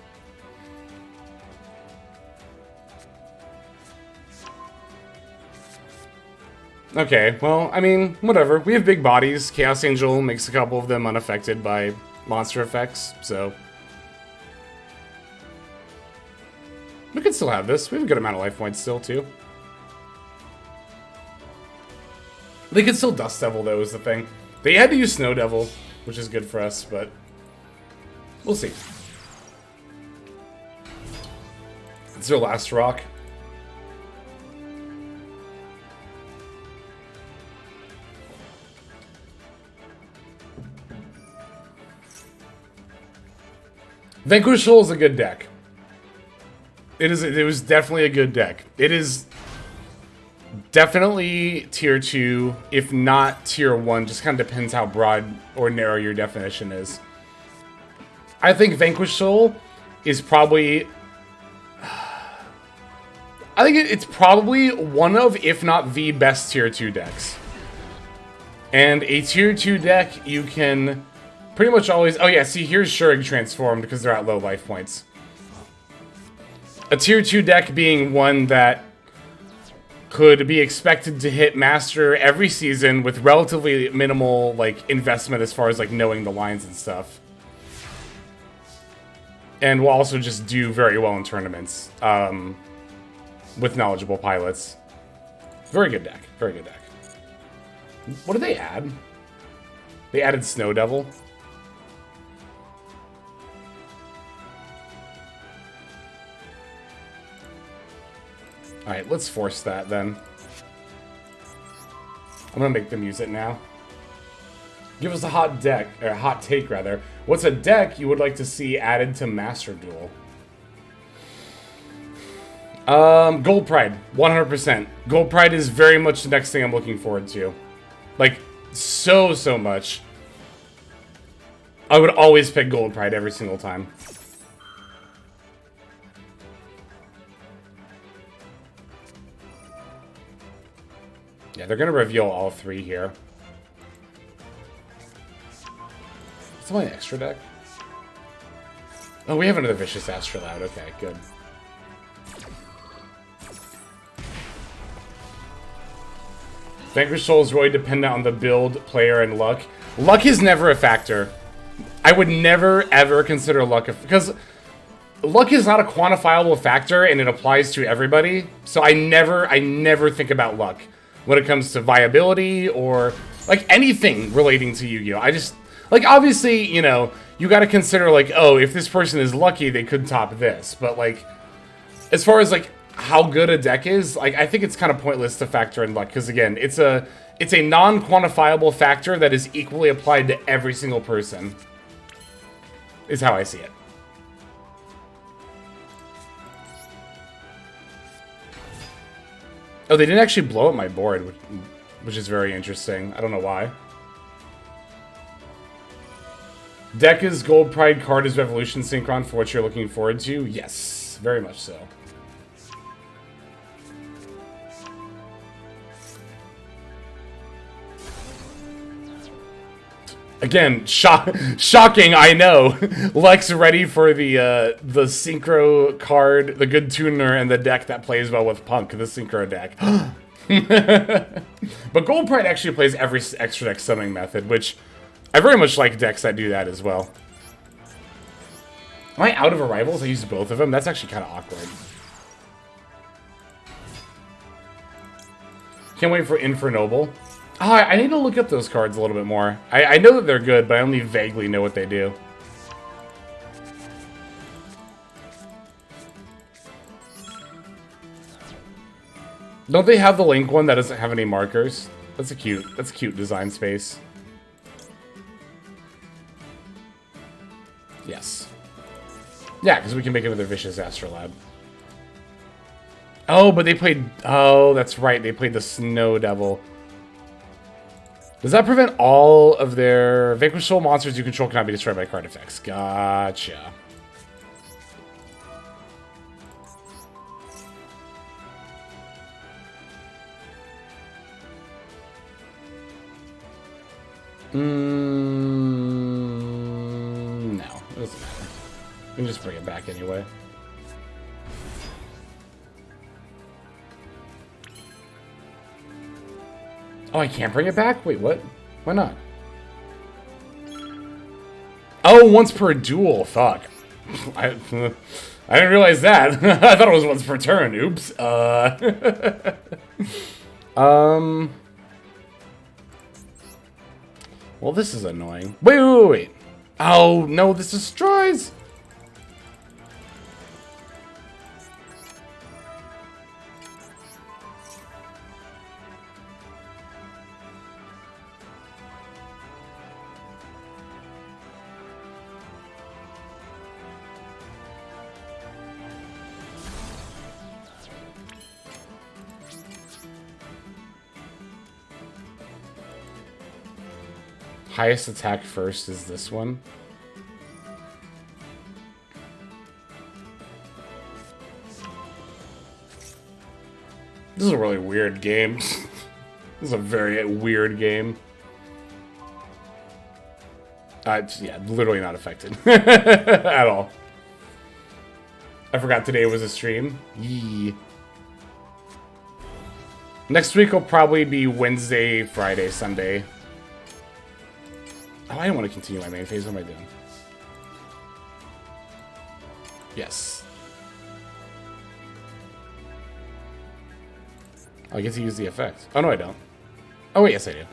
Okay, well, I mean, whatever. We have big bodies. Chaos Angel makes a couple of them unaffected by monster effects, so... we could still have this. We have a good amount of life points still, too. They could still Dust Devil, though, is the thing. They had to use Snow Devil, which is good for us, but... we'll see. It's their last rock. Vanquish Soul is a good deck. It was definitely a good deck. It is definitely tier 2, if not tier 1. Just kind of depends how broad or narrow your definition is. I think Vanquish Soul is probably... I think it's probably one of, if not the best tier 2 decks. And a tier 2 deck, you can pretty much always... oh yeah, see, here's Shurg transformed because they're at low life points. A tier 2 deck being one that could be expected to hit Master every season with relatively minimal, like, investment as far as, like, knowing the lines and stuff. And will also just do very well in tournaments, with knowledgeable pilots. Very good deck. Very good deck. What did they add? They added Snow Devil. Alright, let's force that then. I'm gonna make them use it now. Give us a hot deck, or a hot take rather. What's a deck you would like to see added to Master Duel? Gold Pride, 100%. Gold Pride is very much the next thing I'm looking forward to. Like, so much. I would always pick Gold Pride every single time. Yeah, they're gonna reveal all three here. Is that my extra deck? Oh, we have another Vicious Astrolabe. Okay, good. Vanquish Soul is really dependent on the build, player, and luck. Luck is never a factor. I would never, ever consider luck because luck is not a quantifiable factor and it applies to everybody. So I never think about luck when it comes to viability or like anything relating to Yu-Gi-Oh! I just, like, obviously, you know, you got to consider like, oh, if this person is lucky, they could top this. But like, as far as like how good a deck is, like, I think it's kind of pointless to factor in luck because again, it's a non-quantifiable factor that is equally applied to every single person. Is how I see it. Oh, they didn't actually blow up my board, which is very interesting. I don't know why. Deck is Gold Pride, card is Revolution Synchron for what you're looking forward to? Yes, very much so. Again, shocking, I know. Lex ready for the Synchro card, the good tuner, and the deck that plays well with Punk, the Synchro deck. But Gold Pride actually plays every extra deck summoning method, which I very much like decks that do that as well. Am I out of arrivals? I used both of them. That's actually kind of awkward. Can't wait for Infernoble. Oh, I need to look up those cards a little bit more. I know that they're good, but I only vaguely know what they do. Don't they have the Link one that doesn't have any markers? That's a cute design space. Yes. Yeah, because we can make another Vicious Astrolabe. Oh, but they played... Oh, that's right. They played the Snow Devil. Does that prevent all of their Vanquish Soul monsters you control cannot be destroyed by card effects? Gotcha. No, it doesn't matter. We can just bring it back anyway. Oh, I can't bring it back? Wait, what? Why not? Oh, once per duel. Fuck. I didn't realize that. I thought it was once per turn. Oops. Well, this is annoying. Wait. Oh, no, this destroys. Highest attack first is this one. This is a really weird game. This is a very weird game. Yeah, literally not affected at all. I forgot today was a stream. Yee. Next week will probably be Wednesday, Friday, Sunday. Oh, I don't want to continue my main phase. What am I doing? Yes. Oh, I get to use the effect. Oh, no, I don't. Oh, wait, yes, I do.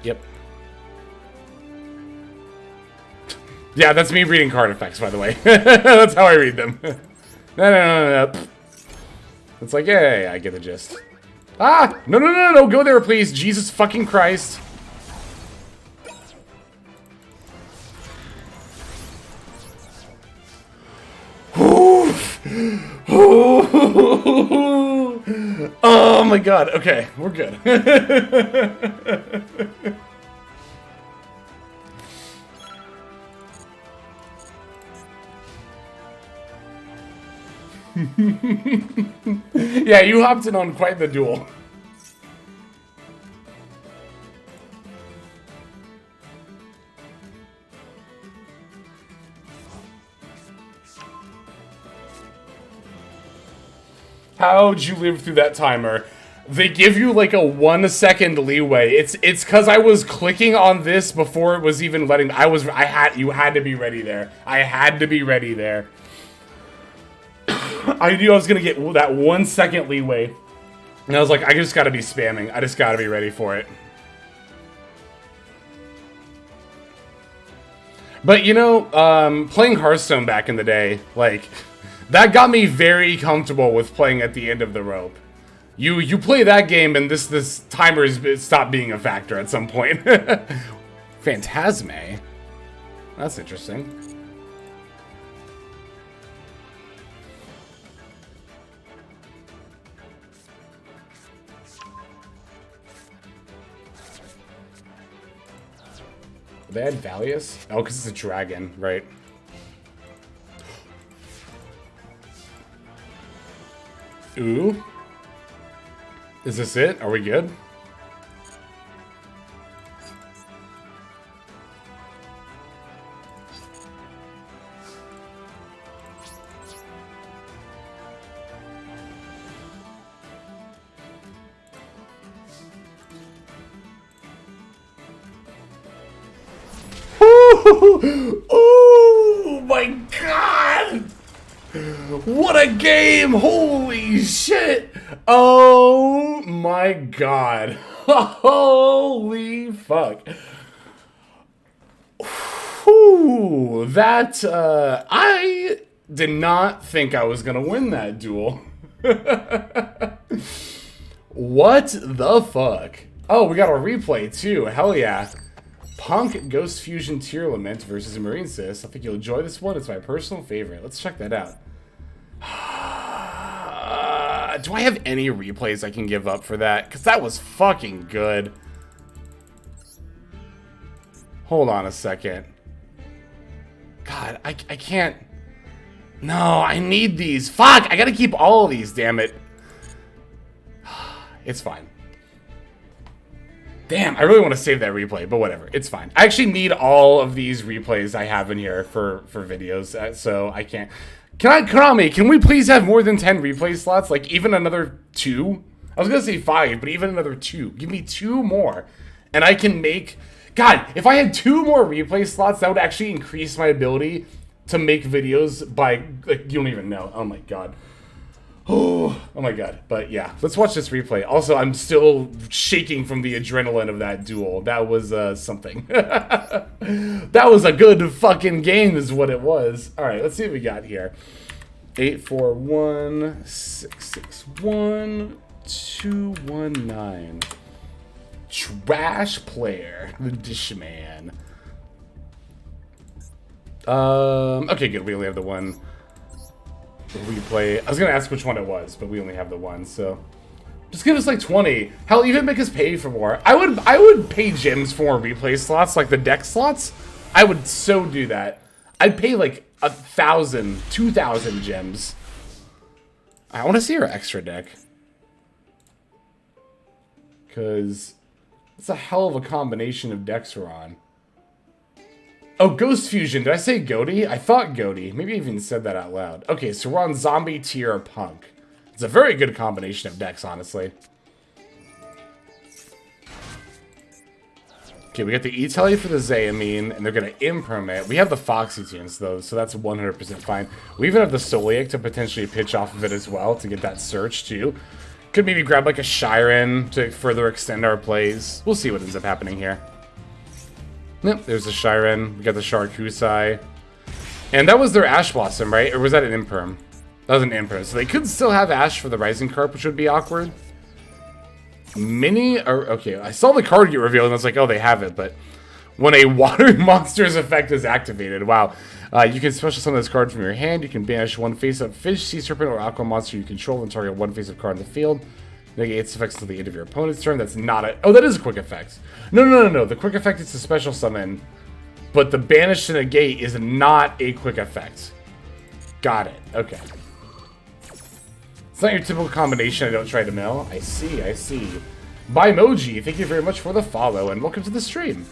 Yep. Yeah, that's me reading card effects, by the way. That's how I read them. No. It's like, yeah, I get the gist. Ah! No, go there, please. Jesus fucking Christ. Whew. Oh my god. Okay, we're good. Yeah, you hopped in on quite the duel. How'd you live through that timer? They give you like a 1 second leeway. It's because I was clicking on this before it was even letting. You had to be ready there. I had to be ready there. I knew I was gonna get that 1 second leeway, and I was like, I just gotta be spamming. I just gotta be ready for it. But you know, playing Hearthstone back in the day, like. That got me very comfortable with playing at the end of the rope. You play that game and this timer has stopped being a factor at some point. Phantasme? That's interesting. They had Valius? Oh, because it's a dragon, right? Ooh. Is this it? Are we good? Oh my god! What a game! Holy shit! Oh my god. Holy fuck. Whew, that, I did not think I was gonna win that duel. What the fuck? Oh, we got a replay too. Hell yeah. Punk Ghost Fusion Tier Lament versus Marine Sis. I think you'll enjoy this one. It's my personal favorite. Let's check that out. Do I have any replays I can give up for that? Because that was fucking good. Hold on a second. God, I can't. No, I need these. Fuck, I gotta keep all of these, damn it. It's fine. Damn, I really want to save that replay, but whatever. It's fine. I actually need all of these replays I have in here for videos, so I can't. Konami, can we please have more than 10 replay slots? Like, even another 2? I was going to say 5, but even another 2. Give me 2 more, and I can make... God, if I had 2 more replay slots, that would actually increase my ability to make videos by... Like, you don't even know. Oh my god. Oh my god. But yeah, let's watch this replay. Also, I'm still shaking from the adrenaline of that duel. That was something. That was a good fucking game is what it was. Alright, let's see what we got here. 841 661 219. Trash player. The Dishman. Okay, good. We only have the one. Replay. I was gonna ask which one it was, but we only have the one, so just give us like 20. Hell, even make us pay for more. I would pay gems for more replay slots, like the deck slots. I would so do that. I'd pay like 1,000, 2,000 gems. I want to see our extra deck, because it's a hell of a combination of decks we're on. Oh, Ghost Fusion. Did I say Goaty? I thought Goaty. Maybe I even said that out loud. Okay, so we're on Zombie Tier Punk. It's a very good combination of decks, honestly. Okay, we got the E-Telly for the Zayamine, and they're going to Imperm it. We have the Foxy tunes, though, so that's 100% fine. We even have the Soliac to potentially pitch off of it as well to get that search, too. Could maybe grab, like, a Shiren to further extend our plays. We'll see what ends up happening here. Yep, there's the Shiren. We got the Sharkusai. And that was their Ash Blossom, right? Or was that an Imperm? That was an Imperm. So they could still have Ash for the Rising Carp, which would be awkward. Mini? Or, okay, I saw the card get revealed and I was like, oh, they have it. But when a water monster's effect is activated. Wow. You can special summon this card from your hand. You can banish one face-up fish, sea serpent, or aqua monster you control and target one face-up card in the field. Negate its effects until the end of your opponent's turn. That's not a... Oh, that is a quick effect. No. The quick effect is a special summon, but the banish to negate is not a quick effect. Got it. Okay. It's not your typical combination I don't try to mill. I see. Bimoji, thank you very much for the follow, and welcome to the stream.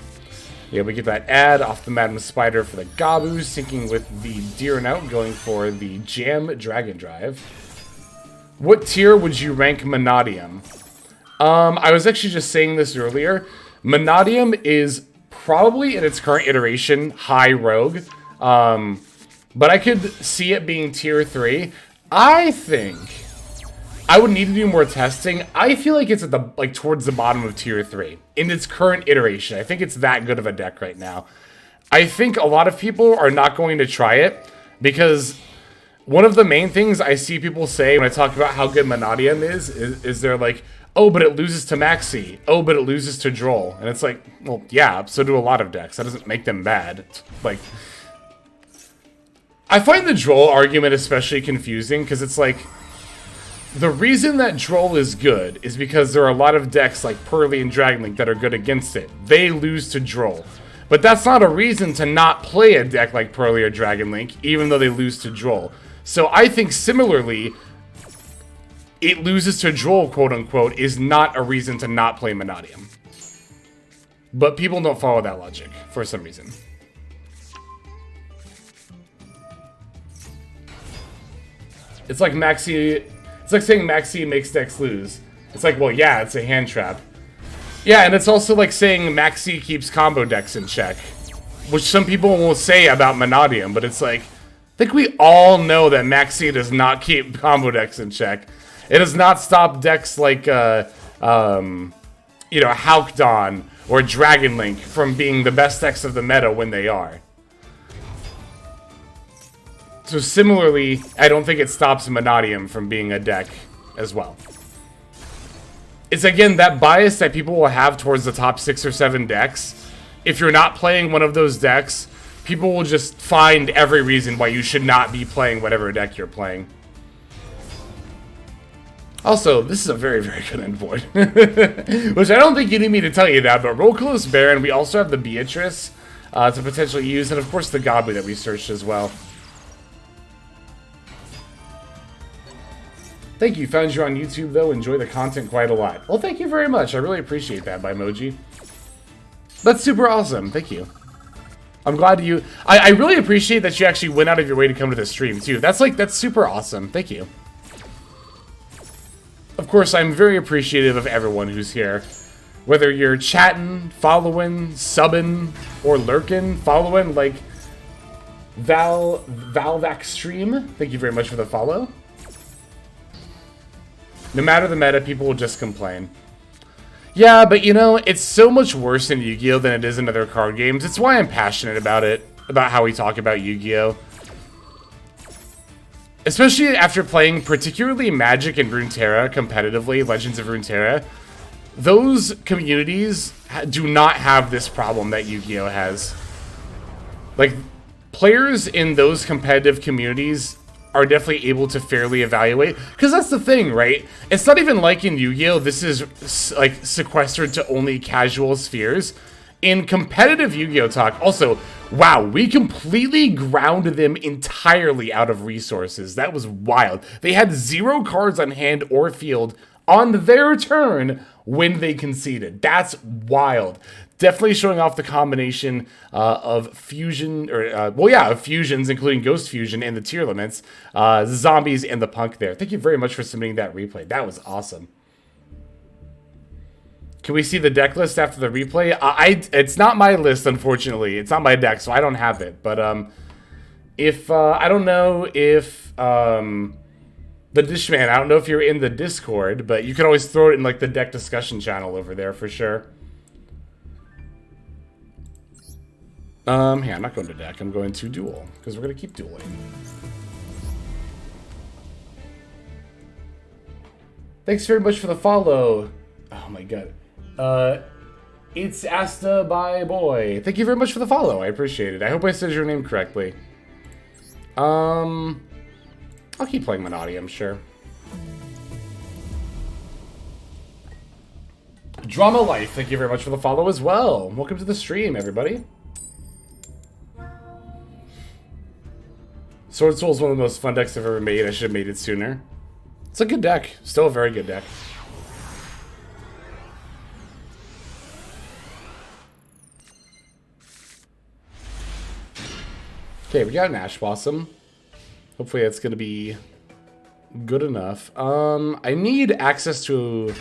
Yeah, we get that ad off the Madam Spider for the Gabu, syncing with the Deer and Out, going for the Jam Dragon Drive. What tier would you rank Mannadium? I was actually just saying this earlier. Mannadium is probably, in its current iteration, high rogue. But I could see it being tier 3. I think I would need to do more testing. I feel like it's at the towards the bottom of tier 3 in its current iteration. I think it's that good of a deck right now. I think a lot of people are not going to try it because one of the main things I see people say when I talk about how good Mannadium is they're like, oh, but it loses to Maxi. Oh, but it loses to Droll. And it's like, well, yeah, so do a lot of decks. That doesn't make them bad. Like, I find the Droll argument especially confusing because it's like, the reason that Droll is good is because there are a lot of decks like Pearly and Dragonlink that are good against it. They lose to Droll. But that's not a reason to not play a deck like Pearly or Dragonlink, even though they lose to Droll. So I think similarly, it loses to Droll, quote unquote, is not a reason to not play Mannadium. But people don't follow that logic for some reason. It's like Maxi... It's like saying Maxi makes decks lose. It's like, well, yeah, it's a hand trap. Yeah, and it's also like saying Maxi keeps combo decks in check. Which some people will say about Mannadium, but it's like, I think we all know that Maxi does not keep combo decks in check. It does not stop decks like, Halcdon or Dragonlink from being the best decks of the meta when they are. So similarly, I don't think it stops Mannadium from being a deck as well. It's again that bias that people will have towards the top 6 or 7 decks. If you're not playing one of those decks, people will just find every reason why you should not be playing whatever deck you're playing. Also, this is a very, very good end void. Which I don't think you need me to tell you that, but Rolcolos Baron, we also have the Beatrice to potentially use, and of course the Gabu that we searched as well. Thank you. Found you on YouTube, though. Enjoy the content quite a lot. Well, thank you very much. I really appreciate that, Bimoji. That's super awesome. Thank you. I'm glad you... I really appreciate that you actually went out of your way to come to this stream, too. That's super awesome. Thank you. Of course, I'm very appreciative of everyone who's here. Whether you're chatting, following, subbing, or lurking, following, like... Valvac Stream. Thank you very much for the follow. No matter the meta, people will just complain. Yeah, but you know, it's so much worse in Yu-Gi-Oh! Than it is in other card games. It's why I'm passionate about it, about how we talk about Yu-Gi-Oh! Especially after playing particularly Magic and Runeterra competitively, Legends of Runeterra. Those communities do not have this problem that Yu-Gi-Oh! Has. Like, players in those competitive communities are definitely able to fairly evaluate, because that's the thing, right? It's not even like in Yu-Gi-Oh! This is like sequestered to only casual spheres. In competitive Yu-Gi-Oh! Talk, also, wow, we completely ground them entirely out of resources. That was wild. They had 0 cards on hand or field on their turn when they conceded. That's wild. Definitely showing off the combination of fusion, or, of fusions, including Ghost Fusion and the tier limits, zombies, and the punk there. Thank you very much for submitting that replay. That was awesome. Can we see the deck list after the replay? It's not my list, unfortunately. It's not my deck, so I don't have it. But I don't know if the Dishman, I don't know if you're in the Discord, but you can always throw it in like the deck discussion channel over there for sure. Here, I'm not going to deck. I'm going to Duel, because we're going to keep dueling. Thanks very much for the follow. Oh my god. It's Asta by Boy. Thank you very much for the follow. I appreciate it. I hope I said your name correctly. I'll keep playing Mannadium, sure. Drama Life, thank you very much for the follow as well. Welcome to the stream, everybody. Sword Soul is one of the most fun decks I've ever made. I should have made it sooner. It's a good deck. Still a very good deck. Okay, we got an Ash Blossom. Hopefully that's going to be good enough. I need access to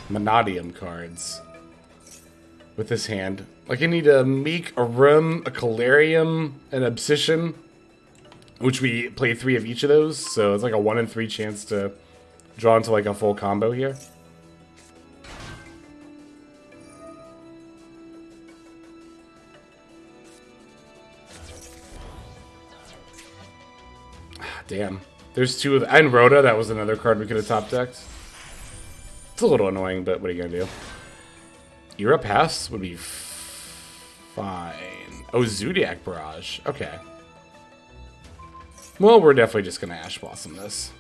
Mannadium cards with this hand. Like, I need a Meek, a Rim, a Calarium, an Obsession, which we play 3 of each of those, so it's like a 1 in 3 chance to draw into like a full combo here. Damn. There's 2 of them. And Rhoda, that was another card we could have top decked. It's a little annoying, but what are you gonna do? Era Pass would be fine. Oh, Zodiac Barrage. Okay. Well, we're definitely just gonna Ash Blossom this.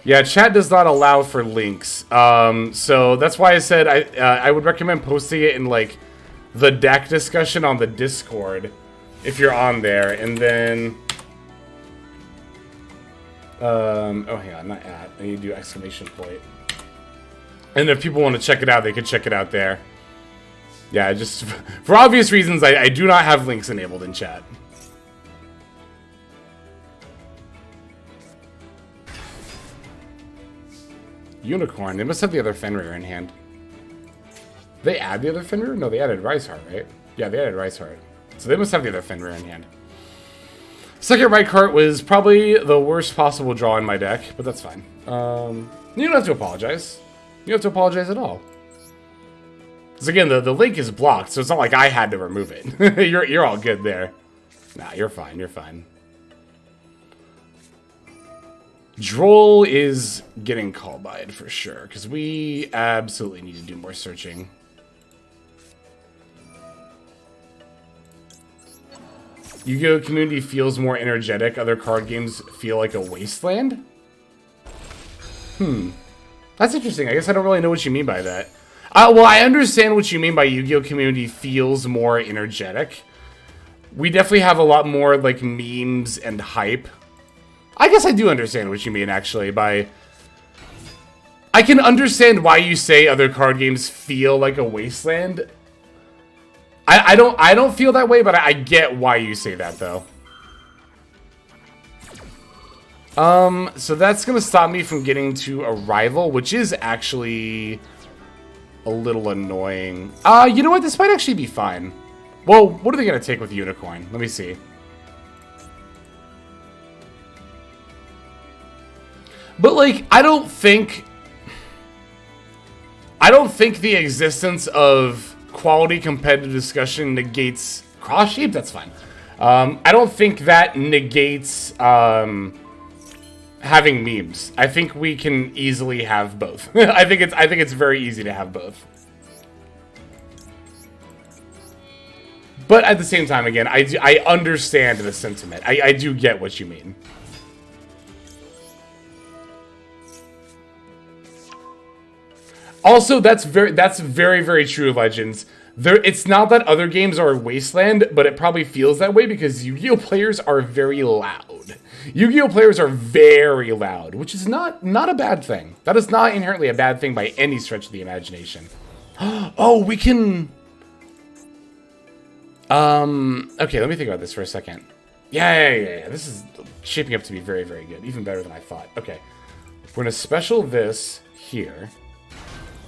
Yeah, chat does not allow for links. So that's why I said I would recommend posting it in like the deck discussion on the Discord if you're on there, and then oh, hang on, not at. I need to do exclamation point. And if people want to check it out, they can check it out there. Yeah, just for obvious reasons, I do not have links enabled in chat. Unicorn. They must have the other Fenrir in hand. They add the other Fenrir? No, they added Rice Heart, right? Yeah, they added Rice Heart. So they must have the other Fenrir in hand. Second right card was probably the worst possible draw in my deck, but that's fine. You don't have to apologize. You don't have to apologize at all. Because again, the link is blocked, so it's not like I had to remove it. You're all good there. Nah, you're fine, you're fine. Droll is getting call-byed for sure, because we absolutely need to do more searching. Yu-Gi-Oh! Community feels more energetic. Other card games feel like a wasteland? That's interesting. I guess I don't really know what you mean by that. Well, I understand what you mean by Yu-Gi-Oh! Community feels more energetic. We definitely have a lot more, like, memes and hype. I guess I do understand what you mean, actually, by... I can understand why you say other card games feel like a wasteland. I don't feel that way, but I get why you say that, though. So that's gonna stop me from getting to a rival, which is actually a little annoying. You know what? This might actually be fine. Well, what are they gonna take with Unicorn? Let me see. But, like, I don't think the existence of quality competitive discussion negates cross shape. That's fine. I don't think that negates having memes. I think we can easily have both. I think it's very easy to have both. But at the same time, again, I understand the sentiment. I do get what you mean. Also, that's very true, Legends. It's not that other games are a wasteland, but it probably feels that way because Yu-Gi-Oh! Players are very loud. Yu-Gi-Oh! Players are very loud, which is not a bad thing. That is not inherently a bad thing by any stretch of the imagination. Oh, we can... Okay, let me think about this for a second. Yeah. This is shaping up to be very good. Even better than I thought. Okay. We're going to special this here.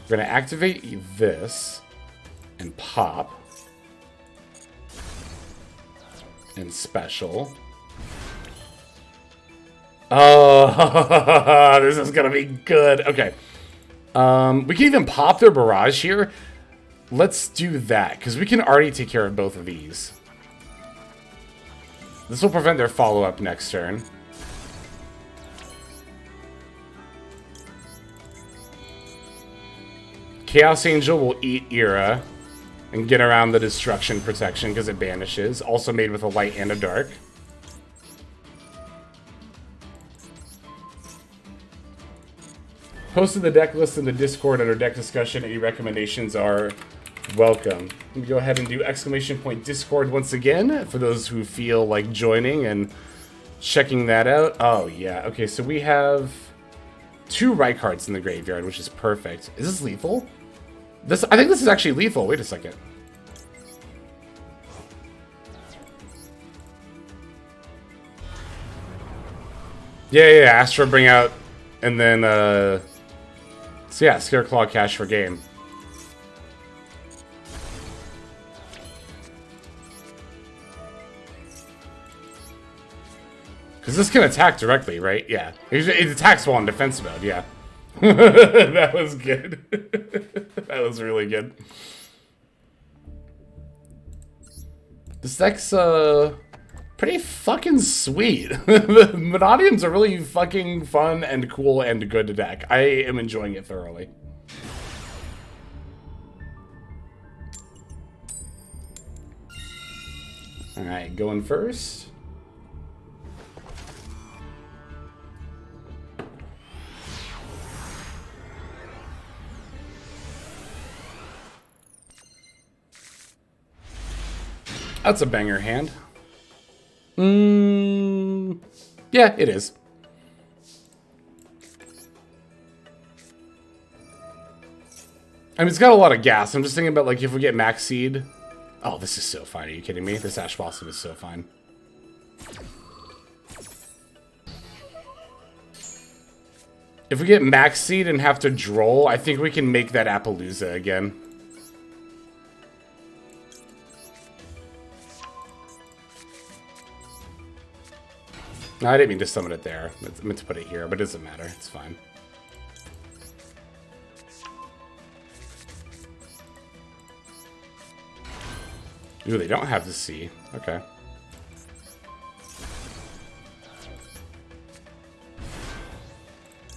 We're going to activate this and pop and special. Oh, this is going to be good. Okay. We can even pop their barrage here. Let's do that because we can already take care of both of these. This will prevent their follow-up next turn. Chaos Angel will eat Era and get around the destruction protection because it banishes. Also made with a light and a dark. Posted the deck list in the Discord under deck discussion. Any recommendations are welcome. Let me go ahead and do !Discord once again for those who feel like joining and checking that out. Oh yeah, okay, so we have 2 right cards in the graveyard, which is perfect. Is this lethal? I think this is actually lethal. Wait a second. Yeah, Astra bring out, and then, so yeah, Scareclaw cash for game. Because this can attack directly, right? Yeah. It attacks while in defense mode, yeah. That was good. That was really good. This deck's, pretty fucking sweet. The Mannadium's a really fucking fun and cool and good deck. I am enjoying it thoroughly. Alright, going first. That's a banger hand. Yeah, it is. I mean, it's got a lot of gas. I'm just thinking about, like, if we get Max Seed. Oh, this is so fine. Are you kidding me? This Ash Blossom is so fine. If we get Max Seed and have to Droll, I think we can make that Appaloosa again. No, I didn't mean to summon it there. I meant to put it here, but it doesn't matter. It's fine. Ooh, they don't have the C. Okay.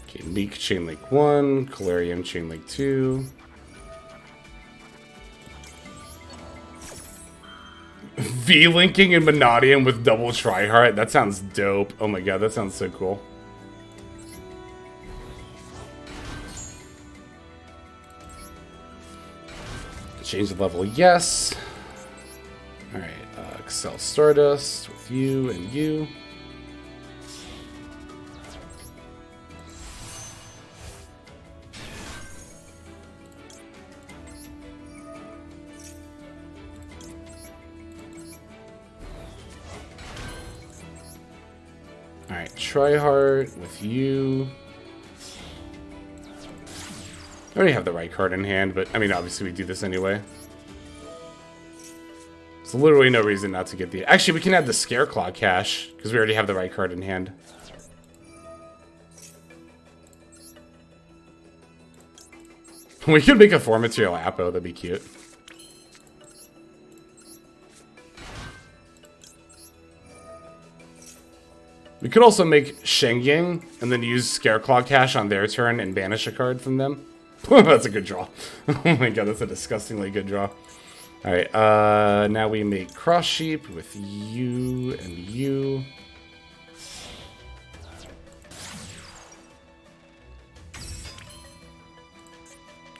Okay, Leak Chainlink 1, Calarium Chainlink 2. V-linking in Mannadium with double Tryhard. That sounds dope. Oh my god, that sounds so cool. Change the level, yes. Alright, Excel Stardust with you and you. Alright, Tryhard with you. I already have the right card in hand, but I mean, obviously we do this anyway. There's literally no reason not to get the... Actually, we can add the Scareclaw cash, because we already have the right card in hand. We could make a 4-material Appo, that'd be cute. We could also make Shengying, and then use Scareclaw cash on their turn and banish a card from them. That's a good draw. Oh my god, that's a disgustingly good draw. Alright, now we make Cross Sheep with you and you.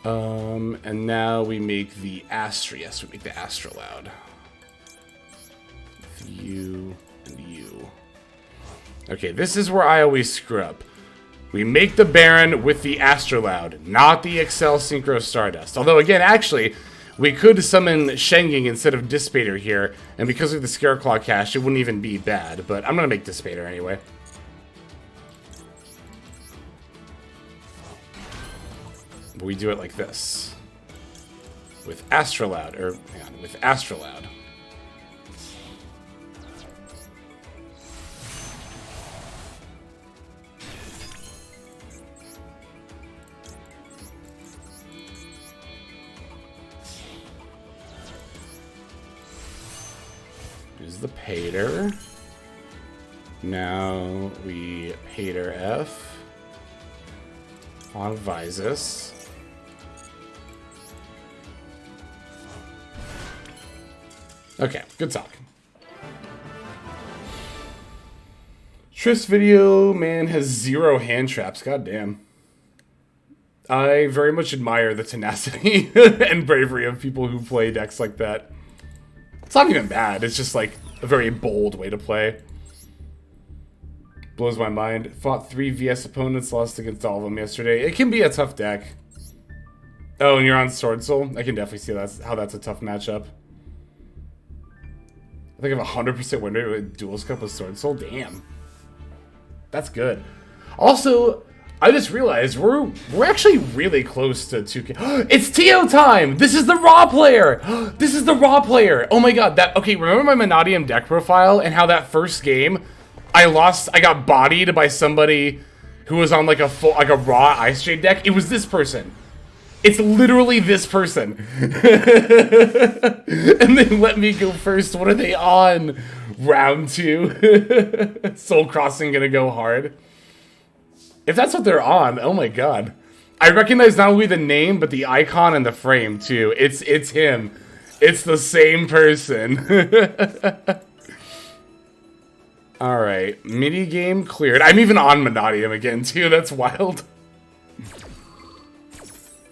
And now we make the Astra. Yes, we make the Astraloud. With you and you. Okay, this is where I always screw up. We make the Baron with the Astraloud, not the Excel Synchro Stardust. Although, again, actually, we could summon Shengying instead of Dispater here, and because of the Scareclaw cash, it wouldn't even be bad. But I'm going to make Dispater anyway. But we do it like this. With Astraloud, or, hang on, with Astraloud. Here's the Pater. Now we Pater F on Visus. Okay, good talk. Triss video man has 0 hand traps. God damn. I very much admire the tenacity and bravery of people who play decks like that. It's not even bad. It's just like a very bold way to play. Blows my mind. Fought 3 VS opponents, lost against all of them yesterday. It can be a tough deck. Oh, and you're on Sword Soul? I can definitely see how that's a tough matchup. I think I have a 100% win rate with Duel Scope with Sword Soul. Damn. That's good. Also, I just realized we're actually really close to 2K. It's TO time! This is the Raw player! This is the Raw player! Oh my god, okay, remember my Mannadium deck profile and how that first game I got bodied by somebody who was on like a Raw Ice Shade deck? It was this person. It's literally this person. And they let me go first. What are they on? Round 2. Soul Crossing gonna go hard. If that's what they're on, oh my god. I recognize not only the name, but the icon and the frame too. It's him. It's the same person. Alright, mini game cleared. I'm even on Mannadium again too, that's wild.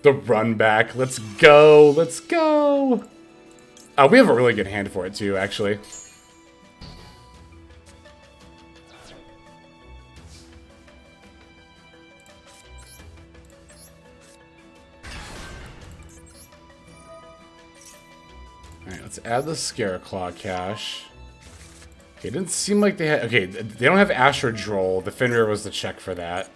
The run back. Let's go. Let's go. We have a really good hand for it too, actually. Alright, let's add the Scareclaw cache. Okay, it didn't seem like they had... Okay, they don't have Asher Droll. The Fenrir was the check for that.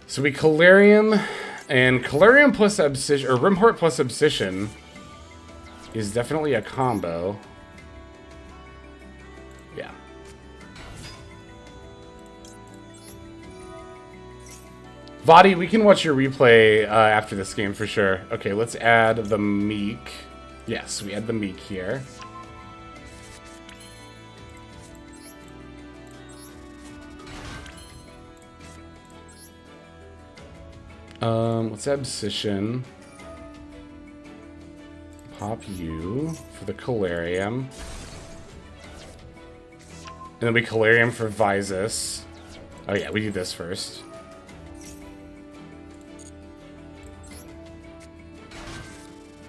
So we Calarium... And Calarium plus Obsession, or Rimheart plus Obsession, is definitely a combo. Yeah. VOD, we can watch your replay after this game for sure. Okay, let's add the Meek. Yes, we add the Meek here. Let's add Obsession. Pop you for the Calarium. And then we Calarium for Vysis. Oh yeah, we do this first.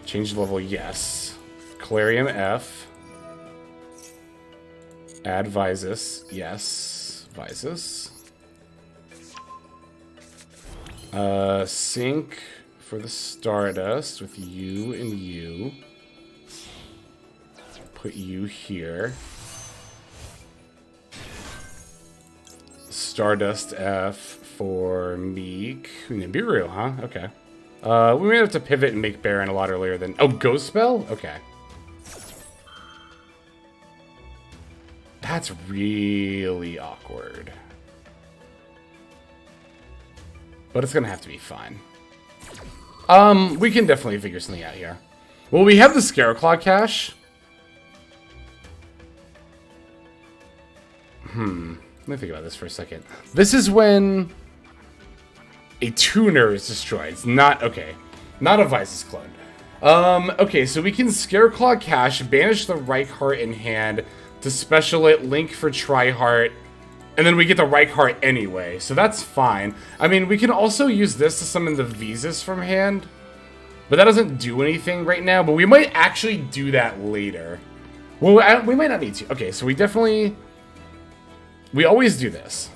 Change level, yes. Calarium F. Add Vysis, yes. Vysis. Sync for the Stardust with you and you. Put you here. Stardust F for Meek. Nibiru, huh? Okay. We may have to pivot and make Baron a lot earlier than... Oh, Ghost Spell? Okay. That's really awkward. But it's gonna have to be fine. We can definitely figure something out here. Well, we have the Scareclaw cache. Let me think about this for a second. This is when a tuner is destroyed. It's not... Okay. Not a Vysis clone. Okay, so we can Scareclaw cache, banish the Reichheart in hand, to special it, link for Triheart, and then we get the Reichheart anyway, so that's fine. I mean, we can also use this to summon the Vysis from hand, but that doesn't do anything right now, but we might actually do that later. Well, we might not need to. Okay, so we definitely... We always do this.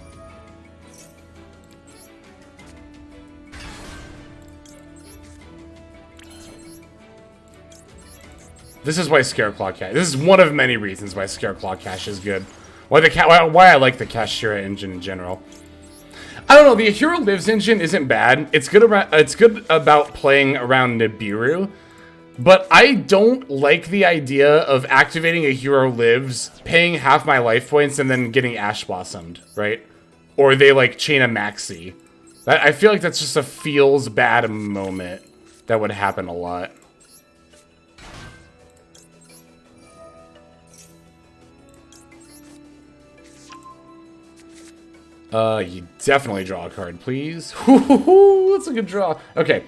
This is why Scareclaw cache. This is one of many reasons why Scareclaw cache is good. Why I like the Kashira engine in general. I don't know. The Hero Lives engine isn't bad. It's good about playing around Nibiru, but I don't like the idea of activating a Hero Lives, paying half my life points, and then getting Ash Blossomed, right? Or they like chain a Maxi. I feel like that's just a feels bad moment that would happen a lot. You definitely draw a card, please. That's a good draw. Okay.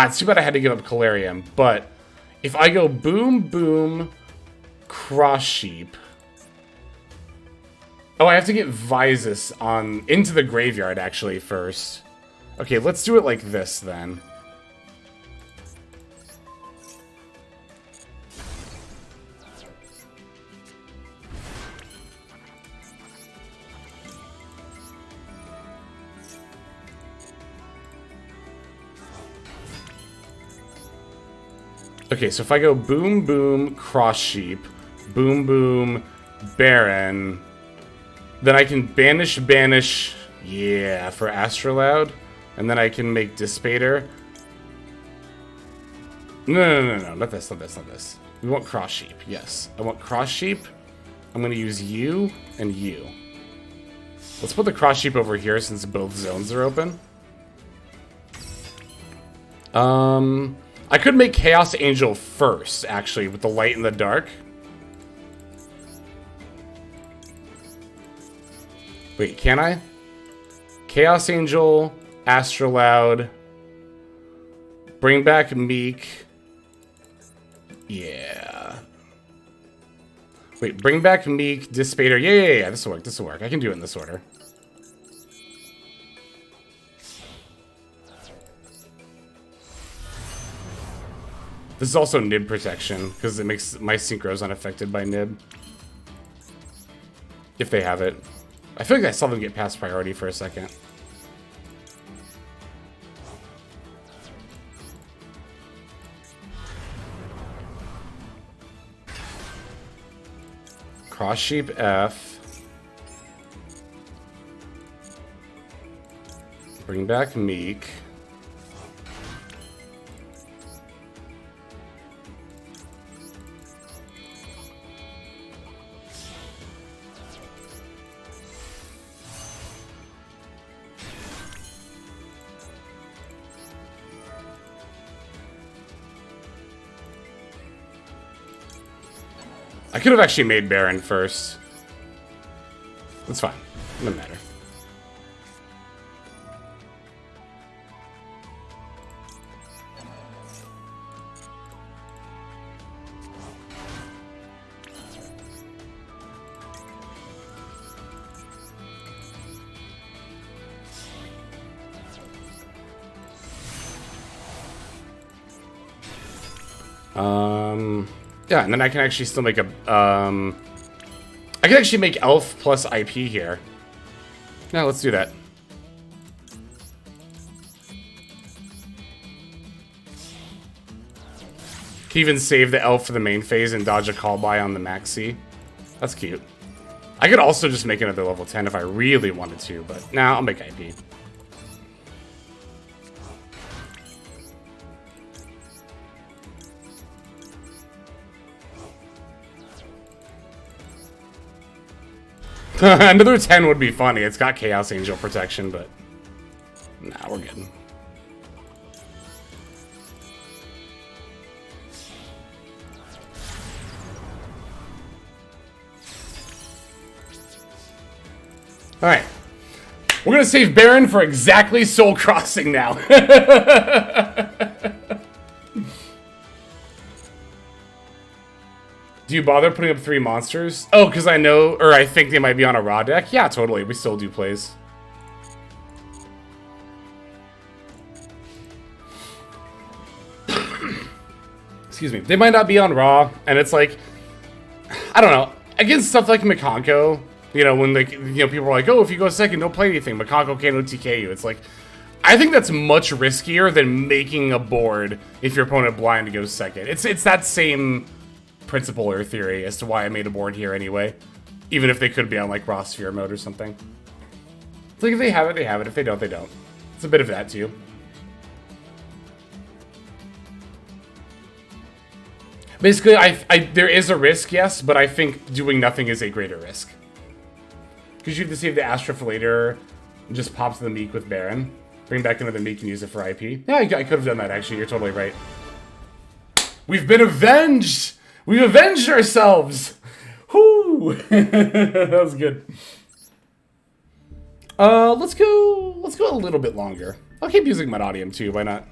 It's too bad I had to give up Calarium, but If I go boom, boom, cross sheep. Oh, I have to get Visus on into the graveyard actually first. Okay, let's do it like this then. Okay, so if I go boom, boom, cross sheep, boom, boom, Baron, then I can banish, yeah, for Astrolaud, and then I can make Dissipator. No, not this. We want cross sheep, yes. I want cross sheep. I'm gonna use you and you. Let's put the cross sheep over here since both zones are open. I could make Chaos Angel first, actually, with the light and the dark. Wait, can I? Chaos Angel, Astrolaud, bring back Meek. Yeah. Wait, bring back Meek, Dissipator. Yeah, this will work. I can do it in this order. This is also nib protection, because it makes my synchros unaffected by nib. If they have it. I feel like I saw them get past priority for a second. Cross sheep F. Bring back Meek. I could have actually made Baron first. That's fine. Doesn't matter. Yeah, and then I can actually still make a, I can actually make Elf plus IP here. Yeah, let's do that. Can even save the Elf for the main phase and dodge a call by on the maxi. That's cute. I could also just make another level 10 if I really wanted to, but nah, I'll make IP. Another 10 would be funny. It's got Chaos Angel protection, but nah, we're good. Alright. We're gonna save Baron for exactly Soul Crossing now. Do you bother putting up 3 monsters? Oh, because I know, or I think they might be on a raw deck? Yeah, totally. We still do plays. Excuse me. They might not be on raw, and it's like, I don't know. Against stuff like Mikanko, you know, when like, you know, people are like, oh, if you go second, don't play anything. Mikanko can't OTK you. It's like, I think that's much riskier than making a board if your opponent blind to go second. It's that same principle or theory as to why I made a board here anyway. Even if they could be on like raw sphere mode or something. It's like if they have it, they have it. If they don't, they don't. It's a bit of that too. Basically, there is a risk, yes, but I think doing nothing is a greater risk. Because you have to save the Astra for later and just pop to the Meek with Baron. Bring back another Meek and use it for IP. Yeah, I could have done that actually. You're totally right. We've been avenged! We've avenged ourselves! Whoo! That was good. Let's go a little bit longer. I'll keep using Mannadium too, why not?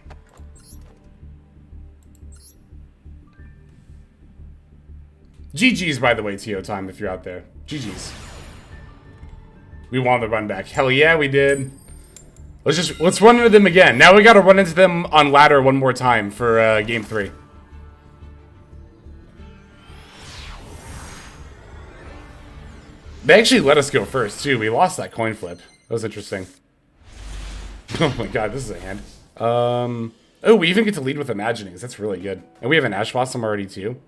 GG's, by the way, TO time, if you're out there. GG's. We wanted the run back. Hell yeah, we did. Let's run into them again. Now we gotta run into them on ladder one more time for game 3. They actually let us go first, too. We lost that coin flip. That was interesting. Oh my god, this is a hand. Oh, we even get to lead with Imaginings. That's really good. And we have an Ash Blossom already, too.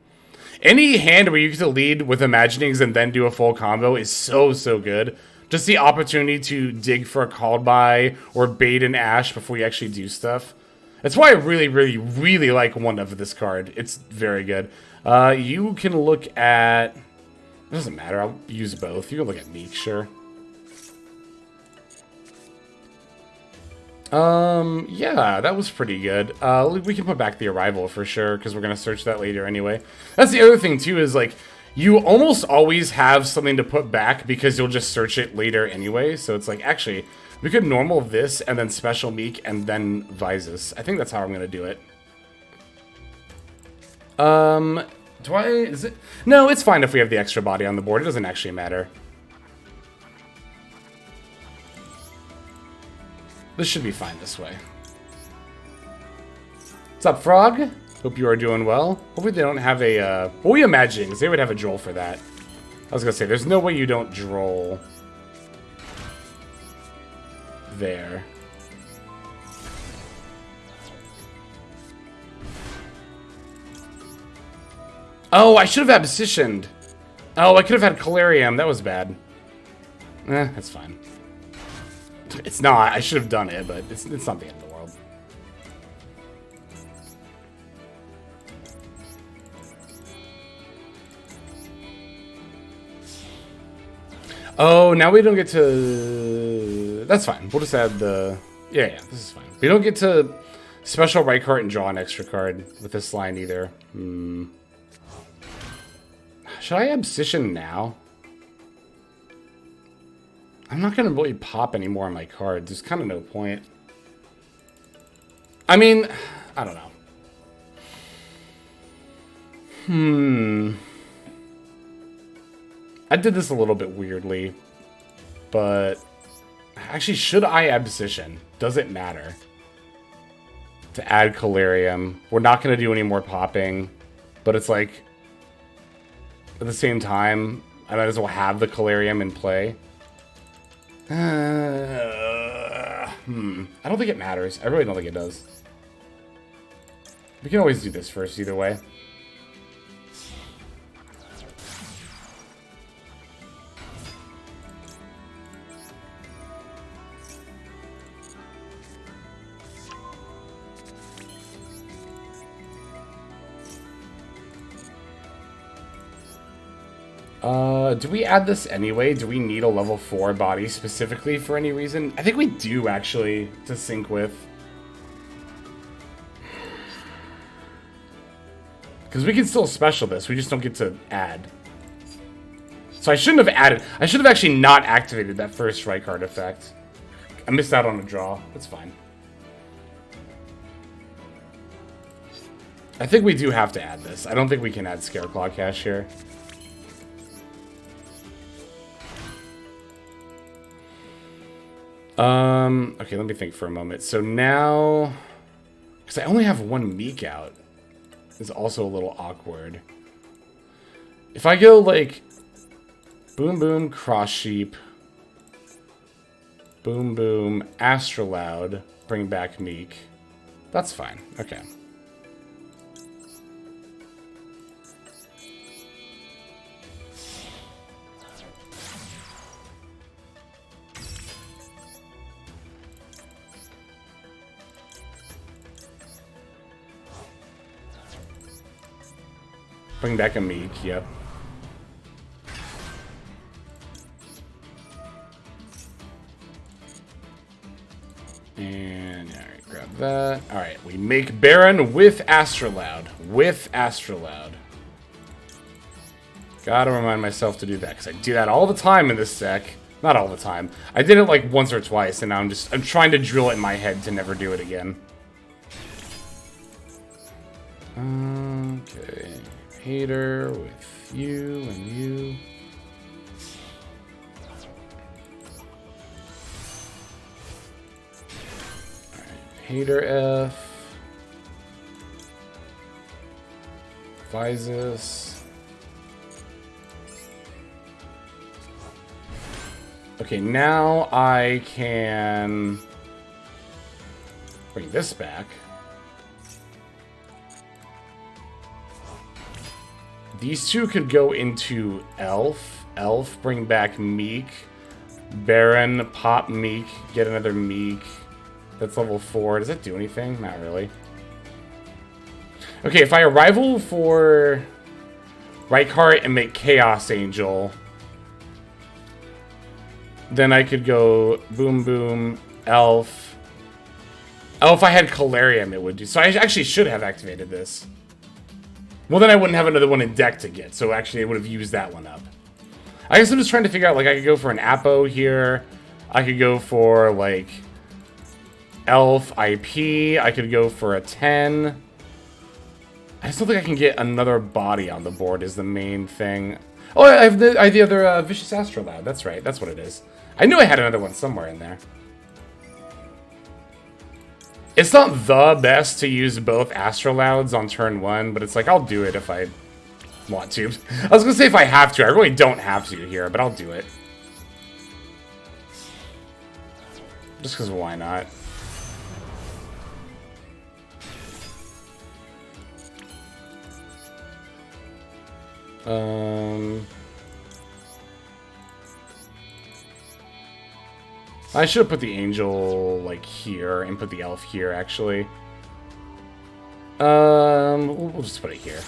Any hand where you get to lead with Imaginings and then do a full combo is so, so good. Just the opportunity to dig for a called by or bait an Ash before you actually do stuff. That's why I really, really, really like one of this card. It's very good. You can look at... It doesn't matter. I'll use both. You can look at Meek, sure. Yeah, that was pretty good. We can put back the Arrival for sure, because we're going to search that later anyway. That's the other thing, too, is, like, you almost always have something to put back because you'll just search it later anyway. So it's like, actually, we could normal this and then special Meek and then Visus. I think that's how I'm going to do it. Is it? No, it's fine if we have the extra body on the board. It doesn't actually matter. This should be fine this way. What's up, Frog? Hope you are doing well. Hopefully they don't have a, what were you imagining? Because they would have a droll for that. I was going to say, there's no way you don't droll there. Oh, I should have Abscissioned. Oh, I could have had Calarium. That was bad. That's fine. It's not. I should have done it, but it's not the end of the world. Oh, now we don't get to... That's fine. We'll just add the... Yeah, this is fine. We don't get to special right card and draw an extra card with this line either. Should I Abscission now? I'm not going to really pop any more on my cards. There's kind of no point. I mean, I don't know. I did this a little bit weirdly. But... Actually, should I Abscission? Does it matter? To add Calarium. We're not going to do any more popping. But it's like... At the same time, I might as well have the Calarium in play. I don't think it matters. I really don't think it does. We can always do this first either way. Do we add this anyway? Do we need a level 4 body specifically for any reason? I think we do, actually, to sync with. Because we can still special this, we just don't get to add. So I shouldn't have added. I should have actually not activated that first right card effect. I missed out on a draw. That's fine. I think we do have to add this. I don't think we can add Scareclaw Cash here. Okay, let me think for a moment. So now, because I only have one Meek out, is also a little awkward. If I go like, Boom Boom, Cross Sheep, Boom Boom, Astroloud, bring back Meek, that's fine. Okay. Bring back a Meek, yep. And, alright, grab that. Alright, we make Baron with Astroloud. With Astroloud. Gotta remind myself to do that, because I do that all the time in this deck. Not all the time. I did it like once or twice, and now I'm trying to drill it in my head to never do it again. Okay. Hater with you and you. Hater F. Physis. Okay, now I can bring this back. These two could go into Elf. Elf, bring back Meek. Baron, pop Meek, get another Meek. That's level 4. Does that do anything? Not really. Okay, if I arrival for Rykart and make Chaos Angel, then I could go Boom Boom, Elf. Oh, if I had Calarium, it would do. So I actually should have activated this. Well, then I wouldn't have another one in deck to get, so actually I would have used that one up. I guess I'm just trying to figure out, like, I could go for an Apo here. I could go for, like, Elf, IP. I could go for a 10. I just don't think I can get another body on the board is the main thing. Oh, I have the other Vicious Astrolabe. That's right. That's what it is. I knew I had another one somewhere in there. It's not the best to use both Astrolabes on turn 1, but it's like, I'll do it if I want to. I was going to say if I have to. I really don't have to here, but I'll do it. Just because why not? I should have put the angel, like, here, and put the elf here, actually. We'll just put it here.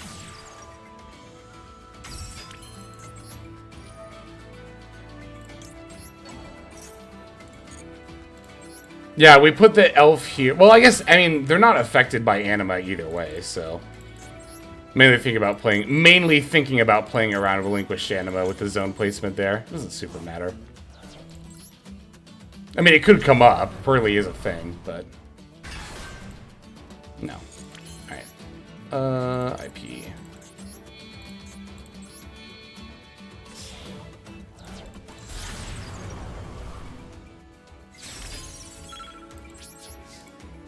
Yeah, we put the elf here. Well, I guess, I mean, they're not affected by anima either way, so... Mainly thinking about playing around Relinquished Anima with the zone placement there. It doesn't super matter. I mean, it could come up. Pearly is a thing, but... No. Alright. IP.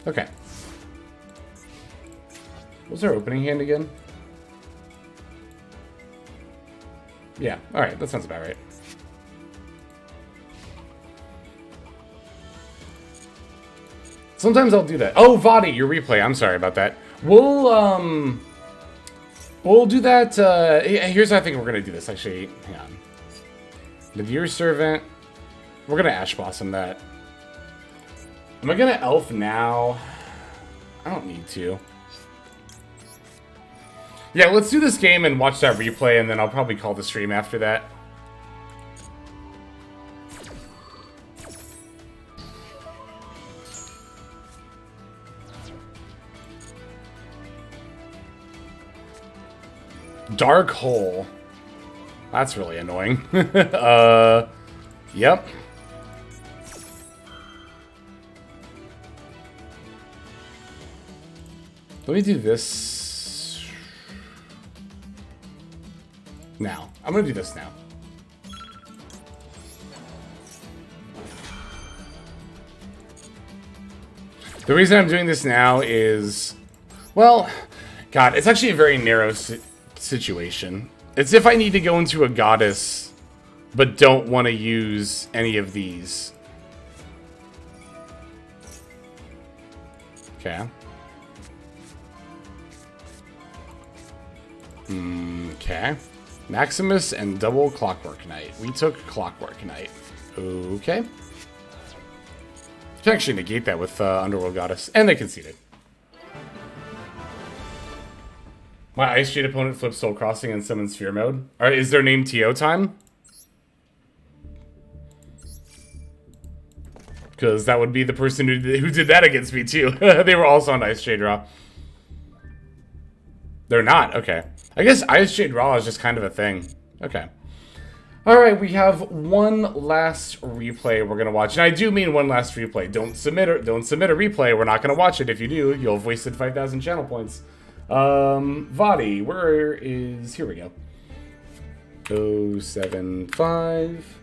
Okay. What's our opening hand again? Yeah, alright, that sounds about right. Sometimes I'll do that. Oh, VOD, your replay. I'm sorry about that. We'll do that. Here's how I think we're going to do this, actually. Hang on. The Viewer Servant. We're going to Ash Blossom that. Am I going to Elf now? I don't need to. Yeah, let's do this game and watch that replay, and then I'll probably call the stream after that. Dark Hole. That's really annoying. Yep. Let me do this now. I'm gonna do this now. The reason I'm doing this now is, well, God, it's actually a very narrow situation. It's if I need to go into a goddess, but don't want to use any of these. Okay. Okay. Maximus and double Clockwork Knight. We took Clockwork Knight. Okay. Can actually negate that with Underworld Goddess. And they conceded. My Ice Shade opponent flips Soul Crossing and summons Sphere Mode. Alright, is their name TO time? Because that would be the person who did that against me too. They were also on Ice Shade Raw. They're not? Okay. I guess Ice Shade Raw is just kind of a thing. Okay. Alright, we have one last replay we're going to watch. And I do mean one last replay. Don't submit a replay. We're not going to watch it. If you do, you'll have wasted 5,000 channel points. VOD, where is... Here we go. 075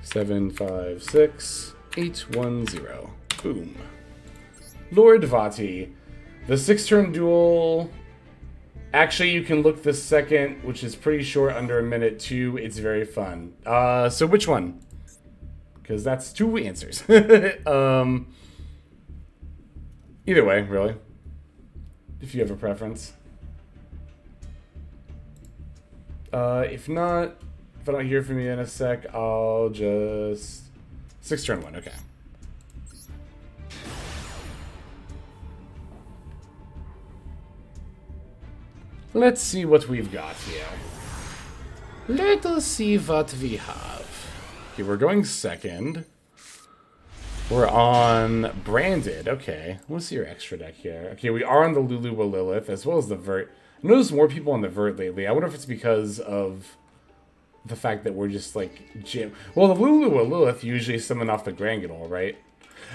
756 810. Boom. Lord Vati. The 6-turn duel. Actually, you can look the second, which is pretty short, under a minute, too. It's very fun. So which one? Because that's 2 answers. Either way, really. If you have a preference. If not, if I don't hear from you in a sec, I'll just... 6-turn one, okay. Let's see what we've got here. Let us see what we have. Okay, we're going second. We're on Branded. Okay, let's see your extra deck here. Okay, we are on the Lulu Lilith as well as the Vert. I noticed more people on the Vert lately. I wonder if it's because of the fact that we're just like gym. Well, the Lulu Lilith usually summon off the Grangadol, right?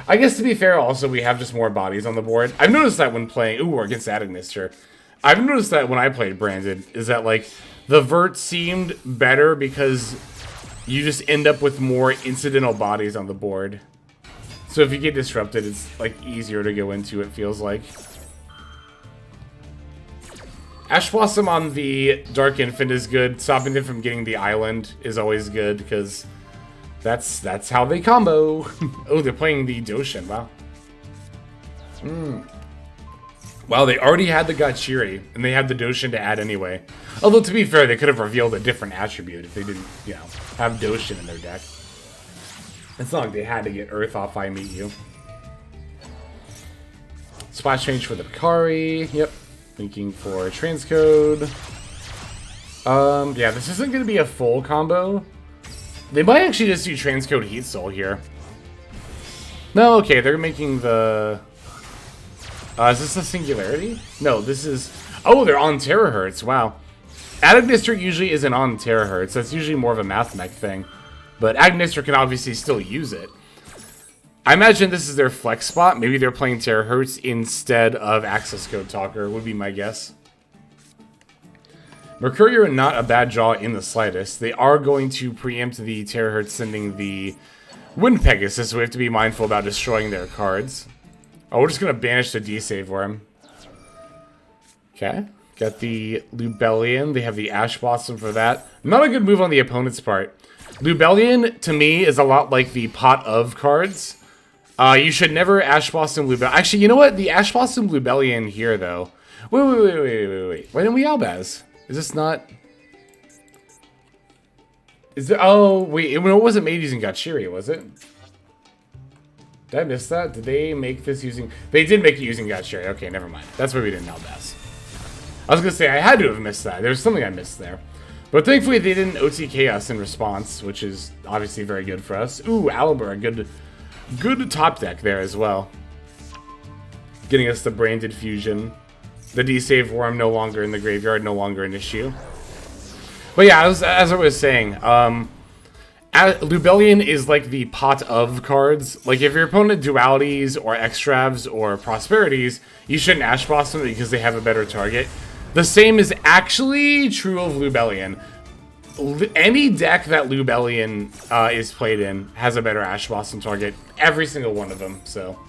I guess to be fair, also we have just more bodies on the board. I've noticed that when playing. Ooh, we're against Adagnister. I've noticed that when I played Branded, is that, like, the Vert seemed better because you just end up with more incidental bodies on the board. So if you get disrupted, it's, like, easier to go into, it feels like. Ash Blossom on the Dark Infant is good. Stopping them from getting the island is always good, because that's how they combo. Oh, they're playing the Doshin, wow. Wow, they already had the Gachiri, and they had the Doshin to add anyway. Although, to be fair, they could have revealed a different attribute if they didn't, you know, have Doshin in their deck. It's not like they had to get Earth off I Meet You. Splash change for the Bakari. Yep. Thinking for transcode. Yeah, this isn't going to be a full combo. They might actually just do transcode Heat Soul here. No, okay, they're making the... is this a Singularity? No, this is... Oh, they're on Terahertz. Wow. Adagnister usually isn't on Terahertz. That's usually more of a Math Mech thing. But Adagnister can obviously still use it. I imagine this is their flex spot. Maybe they're playing Terahertz instead of Access Code Talker, would be my guess. Mercurial, not a bad draw in the slightest. They are going to preempt the Terahertz sending the Wind Pegasus, so we have to be mindful about destroying their cards. Oh, we're just going to banish the D-Save for him. Okay. Got the Lubellion. They have the Ash Blossom for that. Not a good move on the opponent's part. Lubellion, to me, is a lot like the Pot of cards. You should never Ash Blossom Lubellion. Actually, you know what? The Ash Blossom Lubellion here, though. Wait. Why didn't we Albaz? Is this not... Is there... Oh, wait. It wasn't made using Gachiri, was it? Did I miss that? Did they make this using... They did make it using Gachiri. Okay, never mind. That's why we didn't Albaz. I was going to say, I had to have missed that. There was something I missed there. But thankfully, they didn't OTK us in response, which is obviously very good for us. Ooh, Alibur, good top deck there as well. Getting us the Branded Fusion. The D-Save Worm no longer in the graveyard, no longer an issue. But yeah, as I was saying, Lubellion is like the Pot of cards. Like, if your opponent Dualities or Extravs or Prosperities, you shouldn't Ash Blossom because they have a better target. The same is actually true of Lubellion. Any deck that Lubellion is played in has a better Ash Blossom target. Every single one of them, so.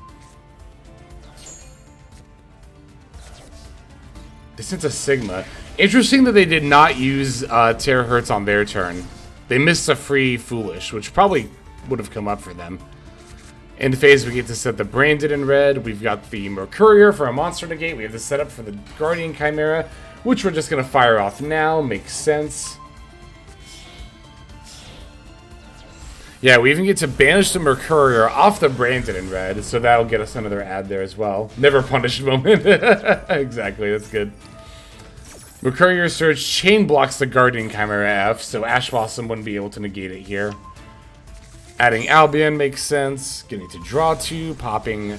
They sent a Sigma. Interesting that they did not use Terahertz on their turn. They missed a free Foolish, which probably would have come up for them. In phase, we get to set the Branded in red. We've got the Mercurial for a monster negate. We have the setup for the Guardian Chimera, which we're just going to fire off now. Makes sense. Yeah, we even get to banish the Mercurial off the Branded in red, so that'll get us another ad there as well. Never punished moment. Exactly, that's good. Mercurial Surge chain blocks the Guardian Chimera F, so Ash Blossom wouldn't be able to negate it here. Adding Albion makes sense. Getting to draw 2, popping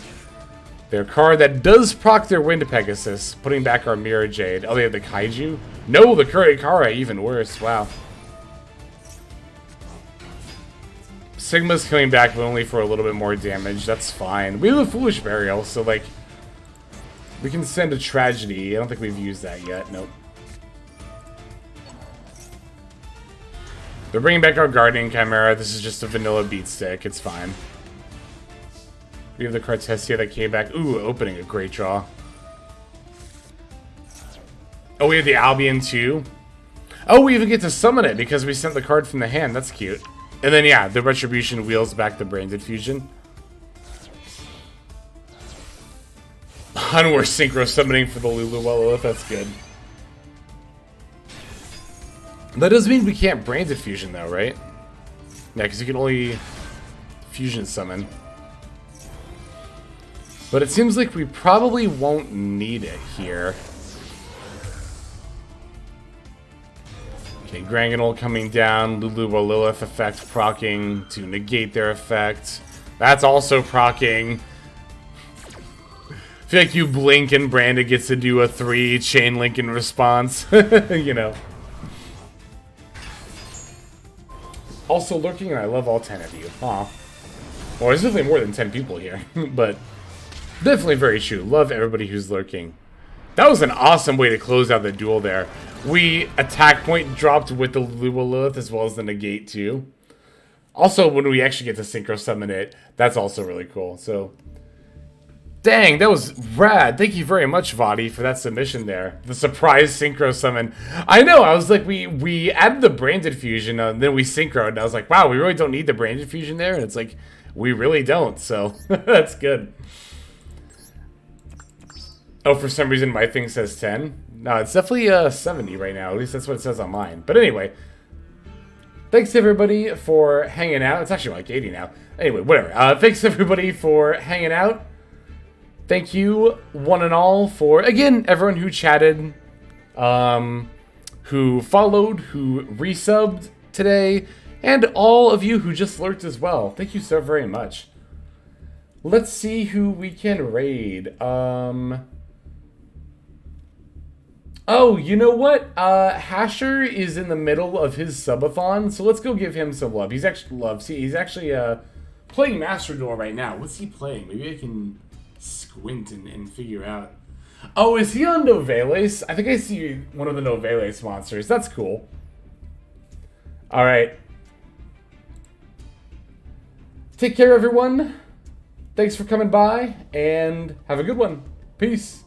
their card that does proc their Wind Pegasus, putting back our Mirror Jade. Oh, they have the Kaiju? No, the Kurikara, even worse. Wow. Sigma's coming back, but only for a little bit more damage. That's fine. We have a Foolish Burial, so, like, we can send a Tragedy. I don't think we've used that yet. Nope. They're bringing back our Guardian Chimera. This is just a vanilla beat stick. It's fine. We have the Cartesia that came back. Ooh, opening a great draw. Oh, we have the Albion too. Oh, we even get to summon it because we sent the card from the hand. That's cute. And then, yeah, the Retribution wheels back the Branded Fusion. And we're Synchro summoning for the Lulu. That's good. That doesn't mean we can't Branded Fusion, though, right? Yeah, because you can only Fusion summon. But it seems like we probably won't need it here. Okay, Granganol coming down. Lulu Lilith effect proccing to negate their effect. That's also proccing. I feel like you blink and Branded gets to do a 3 chain link in response. You know. Also lurking, and I love all 10 of you. Aw. Well, there's definitely more than 10 people here, but definitely very true. Love everybody who's lurking. That was an awesome way to close out the duel there. We attack point dropped with the Lilith as well as the negate too. Also, when we actually get to Synchro summon it, that's also really cool. So, dang, that was rad. Thank you very much, VOD, for that submission there. The surprise Synchro summon. I know, I was like, we added the Branded Fusion, and then we Synchroed, and I was like, wow, we really don't need the Branded Fusion there? And it's like, we really don't, so that's good. Oh, for some reason my thing says 10. No, it's definitely 70 right now. At least that's what it says on mine. But anyway, thanks everybody for hanging out. It's actually like 80 now. Anyway, whatever. Thanks everybody for hanging out. Thank you, one and all, for, again, everyone who chatted, who followed, who resubbed today, and all of you who just lurked as well. Thank you so very much. Let's see who we can raid. Oh, you know what? Hasher is in the middle of his subathon, so let's go give him some love. He's actually he's actually playing Master Duel right now. What's he playing? Maybe I can squint and figure out. Oh, is he on Noveles? I think I see one of the Noveles monsters. That's cool. All right. Take care, everyone. Thanks for coming by, and have a good one. Peace.